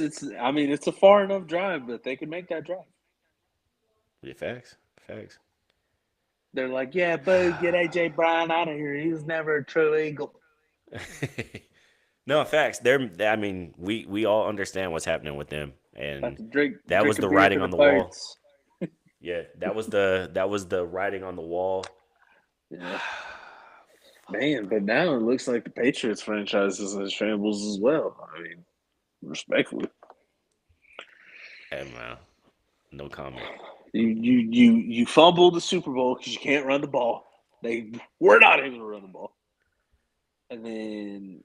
a far enough drive, but they can make that drive. Yeah, facts. Facts. They're like, yeah, boo, get AJ Brown out of here. He was never a true Eagle. No, facts. I mean, we all understand what's happening with them, About and to drink that was a the beer writing for on the the wall. birds. Yeah, that was the writing on the wall. Yeah. Man, but now it looks like the Patriots franchise is in shambles as well. I mean, respectfully. Hey, man, no comment. You fumbled the Super Bowl because you can't run the ball. They were not able to run the ball. And then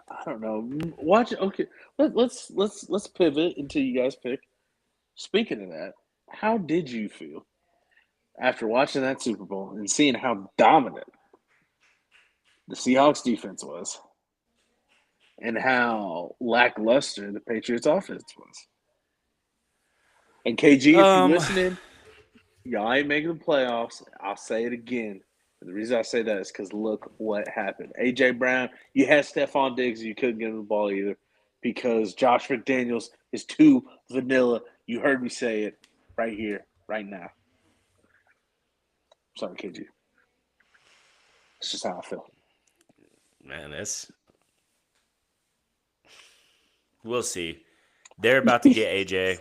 I don't know. Watch it. Okay, let's pivot until you guys pick. Speaking of that, how did you feel after watching that Super Bowl and seeing how dominant the Seahawks defense was and how lackluster the Patriots offense was? And KG, if you're Um, listening, y'all ain't making the playoffs. I'll say it again. The reason I say that is because look what happened. AJ Brown, you had Stephon Diggs, you couldn't get him the ball either because Josh McDaniels is too vanilla. You heard me say it right here, right now. Sorry, KG. It's just how I feel. man, we'll see. They're about to get AJ.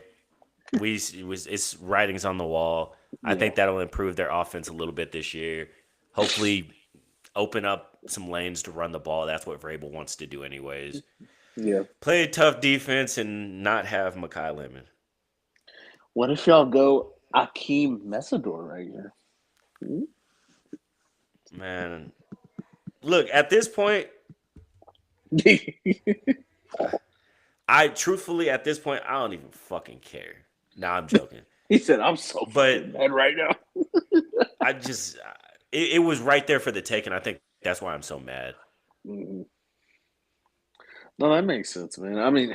It's writings on the wall. I think that'll improve their offense a little bit this year. Hopefully, open up some lanes to run the ball. That's what Vrabel wants to do, anyways. Yeah. Play a tough defense and not have Makai Lemon. What if y'all go Akeem Messador right here? Man, look, at this point, I truthfully at this point I don't even fucking care. Nah, I'm joking. He said, "I'm so But fucking mad right now." I just it was right there for the take, and I think that's why I'm so mad. Mhm. No, that makes sense, man. I mean,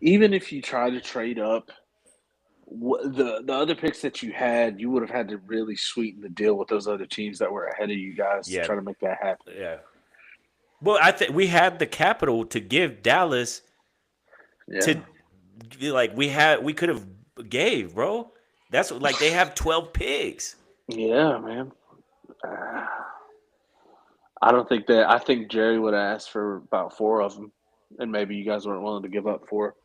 even if you try to trade up, the other picks that you had, you would have had to really sweeten the deal with those other teams that were ahead of you guys to Yeah, try to make that happen. yeah. Well, I think we had the capital to give Dallas Yeah, to like we could have gave, bro. That's what, like they have 12 picks. yeah, man. Uh, I don't think that. I think Jerry would have asked for about four of them, and maybe you guys weren't willing to give up four.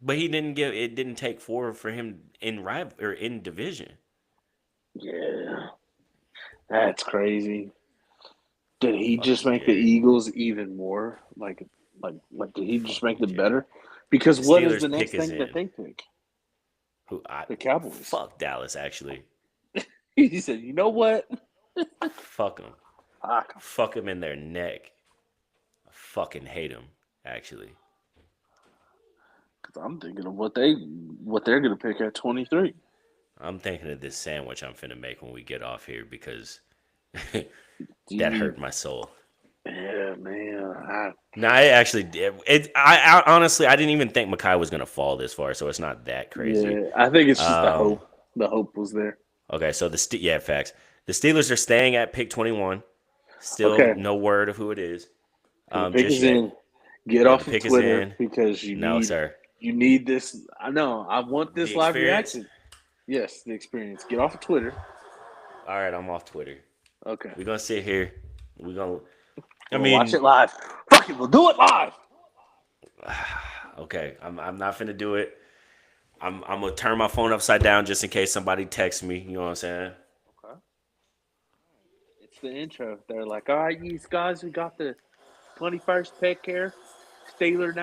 But he didn't give it didn't take four for him in rival or in division. Yeah, that's crazy. Did he just Fucking make the Jerry. Eagles even more like? Did he just make Fucking them Jerry. better? Because The what is the Steelers next pick is thing that in. they pick? Who I The Cowboys. fuck Dallas actually. He said, "You know what? Fuck them. Fuck 'em." Fuck them in their neck. I fucking hate them actually. 'Cause I'm thinking of what they're gonna pick at 23. I'm thinking of this sandwich I'm finna make when we get off here because that Dude, hurt my soul. yeah, man. No, I actually did. I honestly I didn't even think Makai was gonna fall this far, so it's not that crazy. Yeah, I think it's just the Um, hope. The hope was there. okay, so yeah, facts. The Steelers are staying at pick 21. Still Okay, no word of who it is. the pick Just is yet. in. Get Yeah, the off of pick is Twitter in. because No, sir. you need this. I know. I want this The live experience. reaction. Yes, the experience. Get off of Twitter. All right, I'm off Twitter. Okay. We're gonna sit here. We're gonna. I We'll watch mean, it live. Fuck it, we'll do it live. okay. I'm not finna do it. I'm gonna turn my phone upside down just in case somebody texts me. You know what I'm saying? Okay. It's the intro. They're like, all right, you guys, we got the 21st pick here. Steeler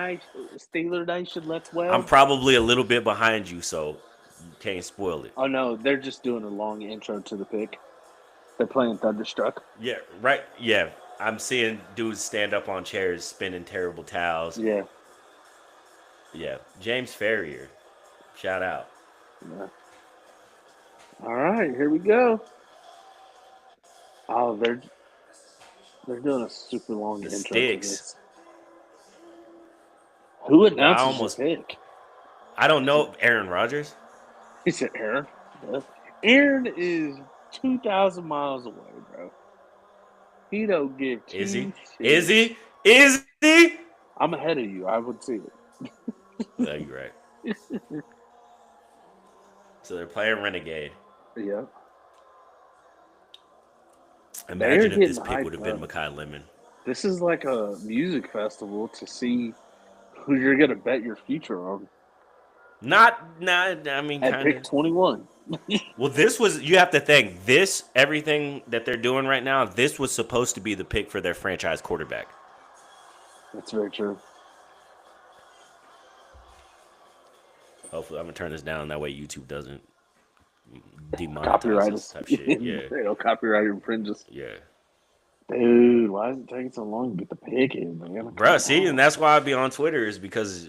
Nation, let's I'm weld. probably a little bit behind you, so you can't spoil it. Oh no, they're just doing a long intro to the pick. They're playing Thunderstruck. Yeah, right. Yeah, I'm seeing dudes stand up on chairs, spinning terrible towels. Yeah. Yeah, James Ferrier, shout out. Yeah. All right, here we go. Oh, they're doing a super long The intro Sticks. to this. Who Bro, I announces your almost. pick? I don't know Aaron Rodgers. He said Aaron. Aaron is 2,000 miles away, bro. He don't give Is he? two Is shits. he? Is he? I'm ahead of you. I would see it. No, you're right. So they're playing Renegade. Yeah. Imagine if getting this pick would have been hyped up. Makai Lemon. This is like a music festival to see who you're going to bet your future on Not, I mean, at kind pick of. 21. Well, this was, you have to think, everything that they're doing right now, this was supposed to be the pick for their franchise quarterback. That's very true. Hopefully, I'm going to turn this down. That way, YouTube doesn't demonetize Copyright this us. type shit. Yeah. They don't copyright infringes. Yeah. Dude, why is it taking so long to get the pick in, man? Bruh, see, and that's why I be on Twitter is because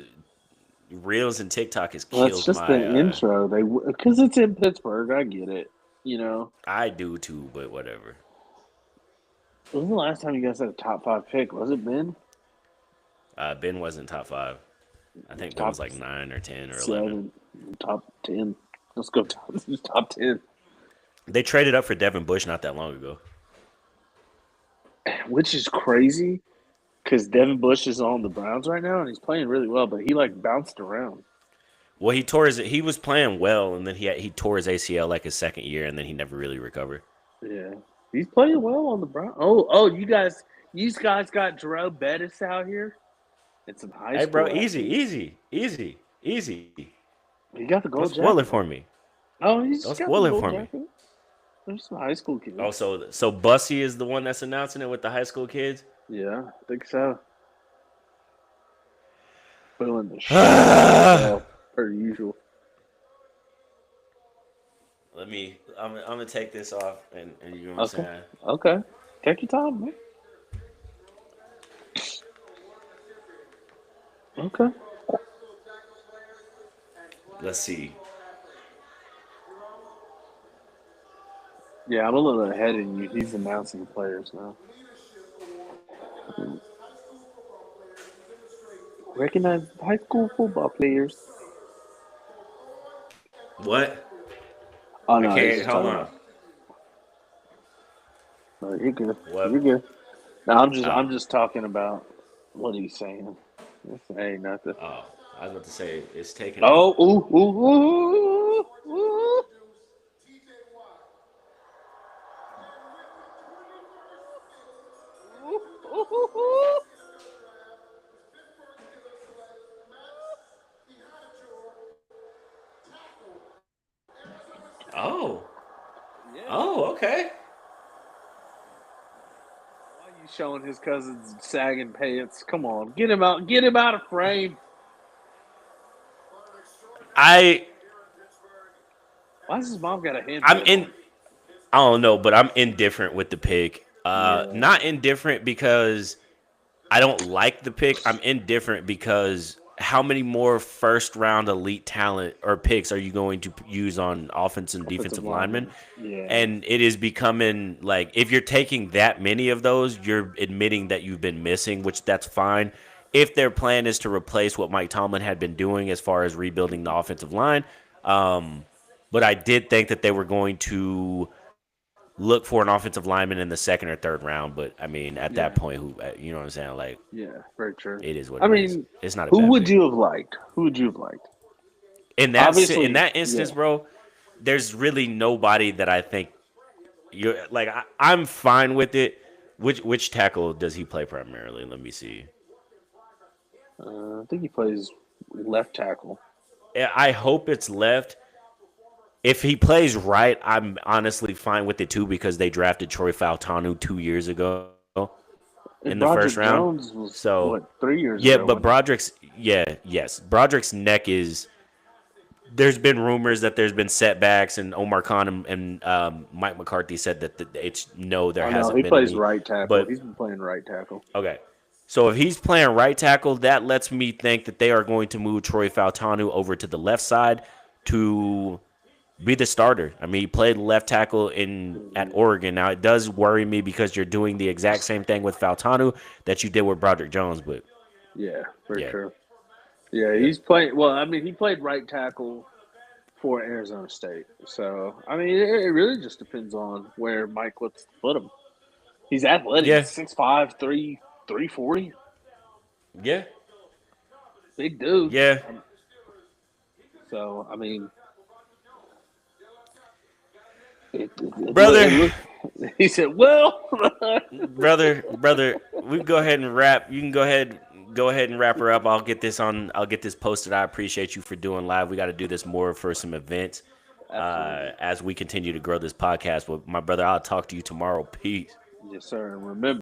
Reels and TikTok has Well, killed it's just my. the intro. Because it's in Pittsburgh. I get it. You know, I do too, but whatever. when was the last time you guys had a top 5 pick? Was it Ben? Ben wasn't top 5. I think Ben Top was like 9 or 10 or 11. 7, top 10. Let's go top 10. They traded up for Devin Bush not that long ago. Which is crazy because Devin Bush is on the Browns right now and he's playing really well, but he like bounced around. Well, he was playing well, and then he tore his ACL like his second year, and then he never really recovered. Yeah, he's playing well on the Browns. Oh, you guys got Jerome Bettis out here. It's some high Hey, school. bro, athletes. easy. He got the Don't gold spoil jacket. it for me. Oh, he's Don't just got spoil the it gold for me. jacket. There's some high school kids. Oh, so Bussy is the one that's announcing it with the high school kids? Yeah, I think so. Feeling the shit out of himself, per usual. I'm gonna take this off, and you know what I'm Okay. saying? Okay. Take your time, man. Okay. Let's see. Yeah, I'm a little ahead of you. He's announcing the players now. Recognize high school football players. What? Oh I no, he's can't. just Hold talking on. about. No, you're good. You're What? good. No, Oh, I'm just talking about what he's saying. This ain't nothing. oh. I was about to say it's taking a. Oh, ooh, ooh, ooh, ooh. Oh. Yeah. Oh. Okay. Why are you showing his cousin's sagging pants? Come on, get him out. Get him out of frame. I. Why does his mom got a I'm headband in. on? I don't know, but I'm indifferent with the pick. Yeah. Not indifferent because I don't like the pick. I'm indifferent because how many more first round elite talent or picks are you going to use on offense and Offensive defensive linemen? lineman. Yeah. And it is becoming like if you're taking that many of those, you're admitting that you've been missing, which that's fine. If their plan is to replace what Mike Tomlin had been doing as far as rebuilding the offensive line, but I did think that they were going to look for an offensive lineman in the second or third round. But I mean, at that Yeah. point, who you know what I'm saying? Like, Yeah. Very true. it is what I it is. mean, It's not a who bad would pick. you have liked? Who would you have liked? In Obviously, that instance, yeah. bro, there's really nobody that I think you're like. I'm fine with it. Which tackle does he play primarily? Let me see. I think he plays left tackle. I hope it's left. If he plays right, I'm honestly fine with it too because they drafted Troy Fautanu 2 years ago in And the first Broderick round. Jones was So what 3 years yeah, ago, but wasn't it? Broderick's neck is. There's been rumors that there's been setbacks, and Omar Khan and Mike McCarthy said that it's no, there Oh no, hasn't he been plays any. right tackle. But He's been playing right tackle. okay, so if he's playing right tackle, that lets me think that they are going to move Troy Fautanu over to the left side to be the starter. I mean, he played left tackle in at Hmm. Oregon. Now it does worry me because you're doing the exact same thing with Fautanu that you did with Broderick Jones. But Yeah, very yeah, true. Yeah, yeah, he's playing. Well, I mean, he played right tackle for Arizona State. So I mean, it really just depends on where Mike wants to put him. He's athletic. yeah, He's 6'5", 340. yeah, Big dude. yeah, So I mean, it brother. look. He said, "Well, brother, we can go ahead and wrap. You can go ahead and wrap her up. I'll get this posted. I appreciate you for doing live. We got to do this more for some events absolutely, as we continue to grow this podcast. But my brother, I'll talk to you tomorrow. Peace. yes, sir." And remember.